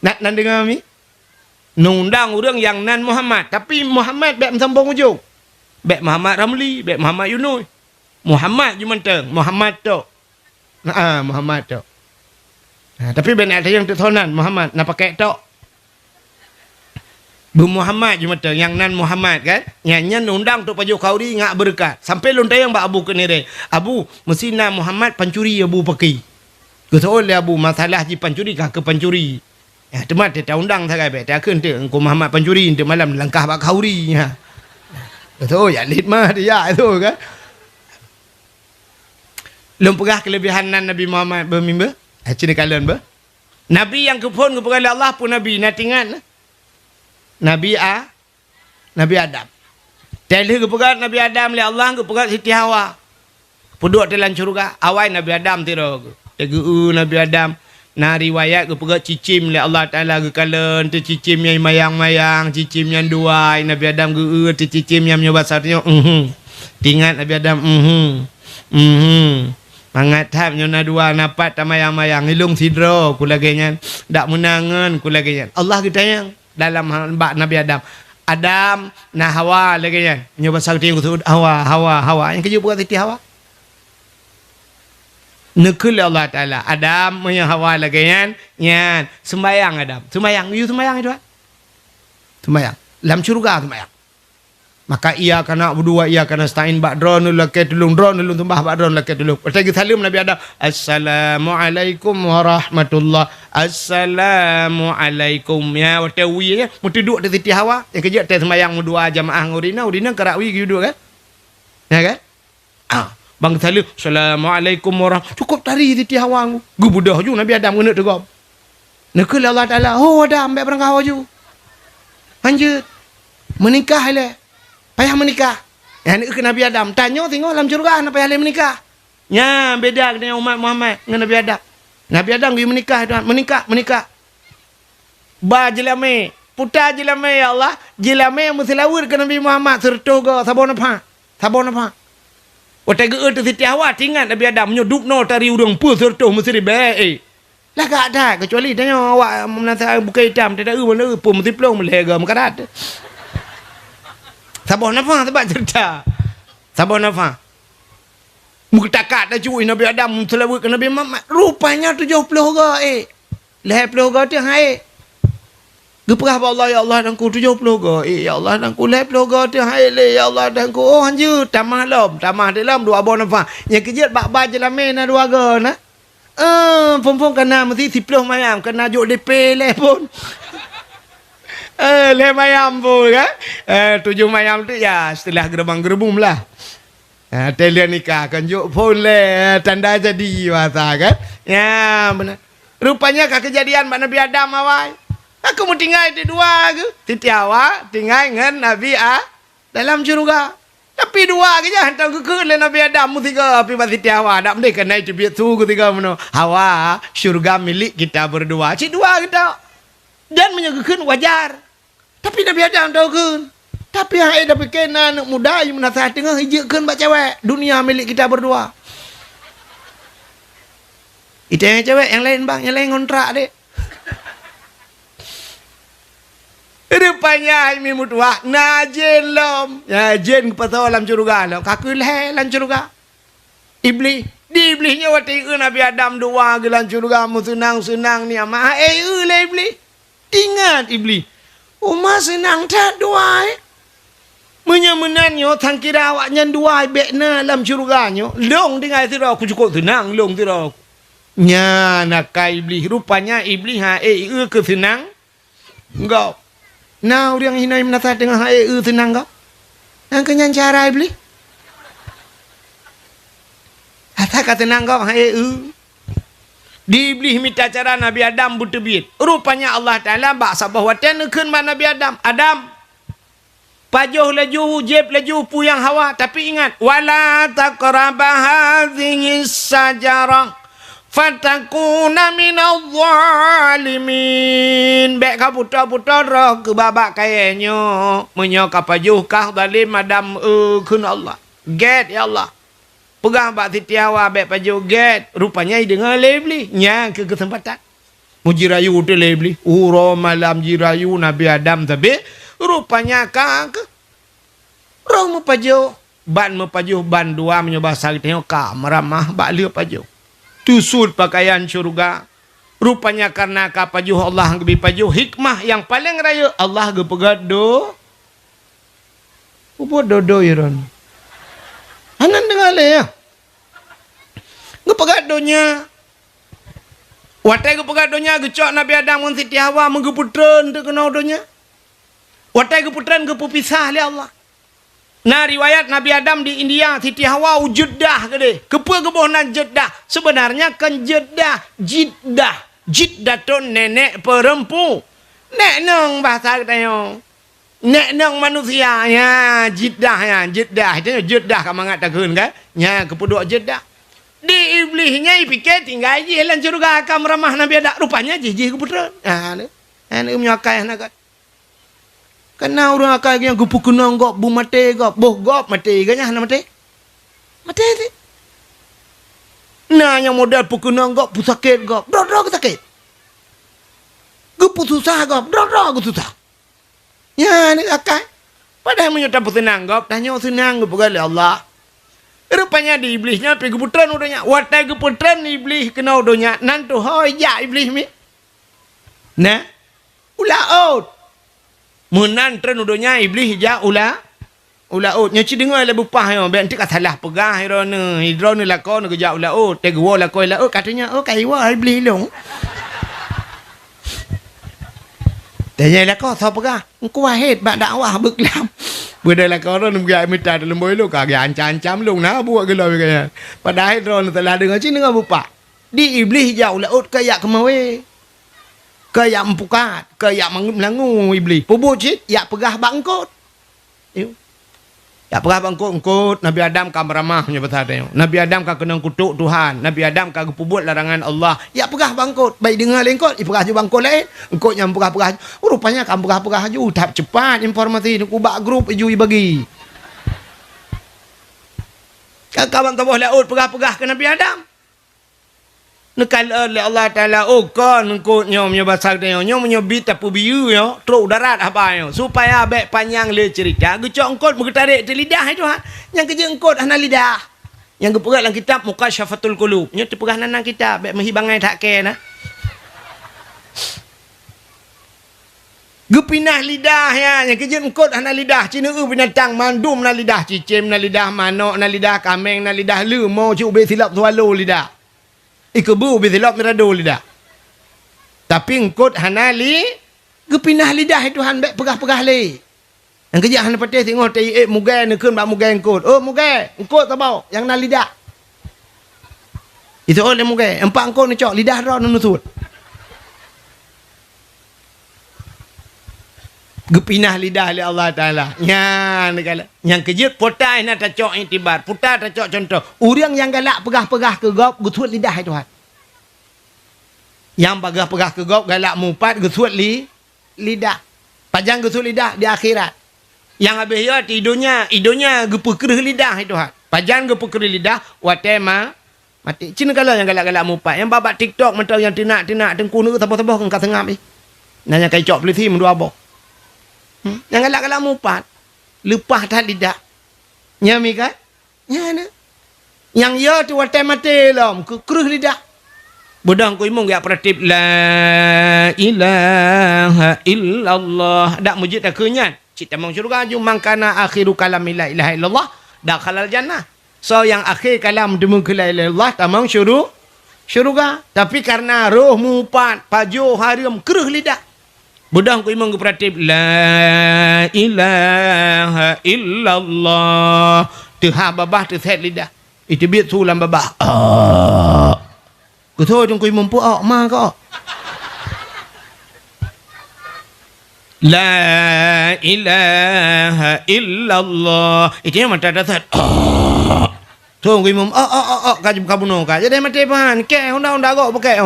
Nak nan dengar mi? Nundang orang yang nan Muhammad. Tapi Muhammad bek sambung ujung. Bek Muhammad Ramli, bek Muhammad Yunus. Muhammad je menteng. Muhammad tu. Muhammad tu. Tapi bek nak ada yang tertonan. Muhammad nak pakai tu. Muhammad je menteng. Yang nan Muhammad kan. Yang nundang tu pajuk kauri ngak berkat. Sampai lontai yang bak Abu kenire. Abu, mesti nan Muhammad pancuri Abu pakai. Ketua oleh Abu masalah je pancuri kah ke pancuri. Ya, temat dia undang sagai bet. Dia akan engkau Muhammad pancuri untuk malam langkah bak kauri. Ha. Betul ya lid mah dia itu kan. Lum pegah kelebihan Nabi Muhammad bermimba. Cina kalian ber. Nabi yang kepun kepada Allah pun Nabi natingan. Nabi Adam. Tele kepada Nabi Adam le Allah kepada Siti Hawa. Puduk dalam syurga awai Nabi Adam tiro. Nabi Adam na riwayat kepada cicim le Allah Taala ke kalen tu cicim yang mayang-mayang, cicim yang dua Nabi Adam ke tu cicim yang nyobasarnya tingat Nabi Adam mangat tap nyona dua napat tamayang-mayang ilung sidro kulagenya dak menangan kulagenya Allah kita yang dalam bak Nabi Adam na Hawa lagenya nyobasar ting Hawa yang keju buat Siti Hawa nekul Allah Ta'ala Adam punya Hawa lagi kan yan sembayang Adam sembayang you sembayang itu sembayang dalam syurga sembayang maka ia kena berdua ia kena stain bak drone laki tulung tumbah bak drone laki tulung pergi salam Nabi Adam assalamualaikum warahmatullah assalamualaikum ya watawi ya muti duduk di Siti Hawa yang kerja teh sembayang dua jamaah urina kerakwi duduk kan ya kan Bang Talib, Assalamualaikum warahmatullahi cukup tari Siti Hawa aku. Gubudah ju Nabi Adam kena tegap. Nekul Allah Taala, oh Adam ambil berangkah ju. Lanjut. Menikah le. Payah menikah. Ya nek ke Nabi Adam, tanya tengok dalam syurga nak payah le menikah. Nya beda dengan umat Muhammad dengan Nabi Adam. Nabi Adam pergi menikah tuan, menikah. Ba jelame, putar jelame ya Allah, jelame yang mesti lawur ke Nabi Muhammad serta go sabon apa? Otak tu Siti Hawa tinggal Nabi Adam menyudup no tari urang pun serta mesti baik. Lah gak ada kecuali tanya awak menasa buka hitam tidak mana pun mesti pelong melega mekarat. Sabon apa sebab cerita. Sabon apa? Muka takat dah cuy Nabi Adam selawat ke Nabi Muhammad. Rupanya 70 orang 70 orang tu hai. Geperah Allah ya Allah dan ku 70 go. Ya Allah dan ku 70 go tu hai le ya Allah dan ku oh anju tamah dalam dua abon apa. Yang kejut bak ba jelame na dua go na. Pom kena mesti 10 mayam kena juk DP le pun. Le mayam pun kan. 7 mayam tu ya setelah gerbang-gerbum lah. Telian nikah kan juk pun le tanda jadi masa kan. Ya benar. Rupanya kejadian Nabi Adam awal. Aku mau tinggal di dua ke? Siti Hawa tinggal dengan Nabi dalam syurga. Tapi dua ke je hantar ke Nabi Adam mu tiga api Siti Hawa. Tak boleh kena itu biar tu ketika mana Hawa syurga milik kita berdua. Cik dua kita. Dan menyegakkan wajar. Tapi Nabi Adam tahu kan. Tapi hai dah fikir anak muda yang menasihat tengah hijaukan bak cewek. Dunia milik kita berdua. Itu yang cewek, yang lain bang, yang lain kontrak dek. Rupanya ini mutua najin lom ya jin kepada alam syurga lo kaku leh alam syurga iblis di iblisnya waktu Nabi Adam dua gelan syurga mu senang ni ama le iblis ingat iblis Umar senang tak duai. Menyenanyo thang kira awaknya duai bekna dalam syurganyo. Long dengan tira aku cukup tenang long tira. Nya nak iblis rupanya iblis ke senang. Engkau. Nah orang hina menata dengan senang kau. Yang kenyan cara iblis. Kata tenang kau Di iblis minta cara Nabi Adam bertebit. Rupanya Allah Ta'ala bak sabah watan nekeun Nabi Adam. Adam. Pajuh laju, jeb laju, puyang hawa. Tapi ingat. Wala taqraba hadhihi sajarah. Fatakuna minal zalimin. Bek ka putar-putar roh ke babak kayaknya. Menyokap pajuh kah zalim Adam kun Allah. Get ya Allah. Pegang bak Siti Hawa bek pajuh get. Rupanya dengar lebli. Nya ke kesempatan. Mujirayu tu lebli. Uro malam jirayu Nabi Adam tapi. Rupanya kak. Roh mu pajuh. Ban mu pajuh. Ban dua menyoba sakit. Tengok kak meramah bak liu pajuh. Tusud pakaian syurga. Rupanya karena kak pajuh Allah lebih pajuh. Hikmah yang paling raya. Allah ke pegado. Apa dodo ya Ron? Hanan dengar le ya. Gepegadonya. Watai gepegadonya gecok Nabi Adam dengan Siti Hawa menggeputran tu kena donya. Watai geputran gepupisah le Allah. Nah riwayat Nabi Adam di India Siti Hawa Jeddah ke dia. Kepa kebohnan Jeddah. Sebenarnya kan Jeddah Jiddah. Jiddah tu nenek perempu. Nek nang bahasa katanya. Nek nang manusia ya Jeddah ya Jeddah itu Jeddah kamu ngatakan kan ya kepuduk Jeddah di iblisnya pikir tinggal je lan surga akan meramah Nabi Adam rupanya jijik keputra ni menyakai nak kena orang akai yang gupu kena gop bu mate gop boh gop mate ganya na mate tu nah yang modal pukuna gop pu sakit gop dro sakit gupu susah gop dro susah. Ya ni akai. Padahal menyudah senang gop. Tanya senang gop oleh Allah. Rupanya di iblisnya pergi putran udahnya. Watai ke putran iblis kena udahnya. Nantu hoi ya iblis mi. Nah. Ula out. Menantran udahnya iblis ja ula out. Nyaci dengar lah bupah yo. Biar nanti kat salah pegah hidrona. Hidrona lakon kerja ula out. Tegwa lakon ula out. Katanya kaiwa iblis long. Tanya lah kau siapa kah? Engkau wahid bak dakwah berkelam. Benda lah kau orang nak minta dalam boy lu kagak ancam-ancam lu nak buat gelau kaya. Padahal orang telah dengar cing dengan bupak. Di iblis jauh laut kayak kemawe. Kayak empukat, kayak melangu iblis. Pubucit ya pegah bangkot. Ya pegah bangkot Nabi Adam ka meramahnya bertanya. Nabi Adam ka kena kutuk Tuhan. Nabi Adam ka pubut larangan Allah. Ya pegah bangkot. Baik dengar lengkot, pegah ju bangkot lain. Engkau yang pegah-pegah. Rupanya kamu pegah-pegah ju tahap cepat informasi ku bak grup ju bagi. Kawan tabuh laut pegah-pegah ke Nabi Adam. Nekal oleh Allah Ta'ala kan engkau punya bahasa dia punya bita pubiu yo truk darat apa yo supaya baik panjang le cerita gecok engkau bertarik di lidah itu yang kerja engkau hana lidah yang gepegat dalam kitab Mukasyafatul Qulub nya terpegah nang kitab baik menghibangai tak ke nah gepinah lidah ya yang kerja engkau hana lidah cina binatang mandum na lidah cicim na lidah manok na lidah kambing na lidah lemau cuba silap swallow lidah ikebu bizilap mirado lidah. Tapi engkau hanali gepinah lidah itu han baik pegah-pegah le. Yang kerja han patih tengok tai mugai nekeun bak mugai engkau. Oh mugai, engkau tabau yang na lidah. Itu oleh mugai, empak engkau ni cok lidah ro nusut. Gepinah lidah oleh Allah Ta'ala. Yang kejut potai nak tacok intibar. Putar tacok contoh. Orang yang galak pegah-pegah ke gop, gusut lidah itu. Yang pegah-pegah ke gop, galak mumpat, gusut lidah. Pajang gusut lidah di akhirat. Yang habis ya, hidungnya gepekerih lidah itu. Pajang gepekerih lidah, watema mati. Cina kalau yang galak-galak mumpat. Yang babak TikTok, mentau yang tinak-tinak, tengkunu, tabah-tabah, kengkat tengah. Nanya kayak cok peliti, mendua abok. Yang galak-galak mumpat lepas dah lidah nyami kan nyana yang ya tu watai mati lam kerih lidah Budang ku imong gak praktip la ilaha illallah. Dak mujid dak kenyan. Cik tamang syurga jumang kana akhiru kalam la ilaha illallah dak halal jannah. So yang akhir kalam demu la ilaha illallah tamang syurga. Tapi karena roh mupat pajo haram keruh lidah. Budang ku imong praktip la ilaha illallah. Tehah babah terset lidah. Itu biat sulam babah. Ku thôi trong quy mông po ma ko. La ilaha illallah. Itu yang mata dasar. Thôi quy mông ka jum kabuno ka. Jadi mate pan ke honda go pakai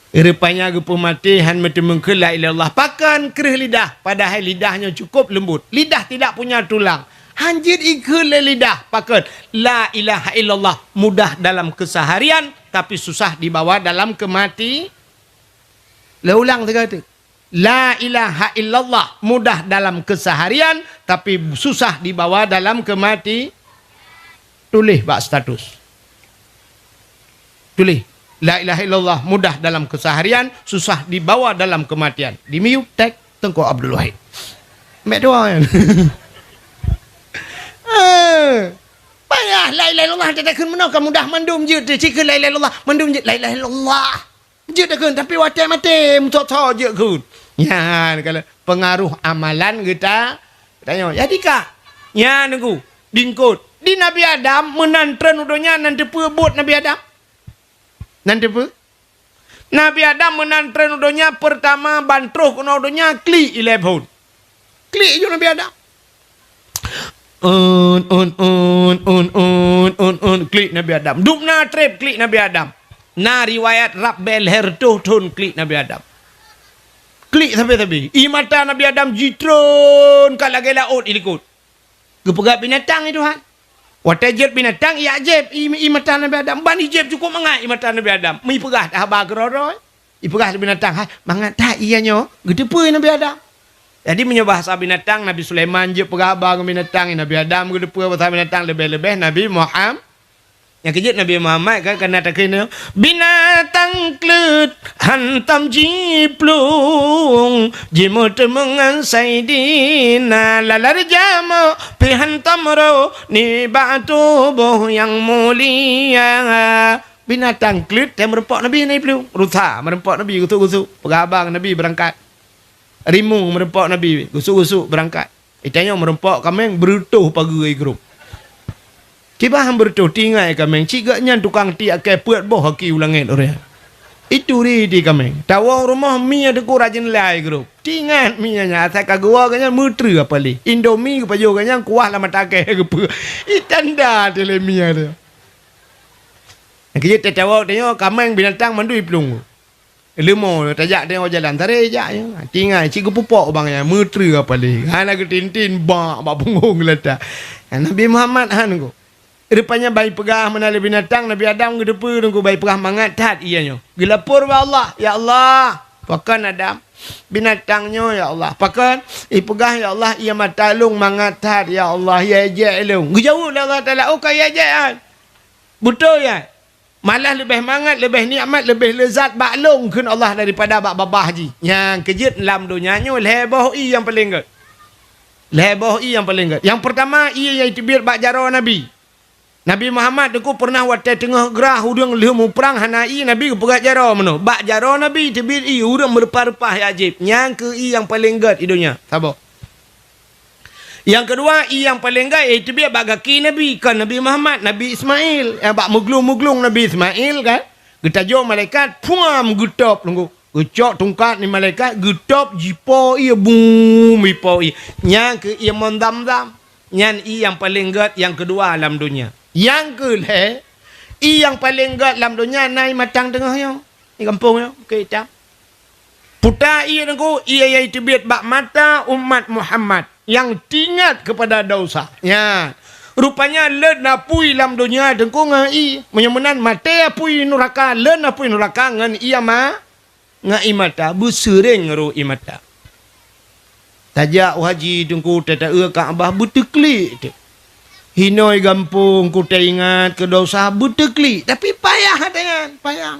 Rupanya gupu mati han mati mengke la ilallah. Pakan kerih lidah. Padahal lidahnya cukup lembut. Lidah tidak punya tulang. Hanjir ikut lidah pakat la ilaha illallah mudah dalam keseharian tapi susah dibawa dalam kemati. Ulang tiga itu. La ilaha illallah mudah dalam keseharian tapi susah dibawa dalam kemati. Tulis bak status. Tulis la ilaha illallah mudah dalam keseharian susah dibawa dalam kematian. Di mute tag Tengku Abdul Wahid. Mek doa kan. Payah la ilaha illallah tak kun menok mudah mandum je de cik la ilaha illallah mandum je la ilaha illallah je dak kun tapi watai mate mutok je kun ya kalau pengaruh amalan kita tanya jadi kak ya nunggu dingkut di Nabi Adam menantren udonya nan depe bot Nabi Adam nan depe Nabi Adam menantren udonya pertama bantruh kono udonya kli 11 kli je Nabi Adam klik Nabi Adam. Dupna trip klik Nabi Adam. Na riwayat Rabbel Hertuh tun klik Nabi Adam. Klik tapi. Imata Nabi Adam jitron kalage laut ilikut. Gepegak binatang itu han. Watajib binatang ia jeb imata Nabi Adam. Bani jeb cukup mangat imata Nabi Adam. Mi pegah dah bagroroi. Ipegah binatang hai mangat tak ianyo. Gedepe Nabi Adam. Jadi menyebahasa binatang Nabi Sulaiman je pegabang binatang Nabi Adam ke depan bahasa binatang lebih-lebih Nabi Muhammad yang kejut Nabi Muhammad kan kena tak kena binatang klut hantam jiplung jimut mengansai dina lalar jamo pi hantam ro ni batu boh yang mulia binatang klut yang merempok Nabi ni pelung rusa merempok Nabi gusuk-gusuk pegabang Nabi berangkat Rimung merempak Nabi, gusuk-gusuk berangkat. Itanya merempak kameng berutuh pagi grup. Tiba ham berutuh tinggal kameng, cigaknya tukang tiak ke puat boh haki ulangit orang. Itu di kameng. Tawang rumah mi ada ku rajin lai grup. Tingat mi nya asal kagua kanya mutri apa li. Indomie ke pajo kanya kuah lama take ke pu. Itanda tele mi ada. Kita tawang tanya kameng binatang mandui pelung. Lemo tajak dia jalan tarik jak je. Tinggal cikgu pupok bangnya mutri apa li. Hana ke tintin bak punggung letak. Nabi Muhammad han ko. Rupanya bayi pegah menali binatang Nabi Adam ke depan nunggu bayi pegah mangat tat ianya. Gelapur wa Allah, ya Allah. Pakan Adam binatangnya ya Allah. Pakan pegah ya Allah ia matalung mangat tat ya Allah ya ja'ilung. Gejauh Allah Taala oh kaya ja'an. Betul ya? Malah lebih mangat, lebih nikmat, lebih lezat baklung kun Allah daripada bak babah ji. Yang kejut dalam dunianya leboh yang paling gut. Leboh yang paling gut. Yang pertama ia iaitu bir bak jaro Nabi. Nabi Muhammad tu pernah watai tengah gerah udang lemu perang hanai Nabi pegat jaro meno. Bak jaro Nabi tebir udang merepah-repah ya ajib. Yang ke yang paling gut idunya. Sabar. Yang kedua, yang paling gaya itu dia bagaki Nabi kan Nabi Muhammad, Nabi Ismail. Yang bak muglung-muglung Nabi Ismail kan. Kita jauh malaikat, puam gutop tunggu. Gecok tungkat ni malaikat, gutop jipo ia boom jipo ia. Yang ke ia mondam-dam. Yang paling gad yang kedua dalam dunia. Yang ke yang paling gad dalam dunia naik matang tengah yo. Di kampung yo, kita. Puta ia tunggu, ia iaitu biat bak mata umat Muhammad yang tingat kepada dosa. Ya. Rupanya len apui dalam dunia dengku ngai menyemenan mate apui neraka len apui neraka ngan ia ma ngai mata busering ru imata. Tajak haji dengku tata ka Abah butekli. Hinoi gampung ku ingat ke dosa betekli tapi payah dengan payah.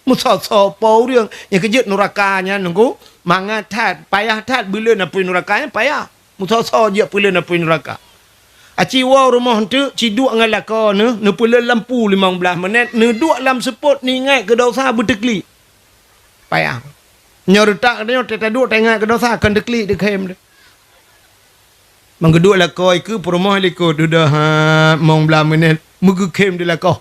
Musa pau riang yang kejut nurakanya nunggu mangat tat payah tat bila nak pergi nurakanya payah. Musa je pula nak pergi neraka. Aci wa rumah tu ciduk ngalaka ne pula lampu 15 minit ne duk lam sepot ni ingat ke dosa betekli. Payah. Nyortak dia tak duk tengok ke dosa akan dekli dekem dia. Mangeduk lah kau ke rumah liko dah mong belah minit mugukem dia lah kau.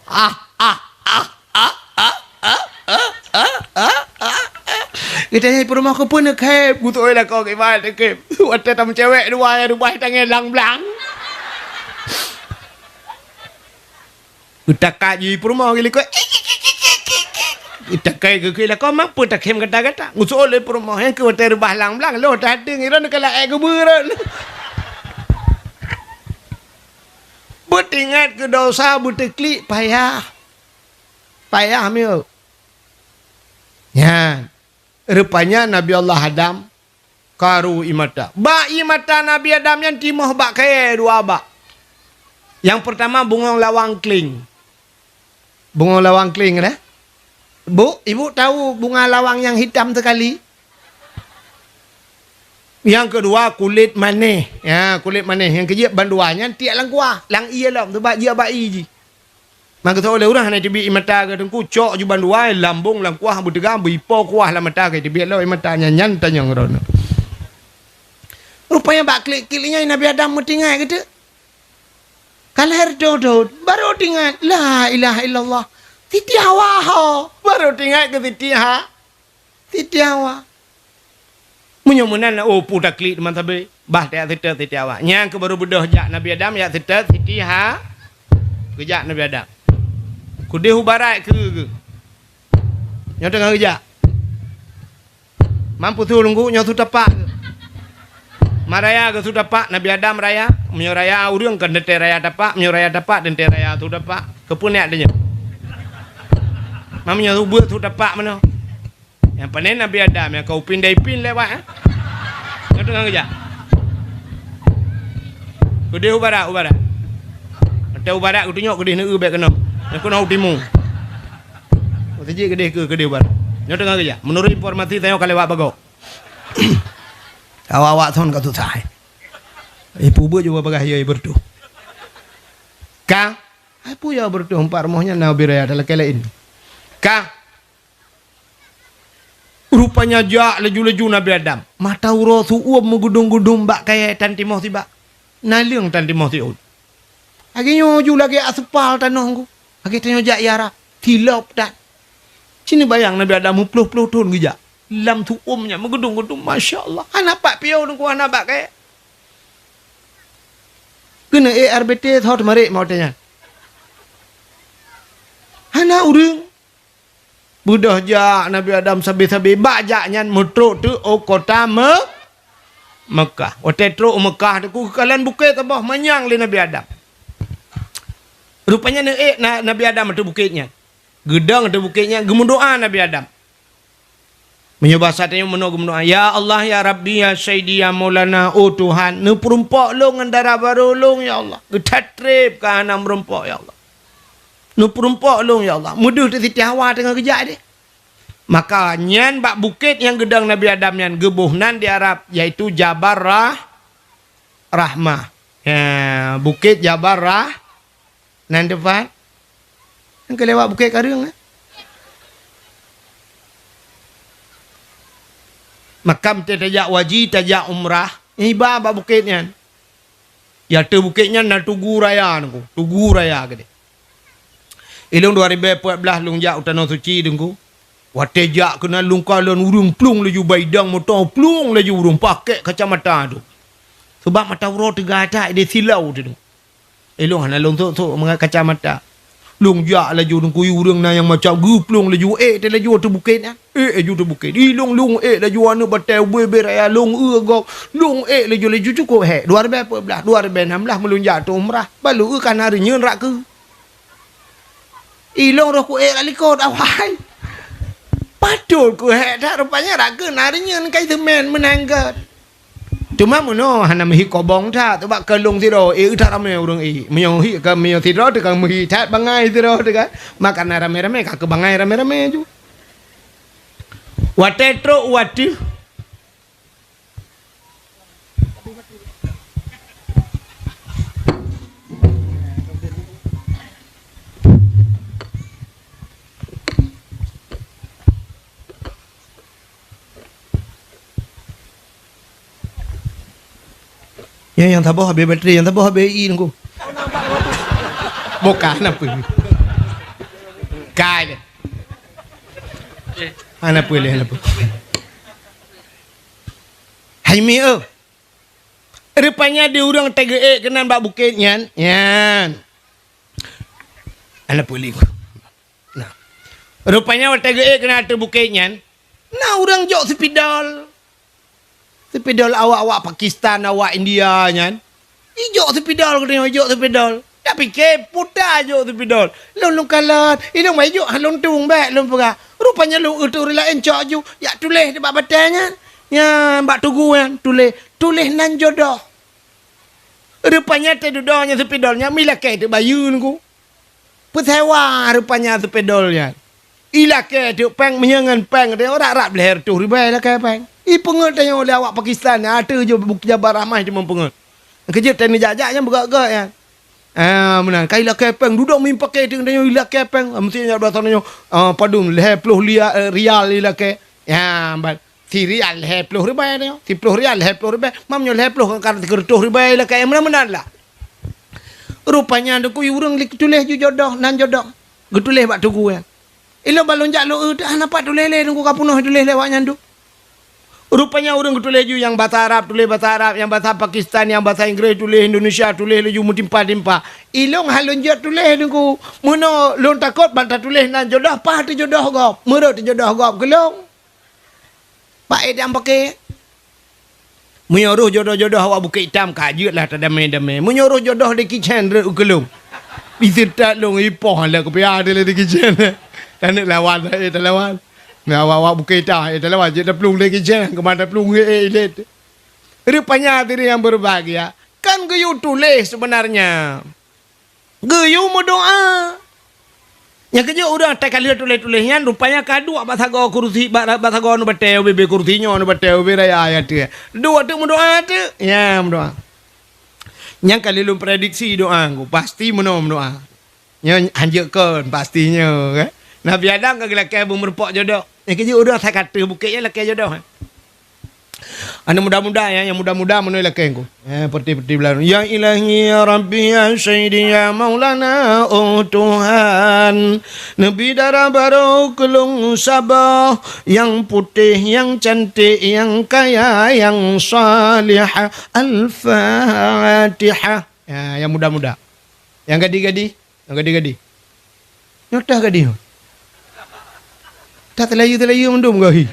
Kita ni rumah kau pun nak kem. Kutuk lah kau ke mana kem. Waktu tamu cewek dua tangan lang-lang. Utakat je rumah ke liko. Itakai ke lah kau mampu tak kem kata-kata. Ngusul oleh rumah yang ke waktu rubah lang-lang. Lo tak ada ngira nak kalau ke berat. Ingat ke dosa butekli payah. Payah mil. Ya. Rupanya Nabi Allah Adam karu imata. Ba imata Nabi Adam yang timah bak kaya dua bak. Yang pertama bunga lawang kling. Bunga lawang kling dah. Bu, ibu tahu bunga lawang yang hitam sekali? Yang kedua kulit manis. Ya, kulit manis. Yang ketiga banduanya tiak lang kuah. Lang iya lah. Sebab dia bayi je. Maka tahu oleh orang nak tibi mata ke tengku cok ju banduai lambung lang kuah bertegam beripo kuah lah mata ke tibi lah mata nyanyan tanya ngerono. Rupanya bak klik-kliknya Nabi Adam mentingai kata. Kalau herdodod baru tingat la ilaha illallah. Titi hawa ho. Baru tingat ke titi ha. Titi hawa. Menyomunan oh pudak klik teman tabe bah tak tita awak nyang ke baru bedah jak Nabi Adam ya tita titi ha kejak Nabi Adam kudeh barat ke nyo tengah kejak mampu tu lunggu nyo tu tapak maraya ke tu tapak Nabi Adam raya menyo raya urang kan dete raya tapak menyo raya tapak dente raya tu tapak kepunek adanya mamnya tu buat tu tapak mana. Yang panen Nabi Adam yang kau pindai-pin lewat. Kau tengah kerja. Kau dia ubarat. Kau ubarat kau tunjuk kau dia nak ubek kena. Yang kau nak utimu. Kau sejik kau dia ubarat. Kau tengah kerja. Menurut informasi tengok kalau lewat bagok. Awak thon kau tu sai. Ibu buat juga bagah ya bertu. Kang, apa ya bertu empat rumahnya Nabi Raya dalam kelain. Kang rupanya jak laju-laju Nabi Adam. Mata uro su uam megudung-gudung bak kaya tan timoh tiba. Naliang tan timoh tiud. Akhirnya ju lagi aspal tanah ku. Akhir tanya jak yara. Tilap tak. Sini bayang Nabi Adam 50 tahun gejak. Lam tu umnya megudung-gudung. Masya Allah. Anak pak piau nunggu anak bak kaya. Kena ARBT thot marik mau tanya. Anak urang. Budah jak Nabi Adam sabi-sabi bak jaknya mutruk tu kota Mekah. Otetro Mekah tu kalian bukit tabah manyang le Nabi Adam. Rupanya Nabi Adam tu bukitnya. Gedang tu bukitnya gemundoa Nabi Adam. Menyoba satanya mendoa ya Allah ya Rabbi ya Sayyidi ya Maulana oh Tuhan ne perumpak long andara baru long ya Allah. Getatrip ke anak merumpak ya Allah. Nu perumpak long ya Allah. Mudah tu Siti Hawa tengah kejak dia. Maka nyan bak bukit yang gedang Nabi Adam nyan gebuhnan di Arab yaitu Jabar Rahmah. Ya, bukit Jabar nan depan. Yang kelewat bukit Karung. Makam tajak wajib tajak umrah. Iba bak bukit nyan. Ya tu bukitnya na Tugu Raya nunggu. Tugu Raya gede. Ilung 2014 lung jak utano suci dengku. Watejak kena lung kalon urung plung laju baidang motor plung laju urung pakai kacamata tu. Sebab mata urut tegak dia silau tu. Ilung hana lung tu mengat kacamata. Lung jak laju dengku urung na yang macam plung laju dia laju tu bukitnya. Laju tu bukit. Ilung laju anu batai bebe raya lung gok. Lung laju cukup 2014 2016 melunjak tu umrah. Balu kan hari nyen rak ke. Ilong roh ku alikot awai. Padul ku tak rupanya raga narinya kai temen menanggat. Cuma muno hana mihi kobong tha tu bak kelung tiro tha rame urang menyo hi ka menyo tiro te ka mihi tha bangai tiro te ka makan rame-rame ka ke bangai rame-rame ju watetro wati yang tabah habis bateri, yang tabah habis nunggu. Bukan apa. Kai. Ana boleh, ana boleh. Hai mi rupanya dia orang tega kenan bak bukit nyan. Nyan. Ana boleh. Nah. Rupanya tega kenan tu bukit nyan. Nah orang jok sepidol. Sepidol awak-awak Pakistan, awak India nyan. Ijok sepidol kena ijok sepidol. Tak fikir putar ijok sepidol. Long kalat. Ini mai ijok halong tung baik long pega. Rupanya lu tu rela encok ju. Ya tulis dekat batanya. Ya mbak tugu yang tulis nan jodoh. Rupanya tedudonya sepidolnya mila ke tu bayu nunggu. Pesewa rupanya sepidolnya. Ila ke tu peng menyangan peng dia orang rap leher tu ribai lah ke peng. Pengut tanya oleh awak Pakistan ada je bukti Jabar Rahman cuma pengut. Kerja tani jajak yang bergerak ya. Menang kai lah kepeng duduk min pakai tu tanya ila kepeng mestinya dah tanya padum leh 10 rial ila ke. Ya bat si rial leh 10 ribai tanya. 10 rial leh 10 ribai. Mamnya leh 10 kan 30 ribai ila ke mana lah. Rupanya ada ku urang tulis ju jodoh nan jodoh. Getulis bak tugu ya. Ilo balon jak lu nampak tulis le nunggu kapunoh tulis lewat nyandu. Rupanya orang tulis ju yang bahasa Arab tulis bahasa Arab, yang bahasa Pakistan, yang bahasa Inggeris tulis Indonesia tulis ju mutimpa-timpa. Ilong halon je tulis nunggu. Muno lon takut bantah tulis nan jodoh pah tu jodoh gop. Mero tu jodoh gop gelong. Pak yang pakai menyuruh jodoh-jodoh awak bukit hitam kajutlah tak damai-damai. Menyuruh jodoh di kitchen gelong. Bisa tak long ipoh lah kepiah dia di kitchen. Tak nak lawan tak lawan. Nah, awak bukan dah, dah lewat je dah pelung lagi je, kemana pelung let. Rupanya diri yang berbahagia, kan geyu tulis sebenarnya. Geyu berdoa. Yang kerja orang tak kali tulis-tulisnya, rupanya kadua bahasa gua kursi, bahasa gua nu bateu, bebe kursinya nu bateu, bebe raya ayat tu. Dua tu berdoa tu, ya berdoa. Yang kali lu prediksi doa, pasti mendoa. Yang anjurkan pastinya, kan? Nabi Adam ke lelaki bermerpok jodoh. Yang kerja udah saya kata bukitnya lelaki jodoh. Anda muda-muda ya, yang muda-muda mana lelaki aku. Peti-peti belakang. Ya ilahi ya Rabbi ya Sayyidi ya Maulana oh Tuhan. Nabi darah baru kelung sabah. Yang putih, yang cantik, yang kaya, yang salihah. Al-Fatihah. Ya, yang muda-muda. Yang gadi-gadi. Yang gadi-gadi. Nyotah gadi. Tak terlayu mendum gahi.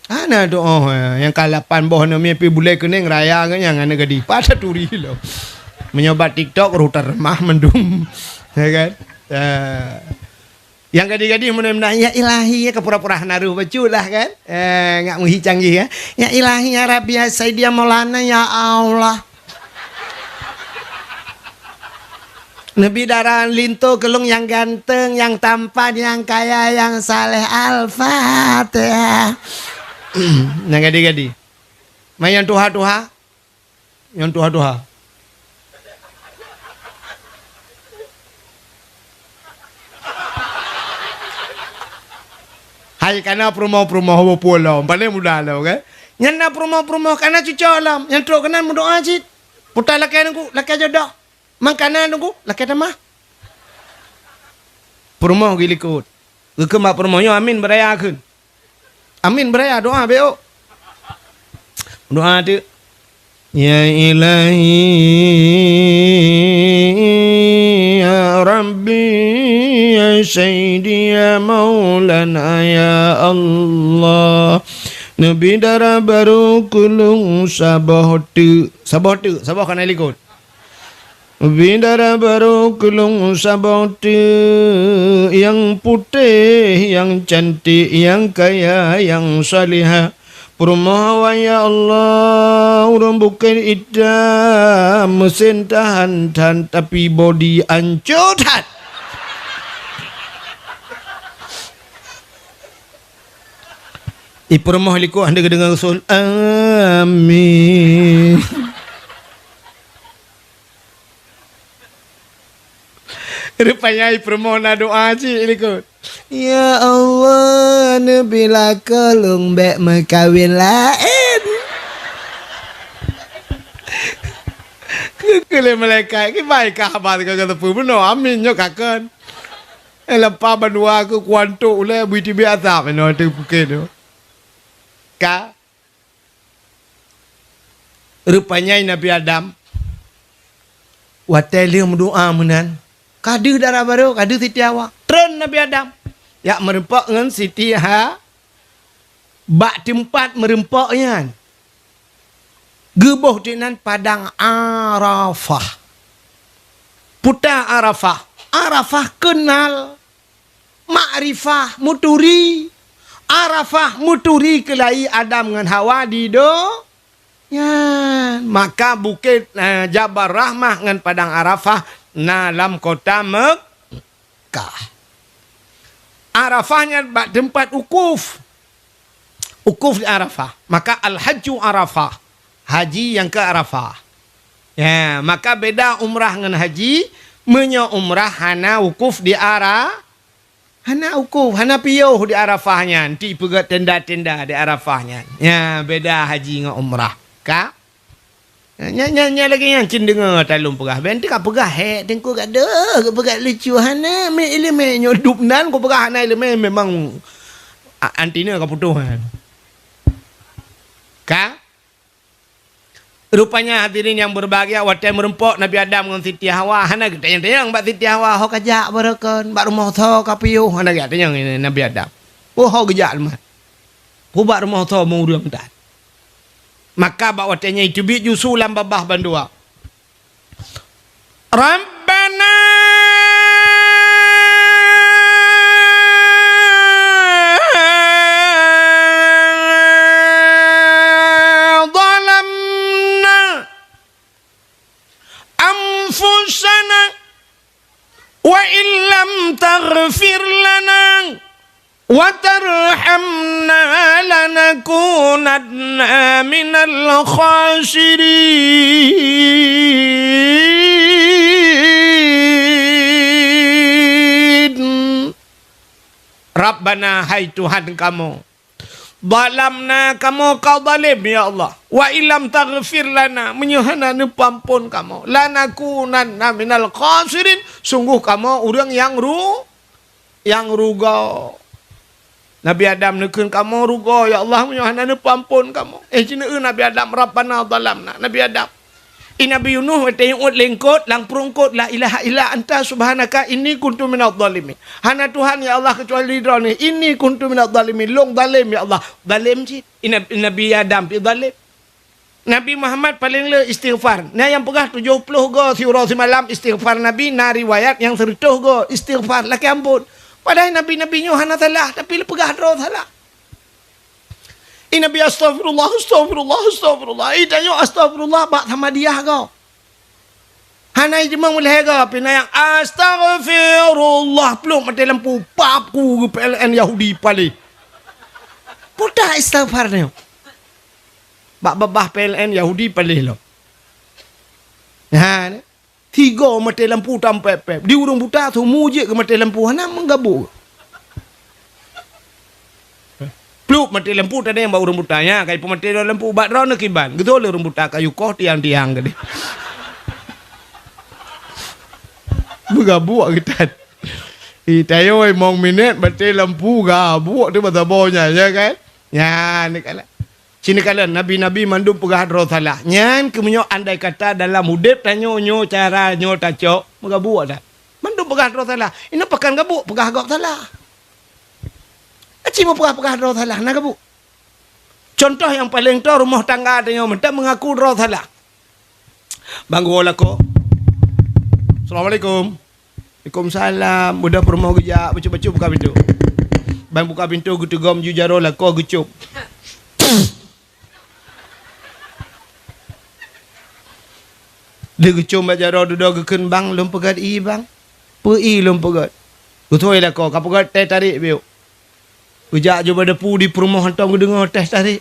Ana doa yang kalapan boh na mimpi bulai kening raya kan yang ana gadi. Pada turi lo. Menyobat TikTok rutar remah mendum. Ya kan? Yang gadi-gadi mudah-mudahan ya ilahi ya kepura-pura naruh baju lah kan. Ngak muhi canggih ya. Ya ilahi ya Rabbi ya Sayyidi Maulana ya Allah. Nabi darah lintu kelung yang ganteng, yang tampan, yang kaya, yang saleh. Al-Fatihah. Yang gadi-gadi. Main yang tuha-tuha. Yang tuha-tuha. Hai kana promo-promo pulau. Paling mudah lah kan. Yang nak promo-promo kana cucuk alam. Yang tu kena mendoa cit. Putar laki nunggu, laki jodoh. Makanan nunggu, laki tamah. Promo gilikut. Kemak promonya amin beraya akun. Amin beraya doa beo. Doa tu. Ya ilahi ya Rabbi ya Sayyidi ya Maulana ya Allah. Nabi darah baru kulung sabah tu. Sabah tu, sabah kan likut. Bidara baru kelung sabatu yang putih, yang cantik, yang kaya, yang salihah. Perumahan ya Allah, orang bukan idam, mesin tahan tapi body hancur tan. Perumahan liku anda dengar Rasul. Amin. Rupanya perumahan doa cik liku. Ya Allah, bila kolong bek makawin lain. Kekele malaikat ki baik khabar ka kata pu benar amin nyo kakan. Lepas bandua aku kuantuk le buiti biasa benar tu pukul tu. Ka rupanya Nabi Adam wateli mendoa menan. Kadu darah baru, kadu Siti Hawa. Tren Nabi Adam. Ya merempak dengan Siti Ha. Bak tempat merempaknya. Gebuh dengan padang Arafah. Putar Arafah. Arafah kenal. Ma'rifah muturi. Arafah muturi kelai Adam dengan Hawa di do. Ya. Maka bukit Jabal Rahmah dengan padang Arafah. Dalam kota Mekah. Arafahnya tempat ukuf. Ukuf di Arafah. Maka Al-Hajju Arafah. Haji yang ke Arafah. Ya, maka beda umrah dengan haji. Menyo umrah hana ukuf di Arafah. Hana ukuf, hana piyuh di Arafahnya. Nanti pegat tenda-tenda di Arafahnya. Ya, beda haji dengan umrah. Kak? Nya lagi yang cin dengar talung pegah. Benti ka pegah hek tengku kat de, ka pegah lucu hana me ilme nyodup nan ko pegah hana ilme memang antina ka putuh kan. Ka? Rupanya hadirin yang berbahagia watai merempok Nabi Adam dengan Siti Hawa hana tanya-tanya mbak Siti Hawa ho kajak barakan mbak rumah tho ka piuh hana tanya Nabi Adam. Oh ho kajak lemah. Ku mbak rumah tho mau urang tat. Maka bawatannya itu biju sulam babah bandua. Rabbana zalamna anfusana wa illam taghfir lana وَتَرْحَمْنَا لَنَكُونَنَّ مِنَ الْخَاسِرِينَ Rabbana, hai Tuhan kamu, zalamna kamu kau zalim ya Allah, wa ilam taghfir lana, menyuhana nepampun kamu, lanakunanna minal khasirin, sungguh kamu orang yang ruga. Nabi Adam nekun kamu rugo ya Allah menyuhana nepampun kamu. Cina Nabi Adam Rabbana zalamna. Nabi Adam. Nabi Yunus tayut lengkot lang perungkot la ilaha illa anta subhanaka inni kuntu minadh dhalimin. Hana Tuhan ya Allah kecuali Dira ni. Inni kuntu minadh dhalimin. Long zalim ya Allah. Zalim cik. Nabi Adam pi zalim. Nabi Muhammad paling le istighfar. Nah yang pegah 70 go surah semalam istighfar Nabi na riwayat yang 100 go istighfar laki ampun. Padahal Nabi-Nabi hana salah tapi pegah draw salah. Nabi astagfirullah. Tanya astagfirullah bak sama dia kau. Hana jemang mulai kau pina yang astagfirullah peluk mati lampu papu PLN Yahudi pali. Putar istighfar ni. Bak babah PLN Yahudi pali lo. Ha ni. 3 mati lampu tampep-pep. Di urung buta tu mujik ke mati lampu. Hana menggabur. Peluk mati lampu tadi yang bawa urung butanya. Kaya pemati lampu bat rau nak iban. Gitu oleh urung buta kayu koh tiang-tiang tadi. Menggabur kita. Tayo mong minit mati lampu gabur. Itu bahasa bawahnya ya kan. Ya ni kalah. Sini kalian Nabi-Nabi mandum pegah roh salah. Nyan kemenyo andai kata dalam hudip tanyo nyo cara nyo tacok mengabu dah. Mandum pegah roh salah. Ini pekan gabu pegah gak salah. Aci mau pegah roh salah nak gabu. Contoh yang paling tu rumah tangga tanyo mentak mengaku roh salah. Banggu olako. Assalamualaikum. Waalaikumsalam. Budak permau gejak bacu-bacu buka pintu. Bang buka pintu gutu gom jujaro lako gucup. Dia kecum baca roh duduk keken bang lom pegat i bang. Pei lom pegat. Kutoi lah kau pegat teh tarik biu. Kujak je pada pu di perumahan tong dengar teh tarik.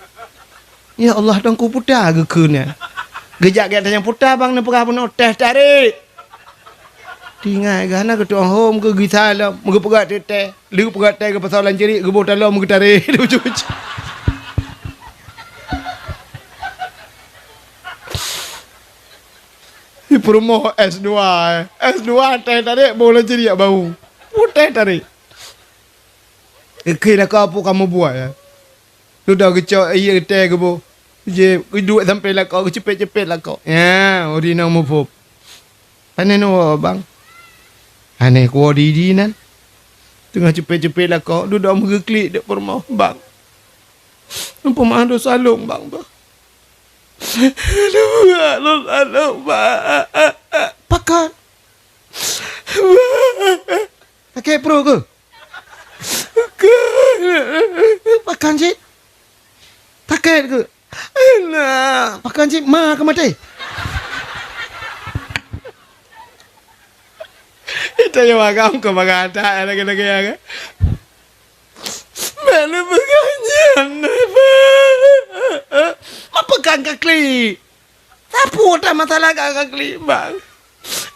Ya Allah dong ku putar kekennya. Gejak kat yang putar bang ne perah pun teh tarik. Tinggal gana ke tuang home ke gita lah muka pegat teh. Liu pegat teh ke pasalan cerik ke botol lah muka tarik. Di perumahan S2 S2 teh tarik boleh jadi bau. Teh tarik. Kira kau apa kamu buat ya? Lu dah kecok iya teh ke bo. Je duit sampai lah kau cepet-cepet lah kau. Ya, ori nak move. Ane no bang. Ane ku di nan. Tengah cepet-cepet lah kau. Duduk muka klik dek perumahan bang. Nampak mah ada salung bang bang. Aduh, pakai. Pakai pro ke? Pakai cik. Pakai ke? Nah, pakai cik mah ke mati. Itu yang agam ke bagata lagi-lagi ya. Mana pegangan apa kan kekli? Tapu tak masalah kekli bang.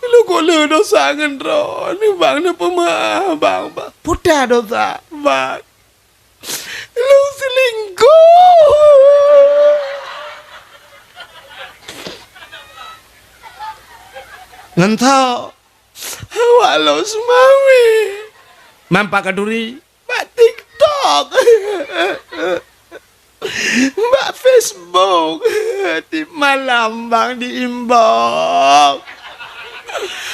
Lu kolo dosa ngendro ni bang ni pemaaf bang. Putar dosa bang. Lu selingkuh. Ngentau. Walau semawi. Mampak kaduri. Mbak TikTok. Mbak Facebook. Di malam bang di inbox.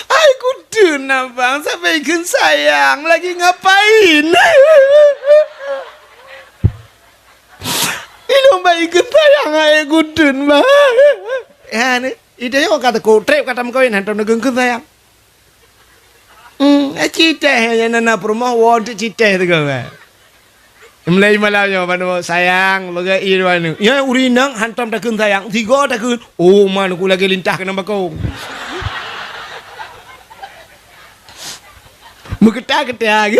Ay kudu na bang. Sampai ikan sayang. Lagi ngapain? Ini mbak ikan sayang. Ay kudu bang. Ya ni. Itu yang kata ku. Trip kata mengkawin. Hantam negeng ikan sayang. Cita yang nana perumah wad cita tu kan. Mulai malamnya mana sayang bagai irwan. Ya urinang hantam takun sayang. Tiga takun. Oh mana aku lagi lintah kena bakau. Muketa-keta.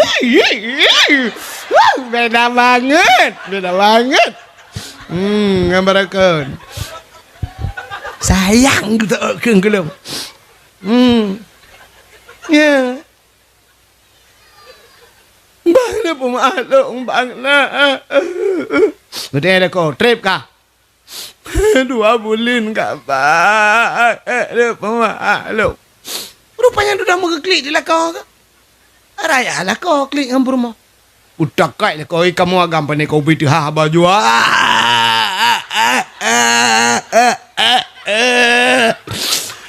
Beda banget. Beda banget. Ngambarakan. Sayang gitu kan kelem. Ya. Bang na pumalong bang na. Betul ada kau trip kah? 2 bulan kah bang? Ada pumalong. Rupanya sudah mau klik di lah kau kah? Raya lah kau klik dengan rumah. Udah kait lah kau kamu agam pandai kau beli ha baju.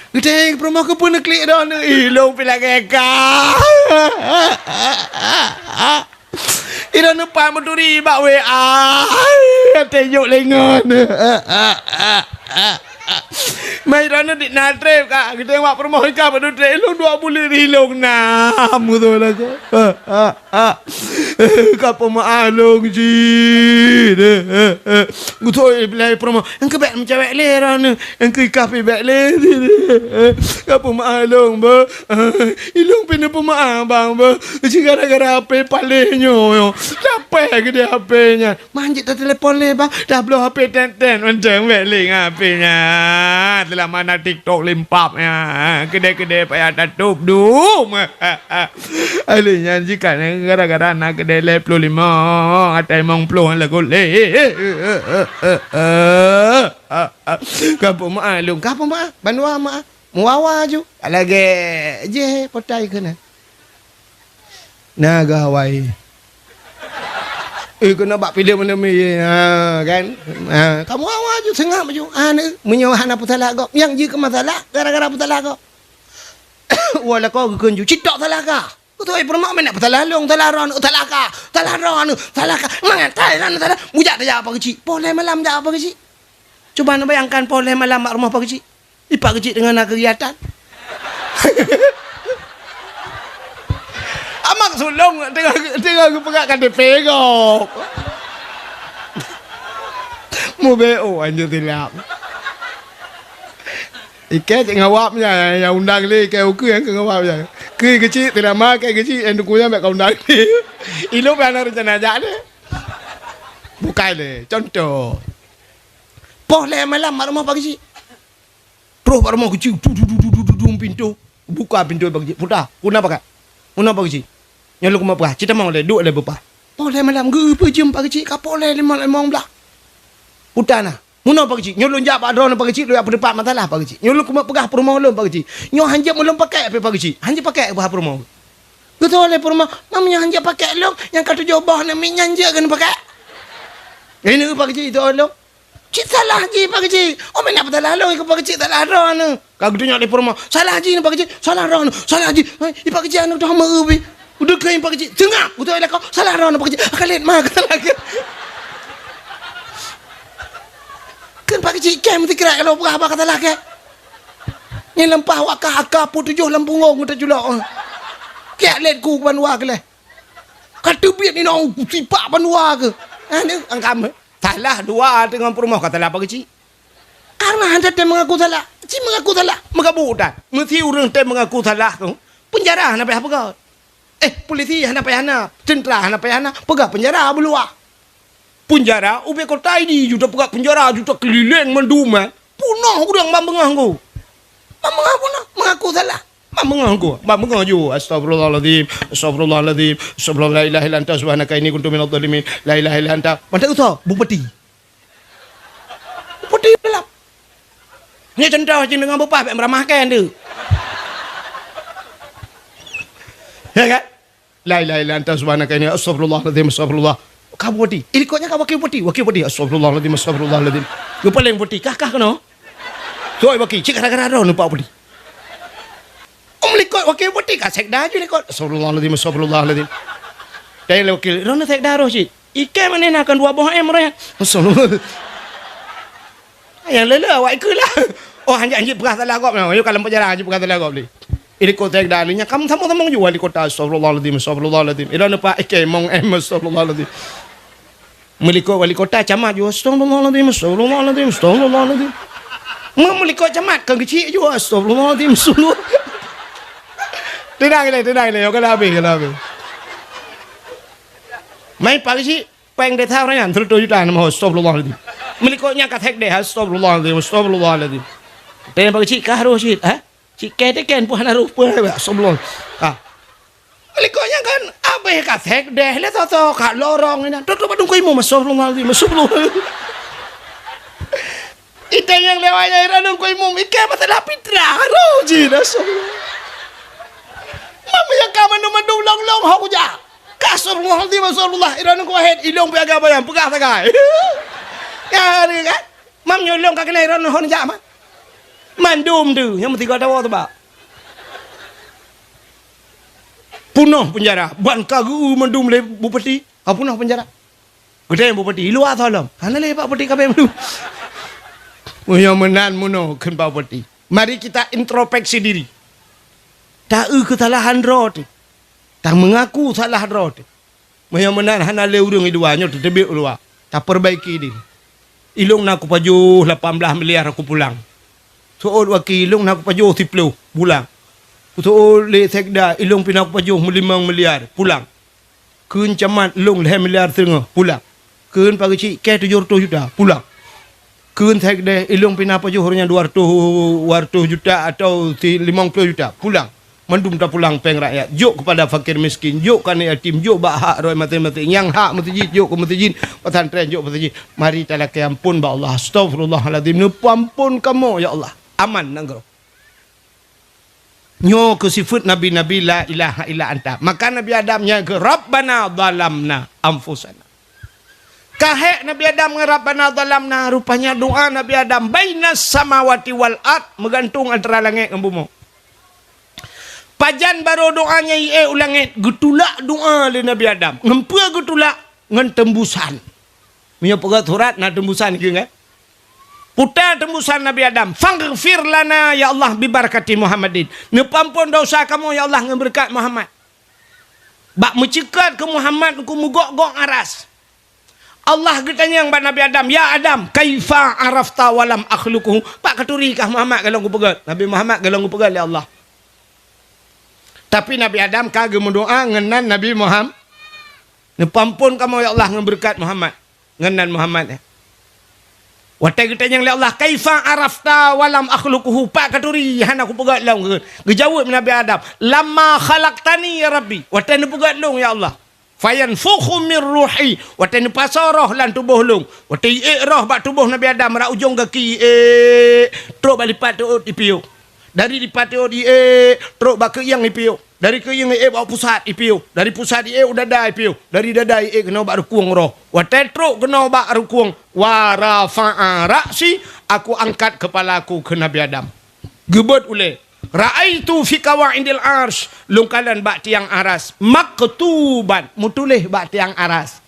Kita promo ke pun klik dah ni. Ilong pila keka. Ira nupa meduri bak WA. Teyuk lengon. Mai rana dik natrep kak. Kita yang buat promo ka padu trep ilong 2 bulan ilong 6 gitu lah kak. Kapa maalong ji. Gutoi belai promo. Engke bek mencewek le rana. Engke kafe bek le. Kapa maalong ba. Ilong pina pemaaf bang ba. Gara-gara HP palingnya yo. Sampai ke dia HP-nya. Manjit tak telefon le bang. Dah blow HP ten-ten macam bek link HP-nya. Telah mana TikTok limpapnya. Kedai-kedai payah tutup dum. Alihnya jika gara-gara nak kedai 25 atau emang puluh lagu le. Kapo maalum, kapo ma? Banua ma? Muawa ju. Lagi je potai kena. Naga Hawaii. Kena bak pilih mana mi kan. Kamu awak je sengap je. Menyewa anak putala kau. Yang je ke masalah gara-gara putala kau. Wala kau kekunju. Citak salah kau. Kau tahu permak mana putala long talaran utalaka. Talaran talaka. Mangatai kan tala. Mujak dah apa kecil. Poleh malam dah apa kecil. Cuba nak bayangkan poleh malam mak rumah apa kecil. Ipak kecil dengan nak kegiatan. Amak sulung tengah aku pegang KTP kau. Mu BO anjir tilap. Ikan cik ngawapnya yang undang ni ikan uku yang ngawapnya. Ke kecil tidak makan kecil yang dukunya mek kau undang ni. Ilo mana rencana ajak ni. Bukan le, contoh. Poh le malam mak rumah pagi cik. Terus mak rumah kecil pintu. Buka pintu pagi cik. Putar, kuna pakai. Kuna pagi cik. Yang lu kuma apa? Cita mau le duk le bepa. Poh le malam ge pe jam pagi cik kapok le lemang belah. Putar nah. Muna pagi cik, nyolong jap adron pagi cik, doyak berdepan matalah pagi cik. Nyolong kuma pegah perumah ulun pagi cik. Nyo hanjap ulun pakai apa pagi cik? Hanjap pakai apa perumah? Betul le perumah, mamnya hanjap pakai long, yang kata jobah nak minyak kan pakai. Ini pagi cik itu long. Cik salah ji pagi cik. Oh mana betul long ikut pagi cik tak lah adron. Kau dunya le perumah. Salah ji pagi cik, salah adron. Salah ji. I pagi cik anu dah merubi. Udah kain pagi cik. Tengah, betul le kau. Salah adron pagi cik. Akalit mah kata lagi. Kan pagi cik kem mesti kira kalau apa kata laki. Ni lempah wakah akar pun 7 lempungong kita julak. Kiak let ku panua ke leh. Kata biar ni nak sipak panua ke. Ni angkam. Salah dua dengan perumah kata lah pagi cik. Karena anda tem mengaku salah. Cik mengaku salah. Mengabutan. Mesti orang tem mengaku salah tu. Penjara nak payah pegang. Polisi nak payah nak. Tentera nak payah nak. Pegang penjara beluar. Penjara, ubi kota ini juta pegak penjara, juta keliling menduma. Punah aku yang mambengah aku. Mambengah punah, mengaku salah. Mambengah aku, mambengah ju. Astagfirullahaladzim, astagfirullahaladzim, astagfirullah la ilaha illa anta subhanaka inni kuntu minadh dhalimin. La ilaha illa anta. Pandai tu, bupati. Bupati dalam. Ni contoh je dengan bapa meramahkan tu. Ya kan? La ilaha illa anta subhanaka inni astagfirullahaladzim, astagfirullah. Kau budi, ikutnya kau wakil budi. Astagfirullahaladzim, astagfirullahaladzim. Kau paling budi, kah no? So wakil, cik gara-gara dah nampak budi. Likut wakil budi, kah sekda aja likut. Astagfirullahaladzim, astagfirullahaladzim. Dan wakil, rana sekda roh cik. Ikan mana nak akan 2 buah mereka. Astagfirullah. Yang lelah, awak ikut lah. Oh, hanjik beras salah kau. Yo kalau penjara hanjik beras salah kau beli. Ini kota sekda ni, kamu sama-sama juga di kota. Astagfirullahaladzim, astagfirullahaladzim. Ira nampak ikan mong astagfirullahaladzim. Melikut wali kota camat juga astagfirullahaladzim, astagfirullahaladzim, astagfirullahaladzim. Melikut camat kan kecil juga astagfirullahaladzim, suluh. Tenang le, yo kalau habis. Mai pagi si peng de thao nyan thul tu juta nama astagfirullahaladzim. Melikutnya katek deh astagfirullahaladzim, astagfirullahaladzim. Tenang pagi si kahro si, Cik kete pun haruh pun astagfirullah. Melikutnya kan apa katek deh le toto kat lorong ni. Tutup badung kaimu astagfirullahaladzim, astagfirullah. Ite yang lewatnya iranung kaimu ikan masalah fitrah haruh ji astagfirullah. Mama yang kamu mandung long hok ja. Astagfirullahaladzim, astagfirullah. Iranung ko head ilong piaga bayang pegah sagai. Ya ni kan. Mam nyolong ka kena iranung hon ja man. Mandum tu yang mesti kau tahu tu pak. Punah penjara. Ban kagu mandum le bupati. Kau punah penjara. Gede bupati. Luar tolong. Hana le pak bupati kabe mandum. Yang menan muno ken pak bupati. Mari kita introspeksi diri. Tahu kesalahan rot. Tak mengaku salah rot. Yang menan hana le urang iduanya tu tebik luar. Tak perbaiki diri. Ilung nak aku pajuh 18 miliar aku pulang. Soal wakil ilung nak pajuh 10 pulang. Soal le sekda ilung pina pajuh 5 miliar pulang. Kun camat ilung 5 miliar setengah pulang. Kun pagi cik ke 700 juta pulang. Kun sekda ilung pina pajuh hanya 200 juta atau 50 juta pulang. Mandum tak pulang peng rakyat. Jok kepada fakir miskin, jok kan yatim, jok bak hak roy mati-mati. Yang hak masjid, jok ke masjid. Pesantren jok masjid. Mari talak ampun ba Allah. Astagfirullahaladzim. Ampun kamu ya Allah. Aman nanggro. Nyo ke sifat nabi-nabi la ilaha illa anta. Maka Nabi Adamnya ke Rabbana dhalamna anfusana. Kahek Nabi Adam ke Rabbana dhalamna, rupanya doa Nabi Adam bainas samawati wal ard, menggantung antara langit dan bumi. Pajan baru doanya ulangit getulak doa le Nabi Adam. Ngempua getulak ngan tembusan. Punya pegat surat na tembusan ke kan? Putar tembusan Nabi Adam. Faghfir lana ya Allah bi barakati Muhammadin. Ngepampun dosa kamu ya Allah ngeberkat Muhammad. Bak mencekat ke Muhammad ku mugok-gok aras. Allah getanya yang Nabi Adam, ya Adam, kaifa arafta walam akhluquhu. Pak katuri kah Muhammad kalau aku pegat. Nabi Muhammad kalau aku pegat ya Allah. Tapi Nabi Adam kagak mendoa ngenan Nabi Muhammad. Nepampun kamu ya Allah ngeberkat Muhammad. Ngenan Muhammad ya. Watai getanya ya Allah, kaifa arafta walam akhluquhu. Pak katuri han aku pegat long. Gejawab Nabi Adam, lama khalaqtani ya Rabbi. Watai ne pegat long ya Allah. Fayanfukhu min ruhi. Watai ne pasoroh lan tubuh long. Watai roh bak tubuh Nabi Adam ra ujung kaki truk balipat tu ipiu. Dari lipat tu di truk bak ke yang ipiu. Dari ke yang bawa pusat ipiu. Dari pusat udah dah ipiu. Dari dada kena bak rukuang roh. Watai truk kena bak rukuang. Wa rafa'a ra'si, aku angkat kepalaku ke Nabi Adam. Gebet ule. Ra'aitu fi qawaidil arsy, lungkalan bak tiang aras. Maktuban, mutulih bak tiang aras.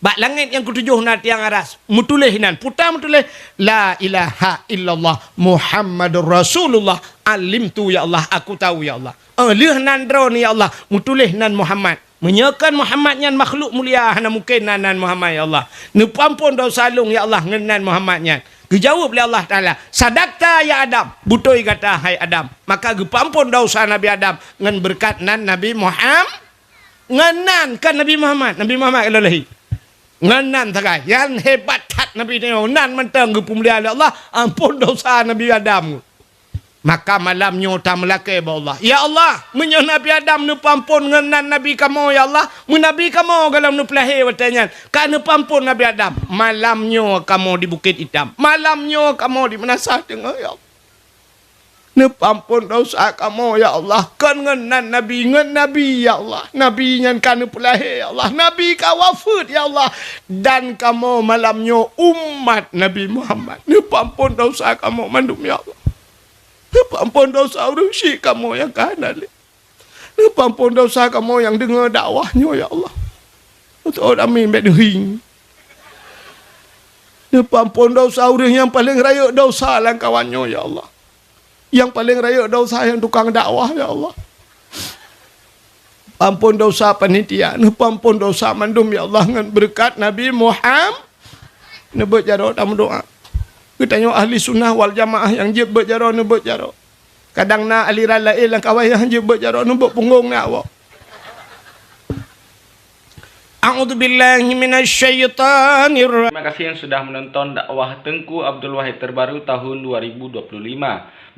Bak langit yang ketujuh na tiang aras. Mutulih nan, putar mutulih. La ilaha illallah Muhammadur Rasulullah. Alimtu ya Allah, aku tahu ya Allah. Lih nan drone ya Allah, mutulih nan Muhammad. Menyakan Muhammad nyan makhluk mulia hana mungkin nanan Muhammad ya Allah. Nepampun dosa salung ya Allah ngenan Muhammad nyan. Gejawab oleh Allah Taala, sadaqta ya Adam, butoi kata hai Adam. Maka gepampun dosa Nabi Adam ngan berkat nan Nabi Muhammad. Ngenan kan Nabi Muhammad. Nabi Muhammad kalau lahi. Ngenan takai. Yang hebat hat Nabi ni nan mentang gepemulia oleh Allah, ampun dosa Nabi Adam. Maka malamnya utam laki Allah. Ya Allah, menyo Nabi Adam nu pampun ngenan Nabi kamu ya Allah. Menabi kamu dalam nu pelahi watanya. Kan nu pampun Nabi Adam. Malamnya kamu di Bukit Hitam. Malamnya kamu di Menasah Tengah ya Allah. Nu pampun dosa kamu ya Allah. Kan ngenan Nabi ya Allah. Nabi yang kan nu pelahi ya Allah. Nabi ka wafat ya Allah. Dan kamu malamnya umat Nabi Muhammad. Nu pampun dosa kamu mandum ya Allah. Ampun dosa urusi kamu yang kanan. Ampun dosa kamu yang dengar dakwahnya ya Allah. Untuk kami berdehing. Ampun dosa urus yang paling raya dosa lah kawannya ya Allah. Yang paling raya dosa yang tukang dakwah ya Allah. Ampun dosa panitia. Ampun dosa mandum ya Allah. Dengan berkat Nabi Muhammad. Nebut jarod dalam doa. Kita tengok ahli sunnah wal jamaah yang je berjarah ni berjarah. Kadang na aliran lain yang kawan yang je berjarah ni berpunggung ni awak. A'udzubillahi minasyaitonir. Terima kasih yang sudah menonton dakwah Tengku Abdul Wahid terbaru tahun 2025.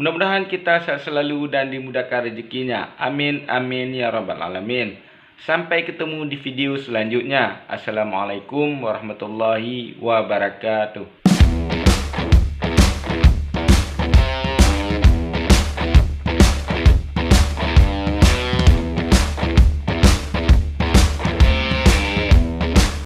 Mudah-mudahan kita sehat selalu dan dimudahkan rezekinya. Amin amin ya rabbal alamin. Sampai ketemu di video selanjutnya. Assalamualaikum warahmatullahi wabarakatuh.